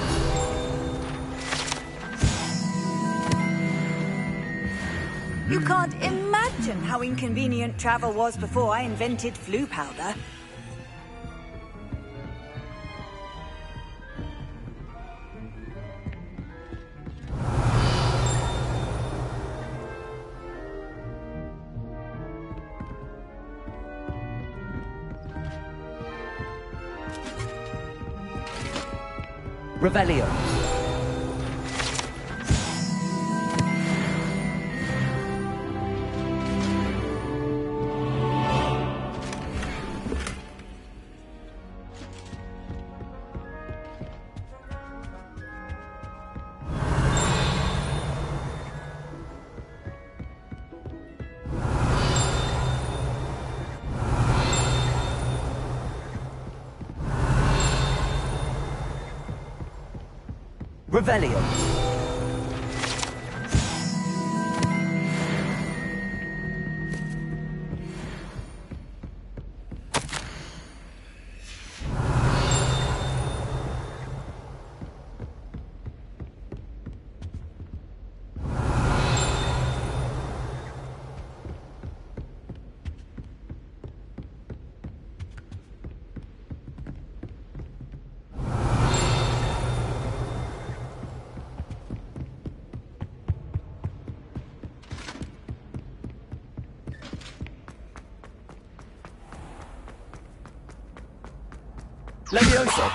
You can't imagine how inconvenient travel was before I invented flu powder. Revelio. Revelio. Levioso.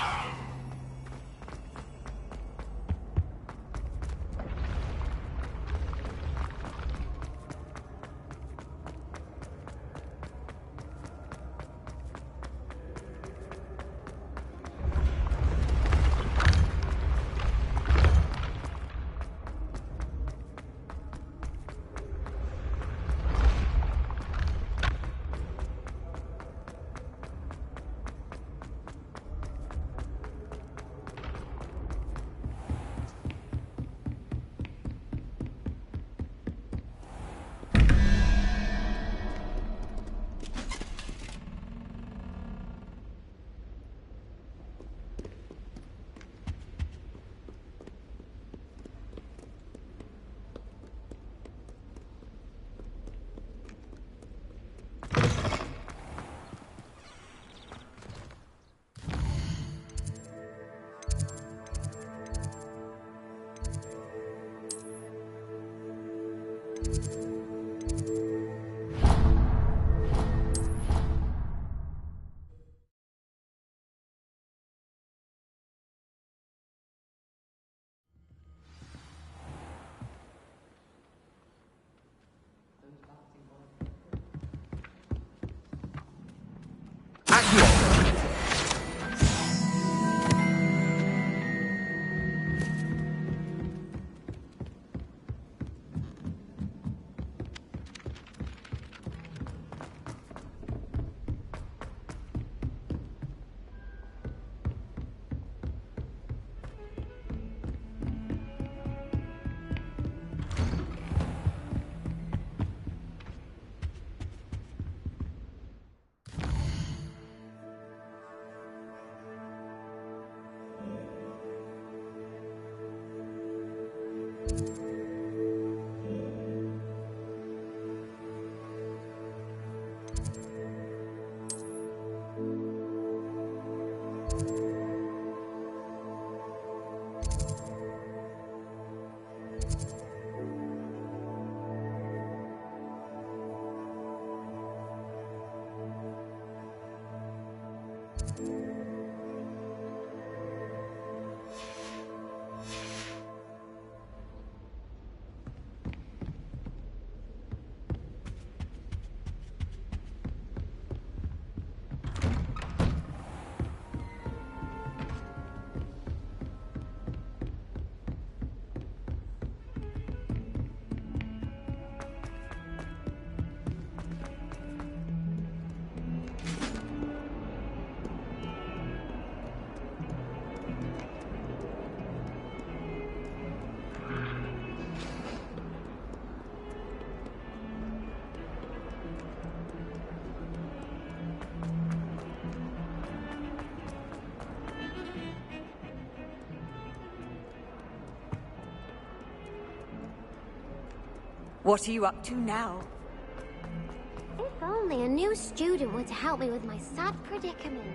What are you up to now? If only a new student were to help me with my sad predicament.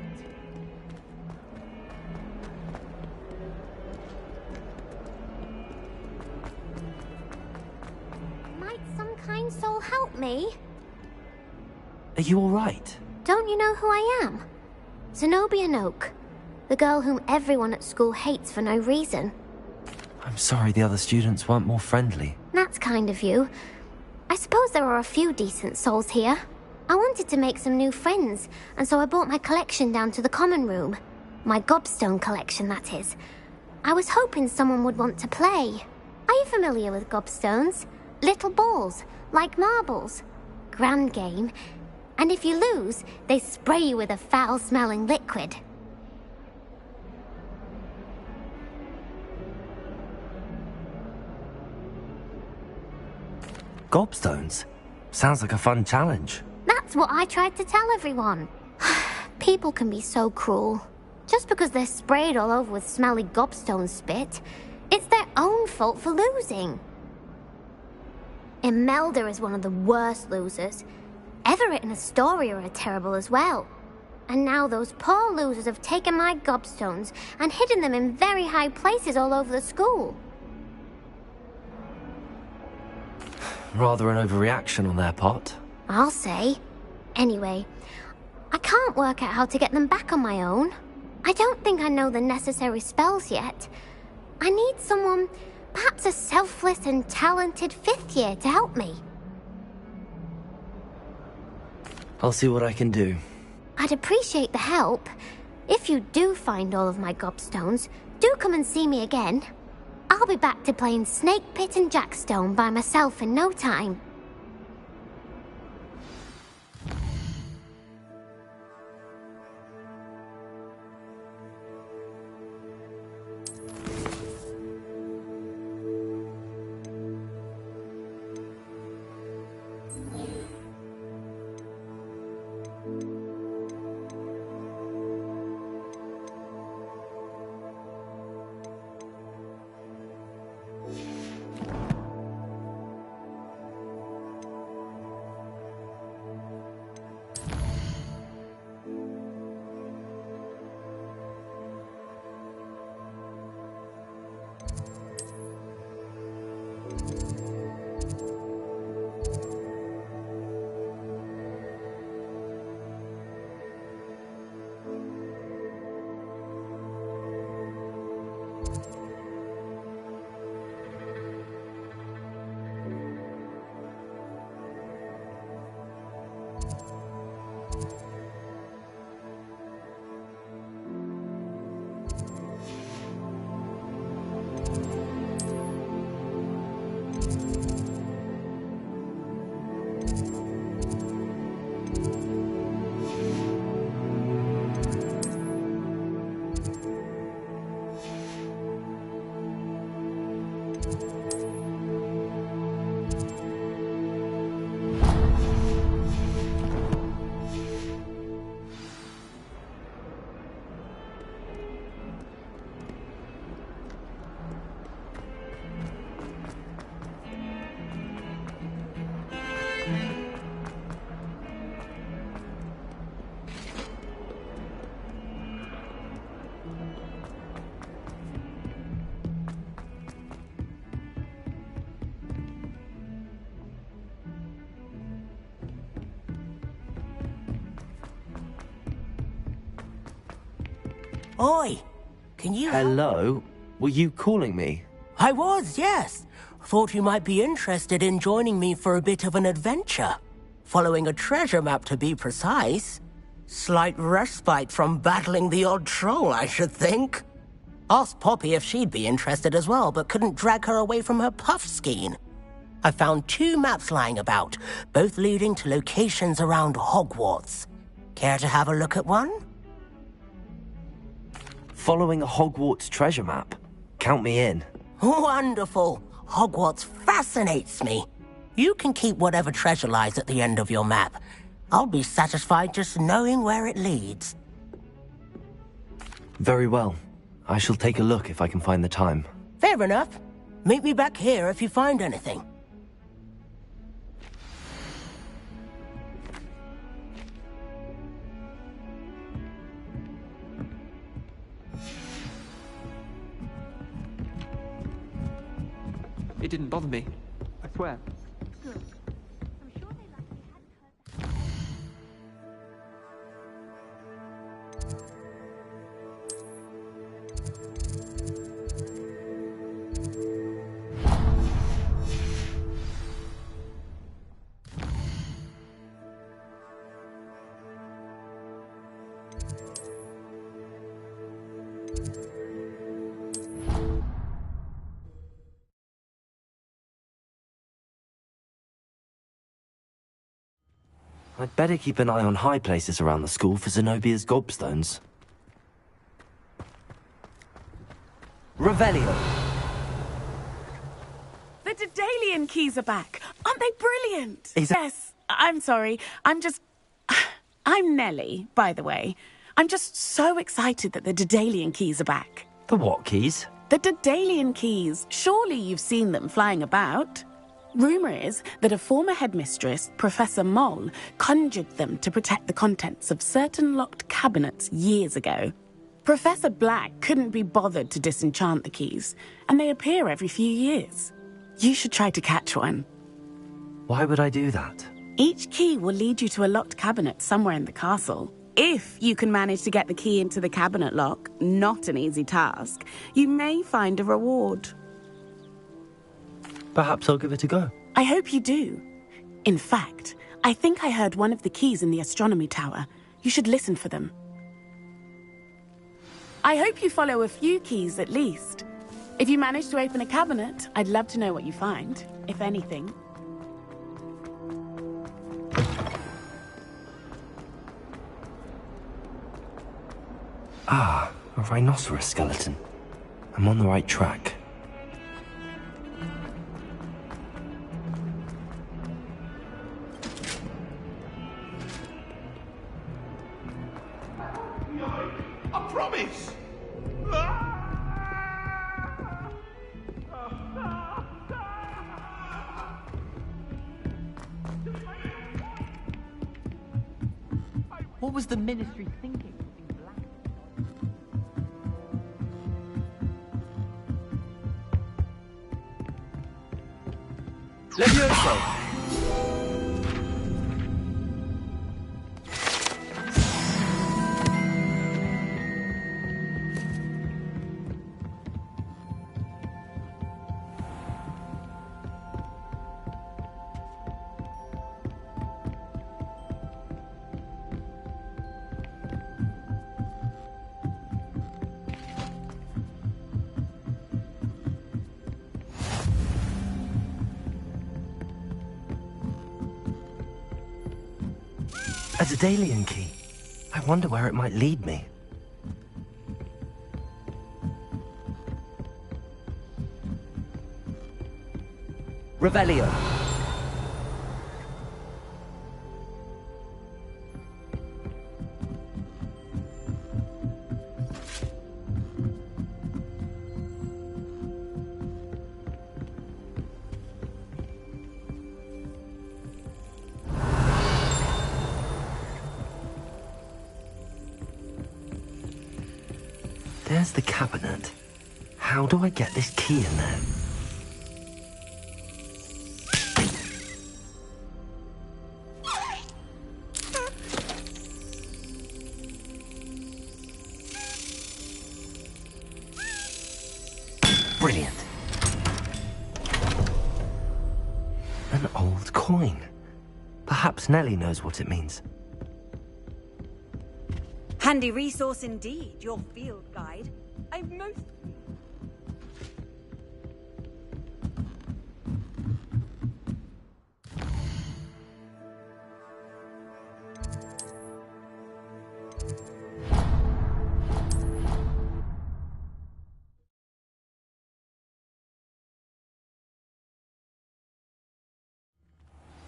Might some kind soul help me? Are you all right? Don't you know who I am? Zenobia Noak, the girl whom everyone at school hates for no reason. I'm sorry the other students weren't more friendly. That's kind of you. I suppose there are a few decent souls here. I wanted to make some new friends, and so I brought my collection down to the common room. My gobstone collection, that is. I was hoping someone would want to play. Are you familiar with gobstones? Little balls, like marbles. Grand game. And if you lose, they spray you with a foul-smelling liquid. Gobstones? Sounds like a fun challenge. That's what I tried to tell everyone. People can be so cruel. Just because they're sprayed all over with smelly gobstone spit, it's their own fault for losing. Imelda is one of the worst losers. Everett and Astoria are terrible as well. And now those poor losers have taken my gobstones and hidden them in very high places all over the school. Rather an overreaction on their part. I'll say. Anyway, I can't work out how to get them back on my own. I don't think I know the necessary spells yet. I need someone, perhaps a selfless and talented fifth year to help me. I'll see what I can do. I'd appreciate the help. If you do find all of my gobstones, do come and see me again. I'll be back to playing Snake Pit and Jackstone by myself in no time. Oi, can you... Hello? Were you calling me? I was, yes. Thought you might be interested in joining me for a bit of an adventure. Following a treasure map, to be precise. Slight respite from battling the odd troll, I should think. Asked Poppy if she'd be interested as well, but couldn't drag her away from her puff skein. I found 2 maps lying about, both leading to locations around Hogwarts. Care to have a look at one? Following a Hogwarts treasure map? Count me in. Wonderful. Hogwarts fascinates me. You can keep whatever treasure lies at the end of your map. I'll be satisfied just knowing where it leads. Very well. I shall take a look if I can find the time. Fair enough. Meet me back here if you find anything. It didn't bother me. I swear. I'd better keep an eye on high places around the school for Zenobia's gobstones. Revelio! The Daedalian keys are back. Aren't they brilliant? Yes, I'm sorry. I'm Nellie, by the way. I'm just so excited that the Daedalian keys are back. The what keys? The Daedalian keys. Surely you've seen them flying about. Rumour is that a former headmistress, Professor Moll, conjured them to protect the contents of certain locked cabinets years ago. Professor Black couldn't be bothered to disenchant the keys, and they appear every few years. You should try to catch one. Why would I do that? Each key will lead you to a locked cabinet somewhere in the castle. If you can manage to get the key into the cabinet lock, not an easy task, you may find a reward. Perhaps I'll give it a go. I hope you do. In fact, I think I heard one of the keys in the astronomy tower. You should listen for them. I hope you follow a few keys at least. If you manage to open a cabinet, I'd love to know what you find, if anything. Ah, a rhinoceros skeleton. I'm on the right track. I promise! What was the Ministry thinking? Levioso! A Daedalian key. I wonder where it might lead me. Revelio. There's the cabinet. How do I get this key in there? Brilliant. An old coin. Perhaps Nellie knows what it means. Handy resource indeed, your field guide. I've most...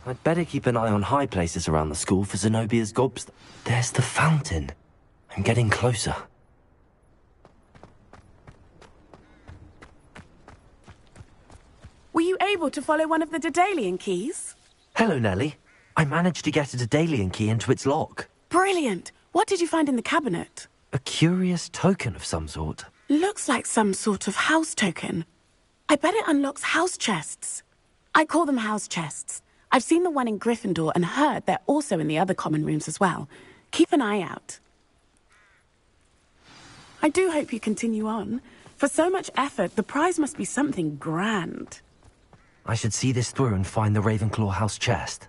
I'd better keep an eye on high places around the school for Zenobia's gobs. There's the fountain. I'm getting closer. Were you able to follow one of the Daedalian keys? Hello, Nellie. I managed to get a Daedalian key into its lock. Brilliant! What did you find in the cabinet? A curious token of some sort. Looks like some sort of house token. I bet it unlocks house chests. I call them house chests. I've seen the one in Gryffindor and heard they're also in the other common rooms as well. Keep an eye out. I do hope you continue on. For so much effort, the prize must be something grand. I should see this through and find the Ravenclaw house chest.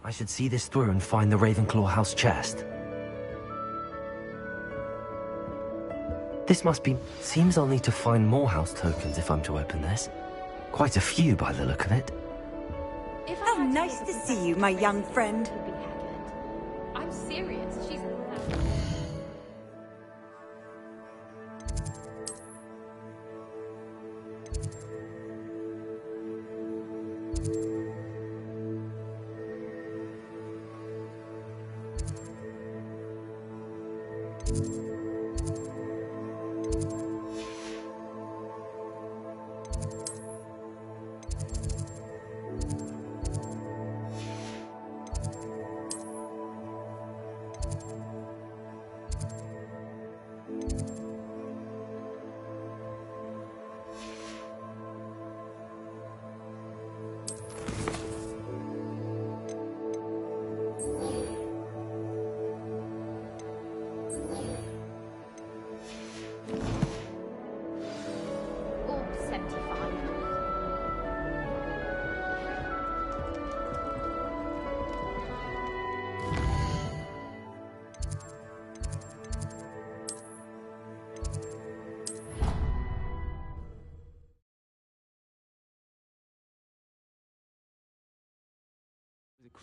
I should see this through and find the Ravenclaw house chest. This must be... Seems I'll need to find more house tokens if I'm to open this. Quite a few by the look of it. How nice to see you, my young friend. I'm serious. She's...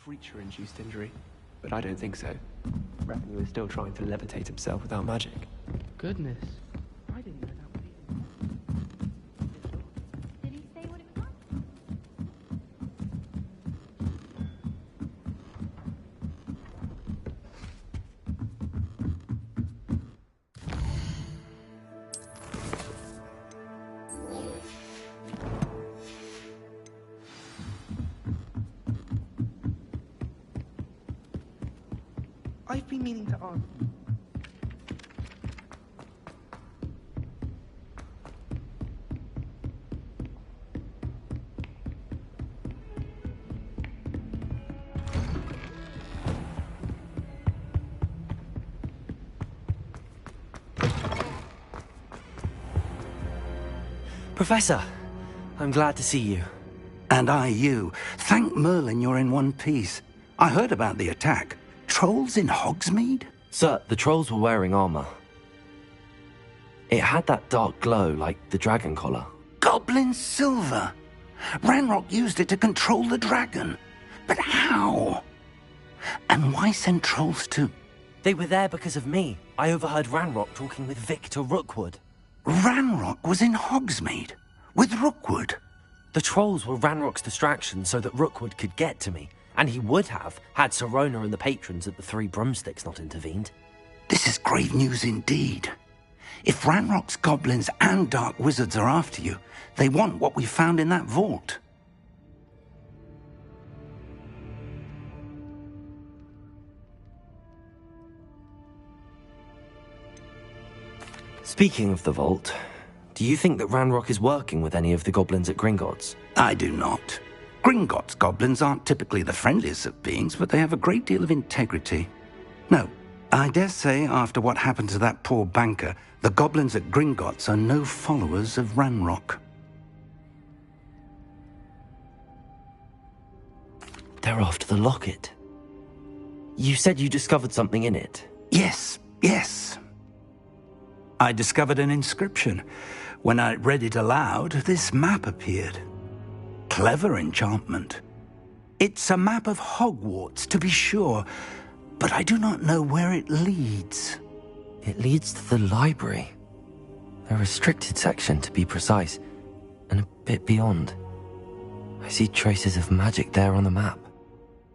Creature-induced injury, but I don't think so. I reckon he was still trying to levitate himself without magic. Goodness. I didn't know that was Did he say what it was like? I've been meaning to ask. Professor, I'm glad to see you. And I you. Thank Merlin you're in one piece. I heard about the attack. Trolls in Hogsmeade? Sir, the trolls were wearing armor. It had that dark glow like the dragon collar. Goblin silver! Ranrock used it to control the dragon. But how? And why send trolls to... They were there because of me. I overheard Ranrock talking with Victor Rookwood. Ranrock was in Hogsmeade? With Rookwood? The trolls were Ranrock's distraction so that Rookwood could get to me. And he would have, had Sirona and the patrons at the Three Broomsticks not intervened. This is grave news indeed. If Ranrock's goblins and dark wizards are after you, they want what we found in that vault. Speaking of the vault, do you think that Ranrock is working with any of the goblins at Gringotts? I do not. Gringotts goblins aren't typically the friendliest of beings, but they have a great deal of integrity. No, I dare say after what happened to that poor banker, the goblins at Gringotts are no followers of Ranrock. They're after the locket. You said you discovered something in it. Yes. I discovered an inscription. When I read it aloud, this map appeared. Clever enchantment. It's a map of Hogwarts, to be sure, but I do not know where it leads. It leads to the library. A restricted section, to be precise, and a bit beyond. I see traces of magic there on the map.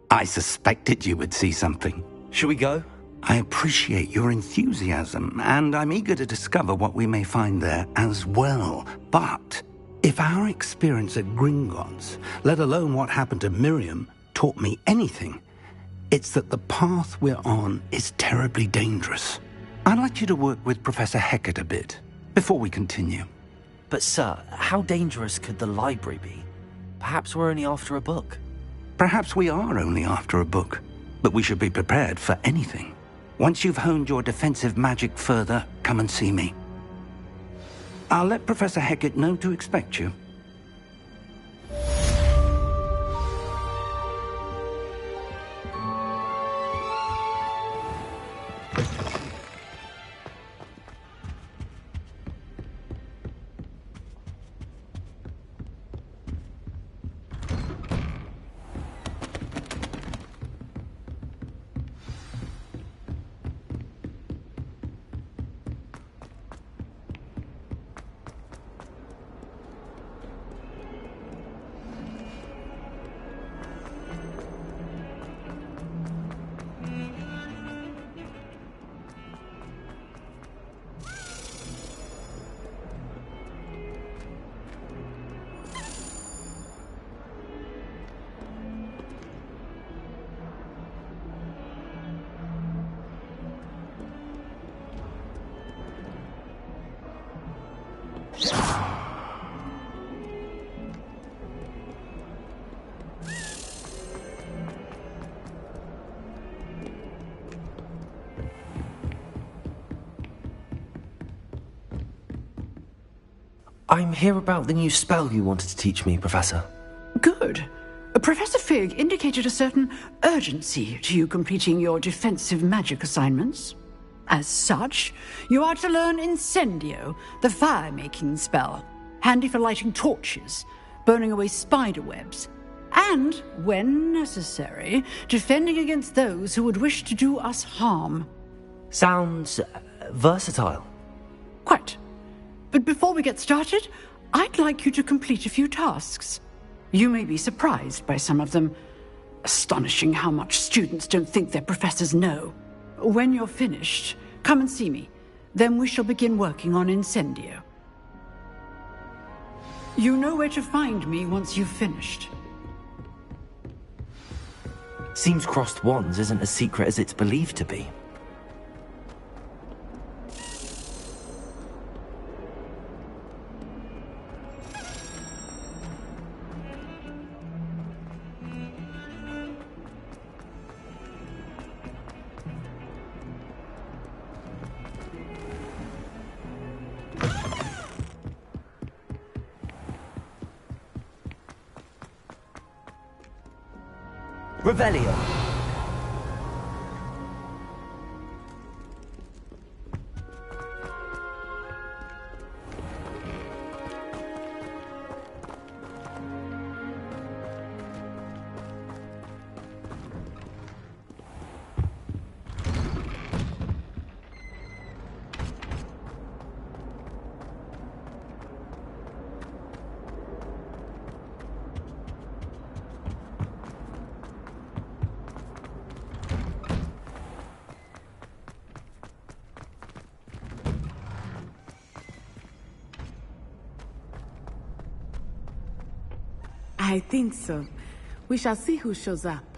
I suspected you would see something. Shall we go? I appreciate your enthusiasm, and I'm eager to discover what we may find there as well. But if our experience at Gringotts, let alone what happened to Miriam, taught me anything, it's that the path we're on is terribly dangerous. I'd like you to work with Professor Hecat a bit before we continue. But sir, how dangerous could the library be? Perhaps we're only after a book. Perhaps we are only after a book, but we should be prepared for anything. Once you've honed your defensive magic further, come and see me. I'll let Professor Hecat know to expect you. I'm here about the new spell you wanted to teach me, Professor. Good. Professor Fig indicated a certain urgency to you completing your defensive magic assignments. As such, you are to learn Incendio, the fire-making spell, handy for lighting torches, burning away spider webs, and, when necessary, defending against those who would wish to do us harm. Sounds versatile. Quite. But before we get started, I'd like you to complete a few tasks. You may be surprised by some of them. Astonishing how much students don't think their professors know. When you're finished, come and see me. Then we shall begin working on Incendio. You know where to find me once you've finished. Seems crossed wands isn't as secret as it's believed to be. Revelio. I think so. We shall see who shows up.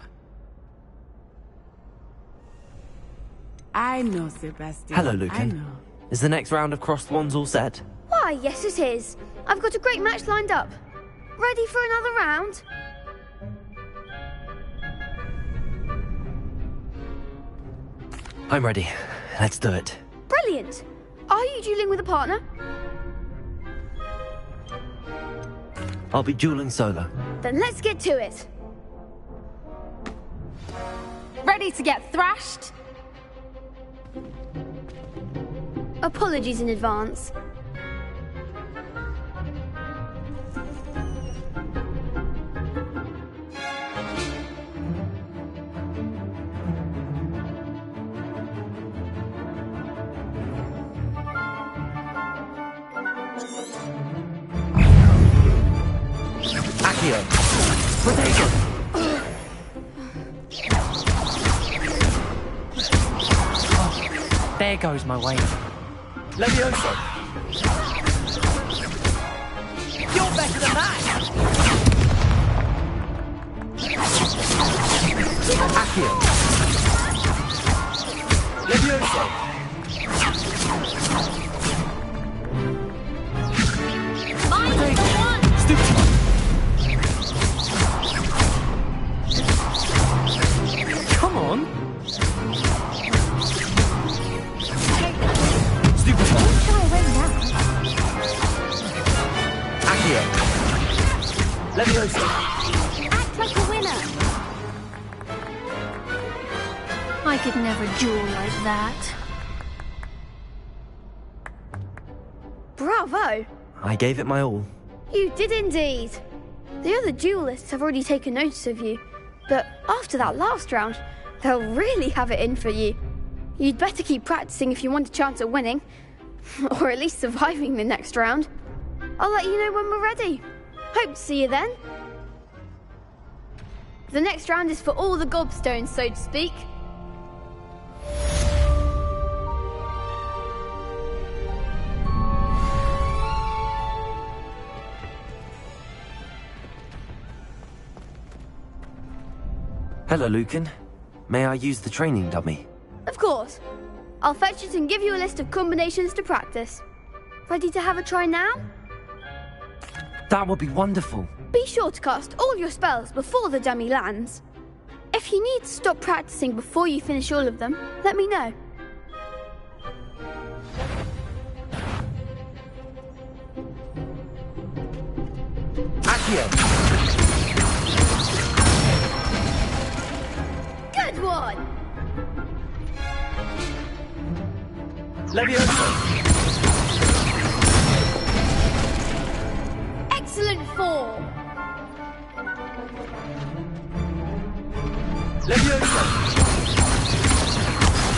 I know, Sebastian. Hello, Lucan. I know. Is the next round of crossed wands all set? Why, yes it is. I've got a great match lined up. Ready for another round? I'm ready. Let's do it. Brilliant. Are you dueling with a partner? I'll be dueling solo. Then let's get to it. Ready to get thrashed? Apologies in advance. Accio. Rotation. There goes my wave. Levioso. You're better than that! Accio. Levioso. Mine's the one! Stupid. Come on. Stupid. Accio. Levioso. Act like a winner. I could never duel like that. Bravo! I gave it my all. You did indeed. The other duelists have already taken notice of you, but after that last round, they'll really have it in for you. You'd better keep practicing if you want a chance at winning, or at least surviving the next round. I'll let you know when we're ready. Hope to see you then. The next round is for all the gobstones, so to speak. Hello, Lucan. May I use the training dummy? Of course. I'll fetch it and give you a list of combinations to practice. Ready to have a try now? That would be wonderful. Be sure to cast all your spells before the dummy lands. If you need to stop practicing before you finish all of them, let me know. Accio. Good one! Levioso. Excellent form! Levioso.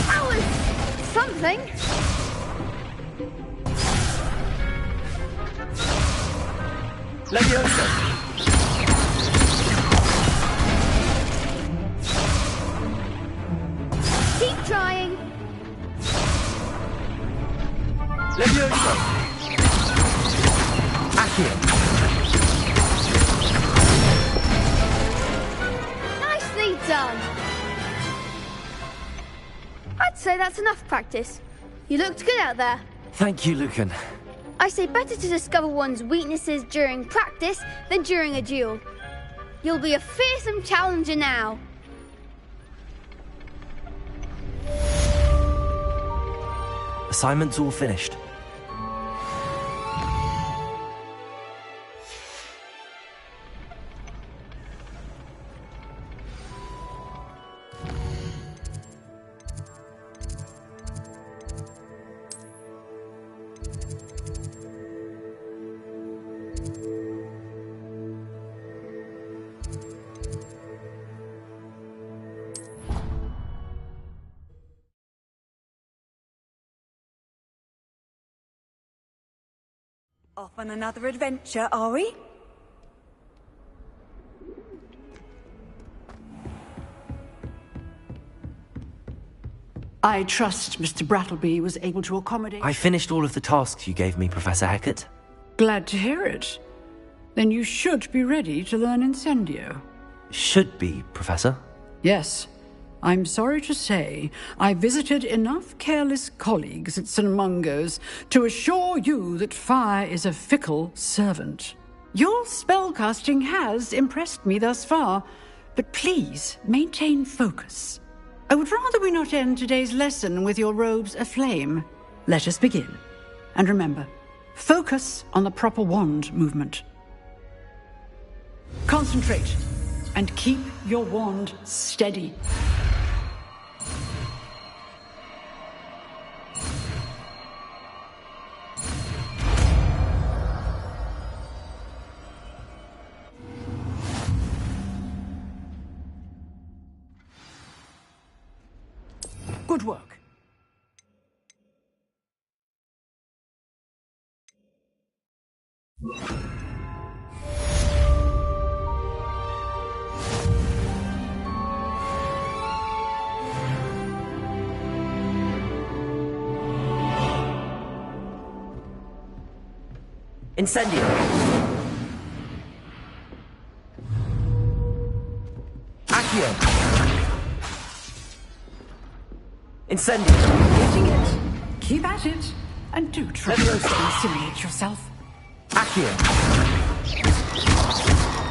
That was something. Levioso. Keep trying. Levioso. Accio. Nicely done. I'd say that's enough practice. You looked good out there. Thank you, Lucan. I say better to discover one's weaknesses during practice than during a duel. You'll be a fearsome challenger now. Assignment's all finished. Off on another adventure, are we? I trust Mr. Brattleby was able to accommodate... I finished all of the tasks you gave me, Professor Hecat. Glad to hear it. Then you should be ready to learn Incendio. Should be, Professor. Yes. I'm sorry to say I visited enough careless colleagues at St. Mungo's to assure you that fire is a fickle servant. Your spellcasting has impressed me thus far, but please maintain focus. I would rather we not end today's lesson with your robes aflame. Let us begin. And remember, focus on the proper wand movement. Concentrate and keep your wand steady. Good work. Incendio. Accio. Incendio. Getting it. Keep at it. And do try to incinerate yourself. Accio.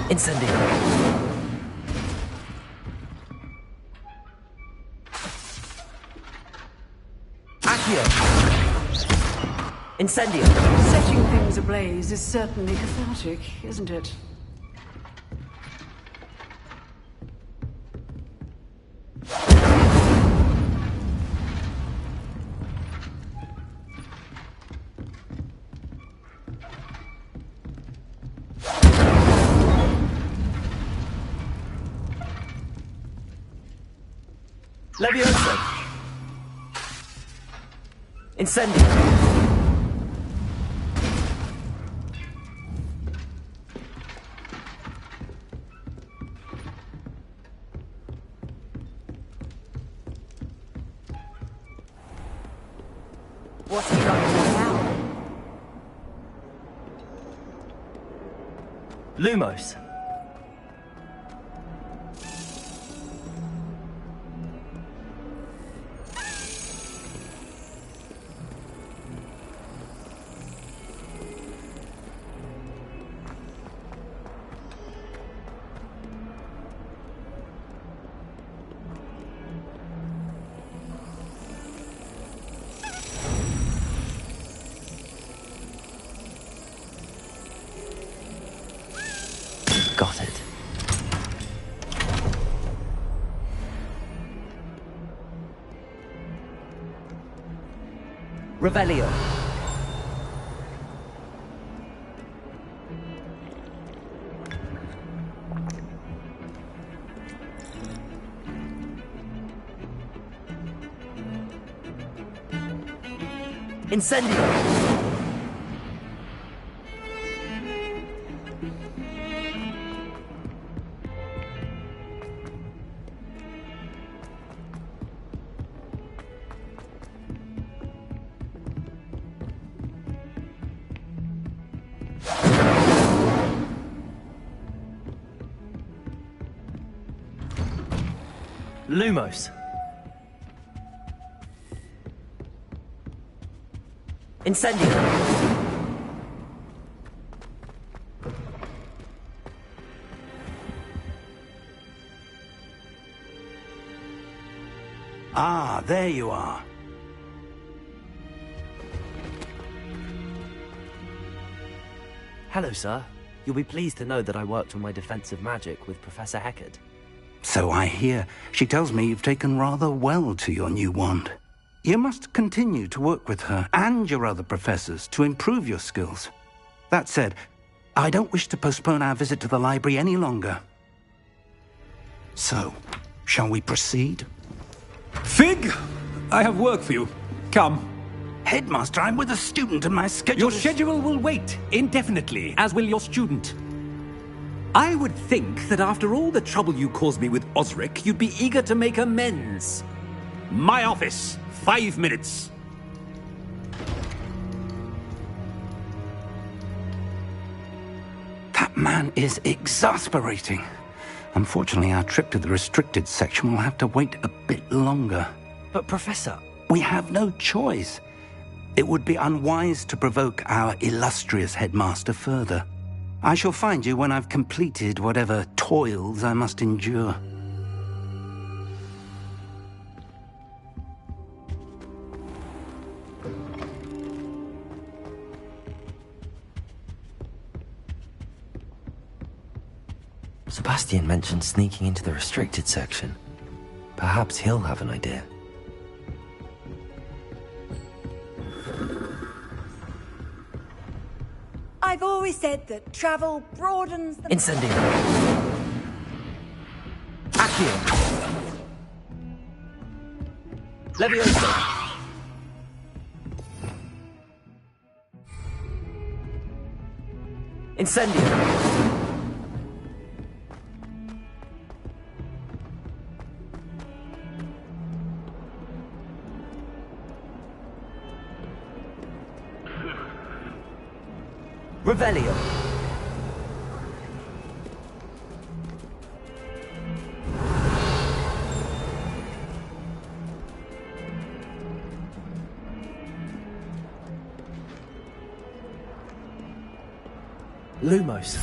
Incendio. Accio. Incendio. Setting things ablaze is certainly cathartic, isn't it? Leviosa. Incendio. What's he going to do now? Lumos. Got it. Revelio. Incendio. Lumos. Incendio. Ah, there you are. Hello, sir. You'll be pleased to know that I worked on my defensive magic with Professor Heckard. So I hear. She tells me you've taken rather well to your new wand. You must continue to work with her and your other professors to improve your skills. That said, I don't wish to postpone our visit to the library any longer. So, shall we proceed? Fig, I have work for you. Come. Headmaster, I'm with a student and my schedule Your schedule will wait indefinitely, as will your student. I would think that after all the trouble you caused me with Osric, you'd be eager to make amends. My office, 5 minutes. That man is exasperating. Unfortunately, our trip to the restricted section will have to wait a bit longer. But, Professor... We have no choice. It would be unwise to provoke our illustrious headmaster further. I shall find you when I've completed whatever toils I must endure. Sebastian mentioned sneaking into the restricted section. Perhaps he'll have an idea. I've always said that travel broadens the... Incendio. Accio. Levioso. Incendio. Revelio. Lumos.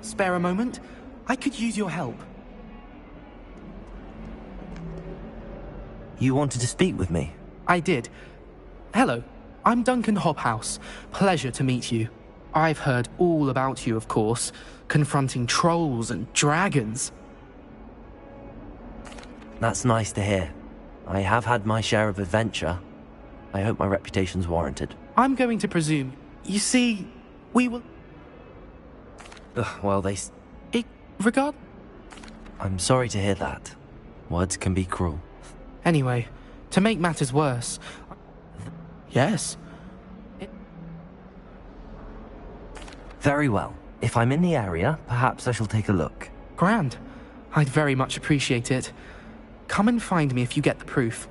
Spare a moment? I could use your help. You wanted to speak with me? I did. Hello, I'm Duncan Hobhouse. Pleasure to meet you. I've heard all about you, of course, confronting trolls and dragons. That's nice to hear. I have had my share of adventure. I hope my reputation's warranted. I'm going to presume. You see, we will... Well, they... Regard... I'm sorry to hear that. Words can be cruel. Anyway, to make matters worse... Yes? Very well. If I'm in the area, perhaps I shall take a look. Grand. I'd very much appreciate it. Come and find me if you get the proof.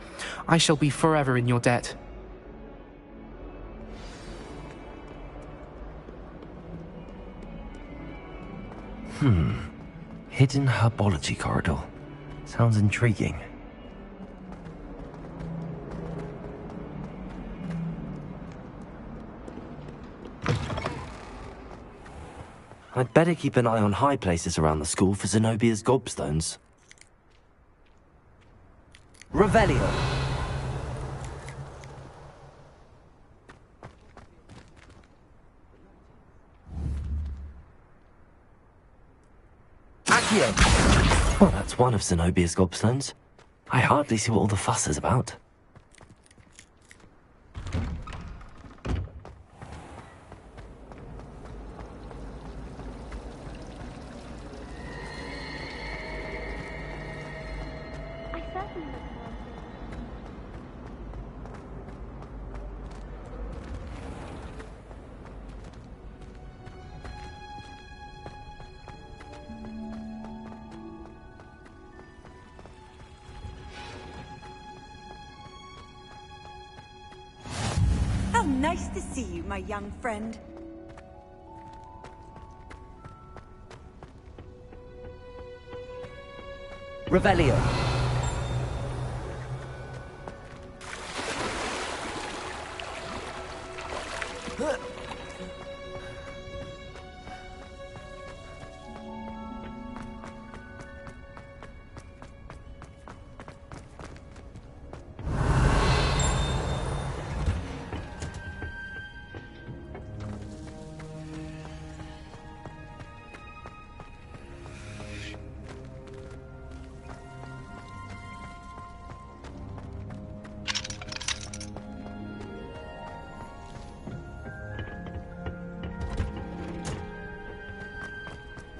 I shall be forever in your debt. Hidden herbology corridor. Sounds intriguing. I'd better keep an eye on high places around the school for Zenobia's gobstones. Revelio. Accio. Well, that's one of Zenobia's gobstones. I hardly see what all the fuss is about. Nice to see you, my young friend. Revelio.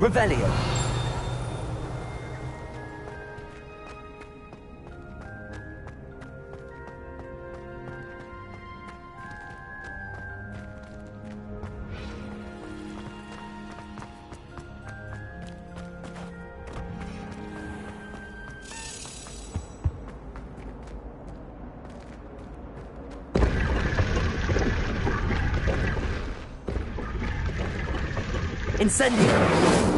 Revelio. Incendio!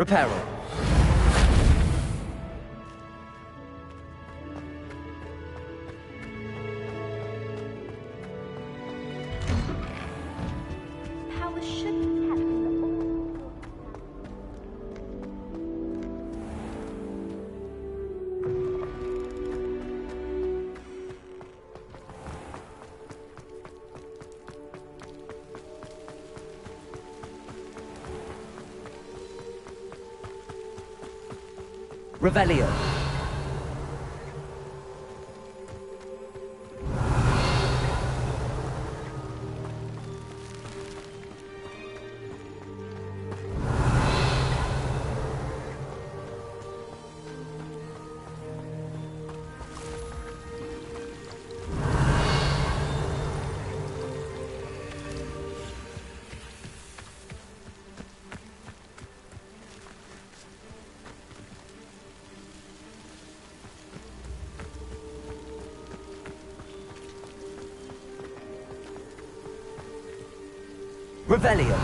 Reparo. Power should be kept in the Revelio. Revelio.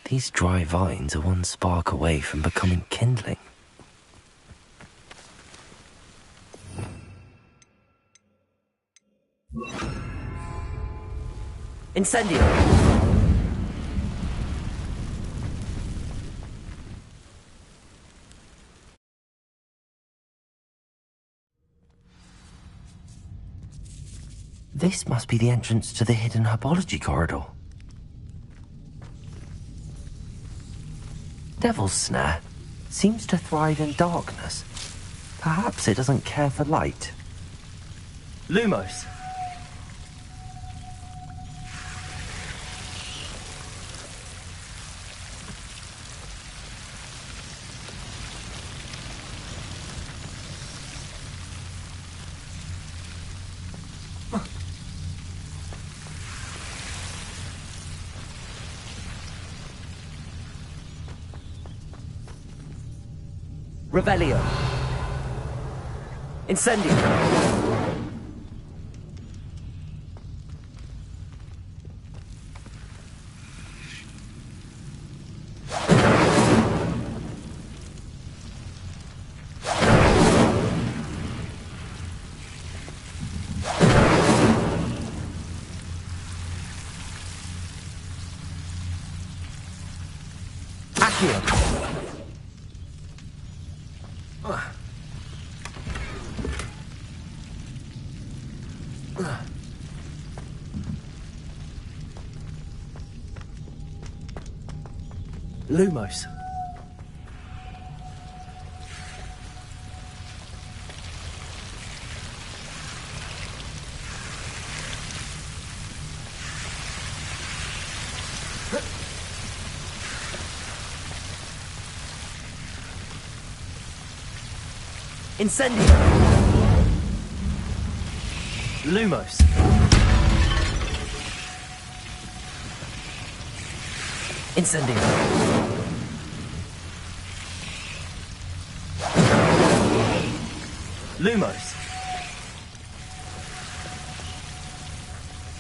These dry vines are one spark away from becoming kindling. Incendio! This must be the entrance to the hidden herbology corridor. Devil's Snare seems to thrive in darkness. Perhaps it doesn't care for light. Lumos. Revelio. Incendio. Accio. Lumos. Incendio! Lumos! Incendio! Lumos!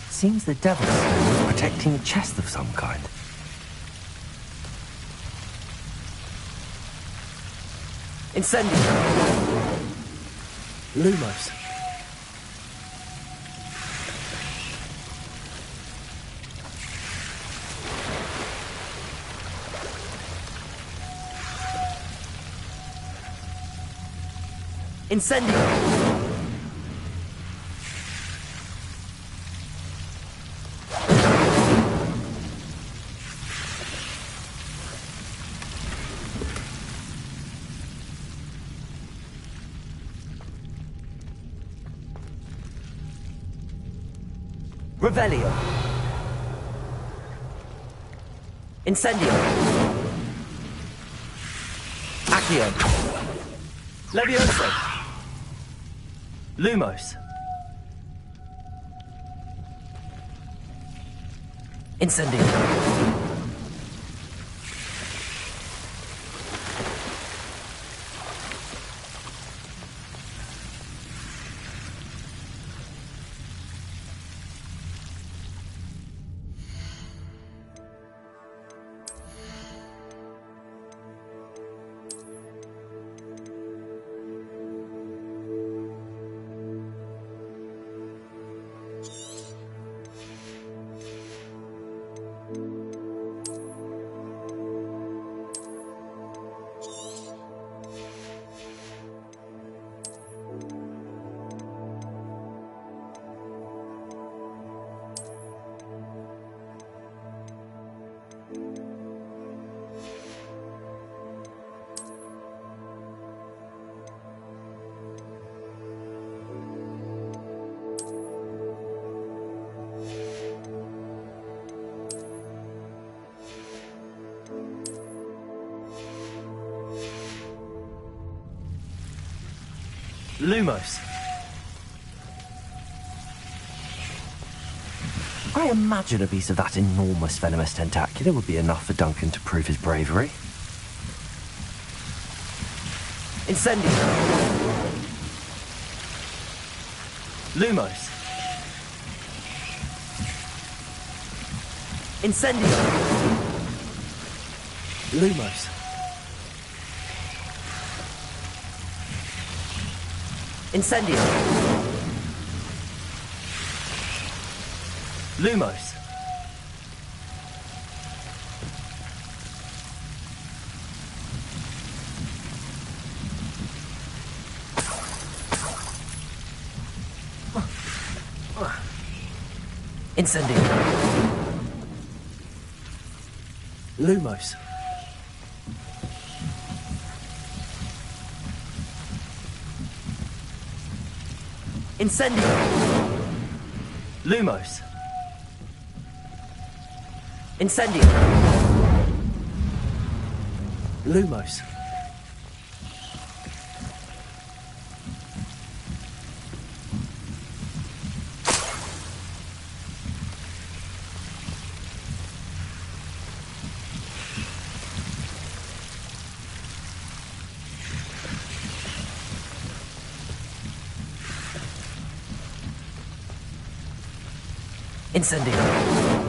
Seems the Devil's Stone was protecting a chest of some kind. Incendio! Lumos! Incendio! Revelio! Incendio! Accio! Levioso! Lumos! Incendio! Lumos! I imagine a piece of that enormous venomous tentacular would be enough for Duncan to prove his bravery. Incendio! Lumos! Incendio! Lumos! Incendio! Lumos! Incendio! Lumos! Incendio! Lumos! Incendio! Lumos! Incendio!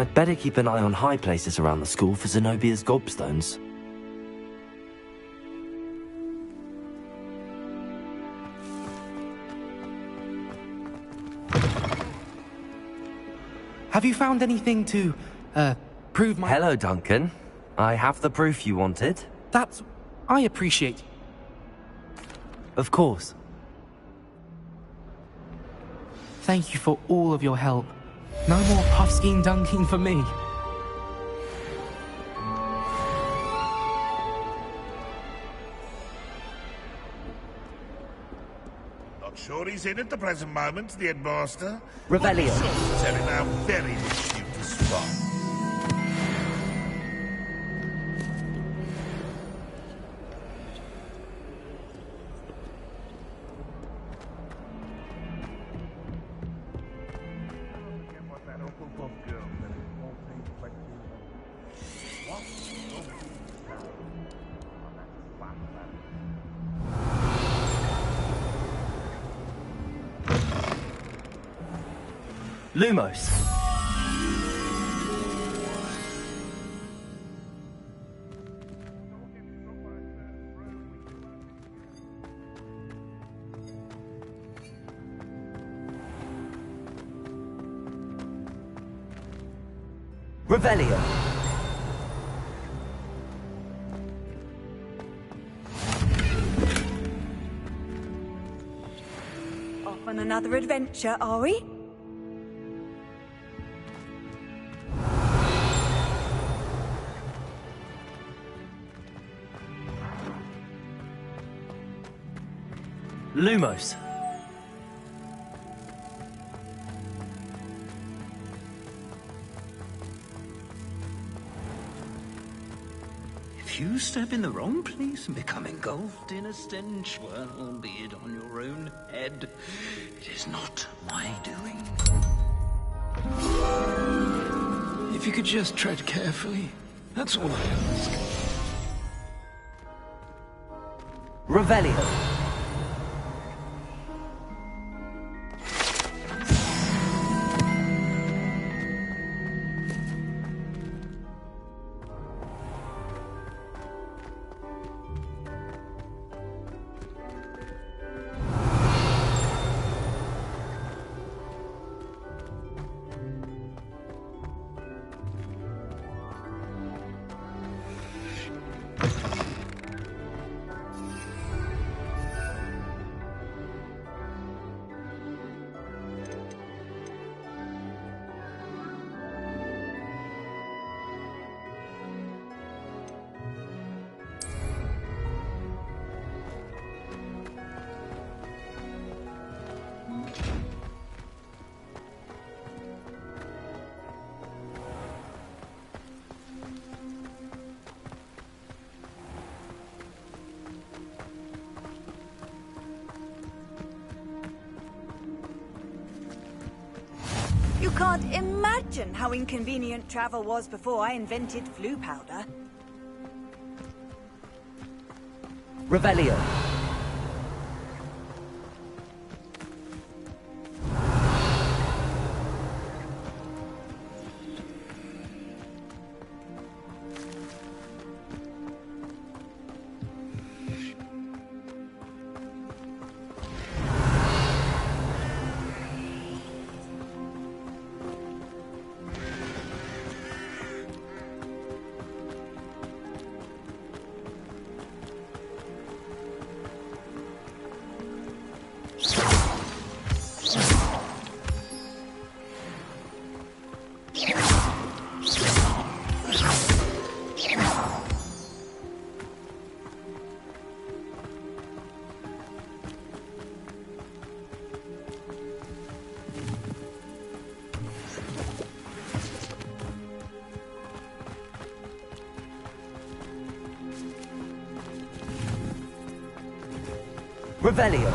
I'd better keep an eye on high places around the school for Zenobia's gobstones. Have you found anything to, prove my... Hello, Duncan. I have the proof you wanted. I appreciate... Of course. Thank you for all of your help. No more puffskein dunking for me. Not sure he's in at the present moment, the headmaster. Revelio. But be sure to tell him how very much you to spot. Lumos. Revelio. Off on another adventure, are we? Lumos. If you step in the wrong place and become engulfed in a stench, well, albeit on your own head, it is not my doing. If you could just tread carefully, that's all I ask. Revelio. You can't imagine how inconvenient travel was before I invented flu powder. Revelio. Revelio.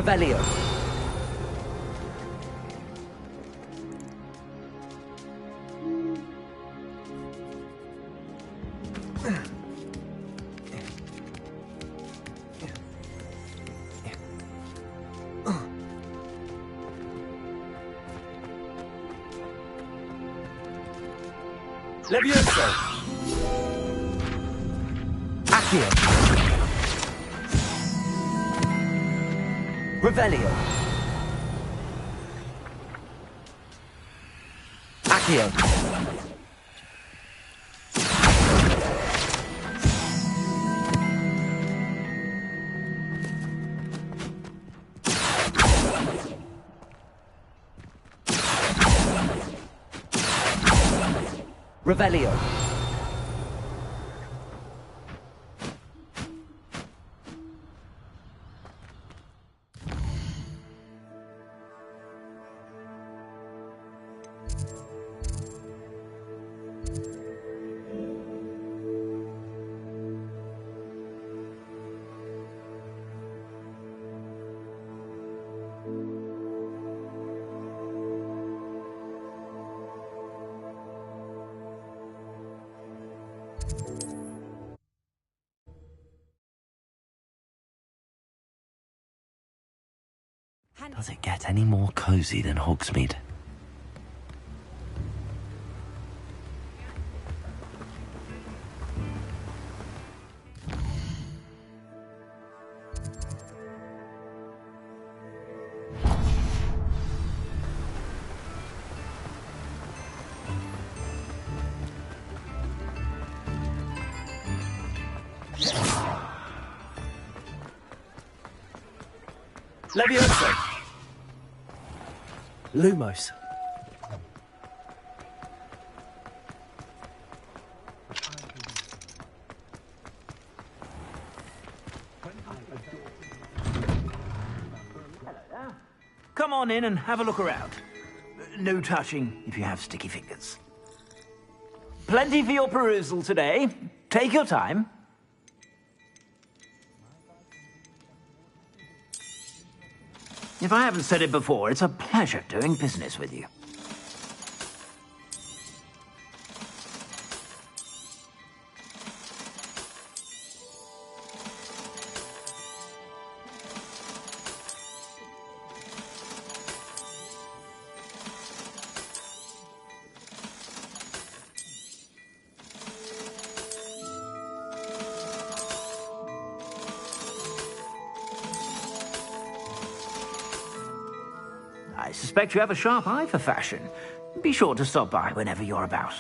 Revelio. Levioso! Accio. Revelio. Accio. Revelio. Does it get any more cozy than Hogsmeade? Levioso! Lumos. Come on in and have a look around. No touching if you have sticky fingers. Plenty for your perusal today. Take your time. If I haven't said it before, it's a pleasure doing business with you. I suspect you have a sharp eye for fashion. Be sure to stop by whenever you're about.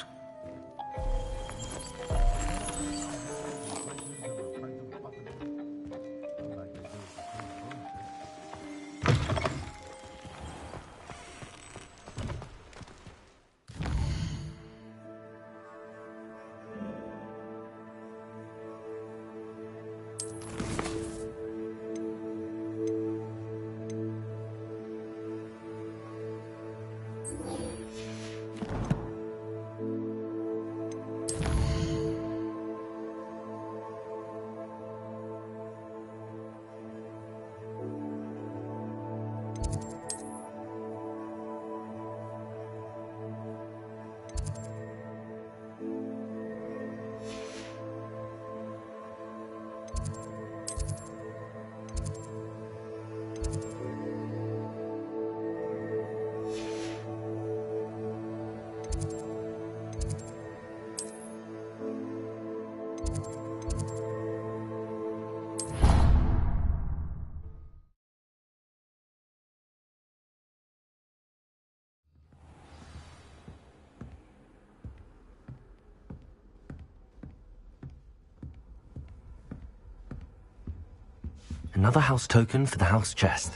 Another house token for the house chest.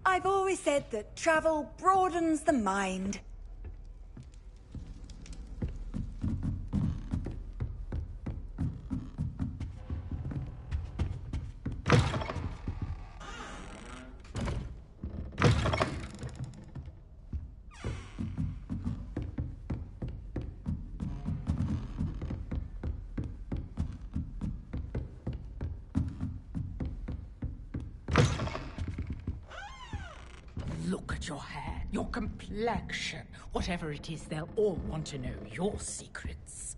I've always said that travel broadens the mind. look at your hair, your complexion. Whatever it is, they'll all want to know your secrets.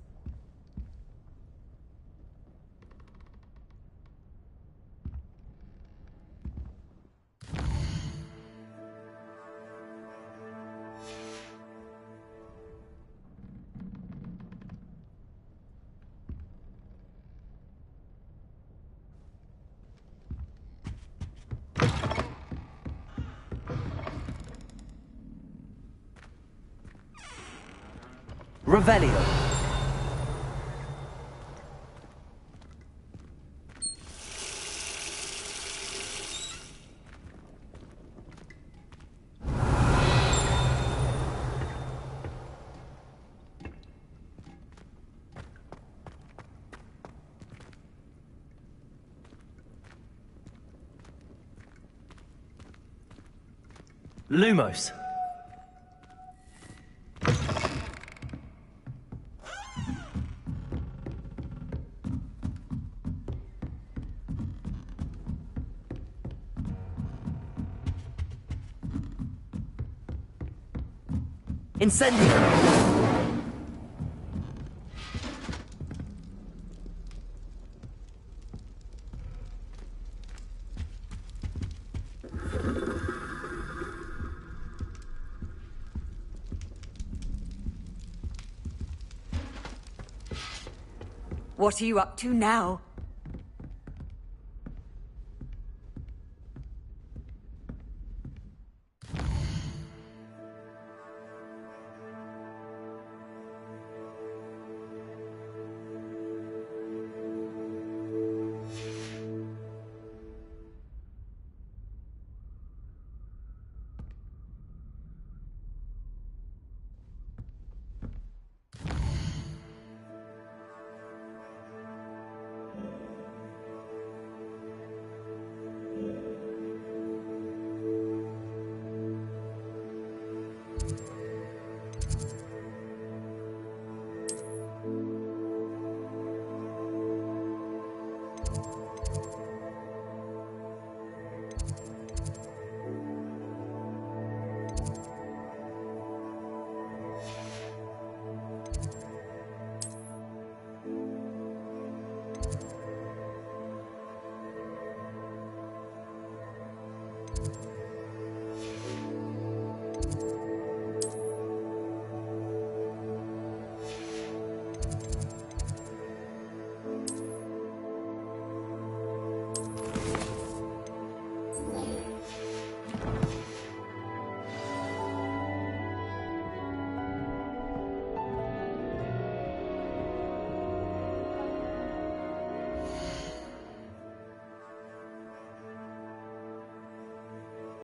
Revelio. Lumos. Incendio. What are you up to now?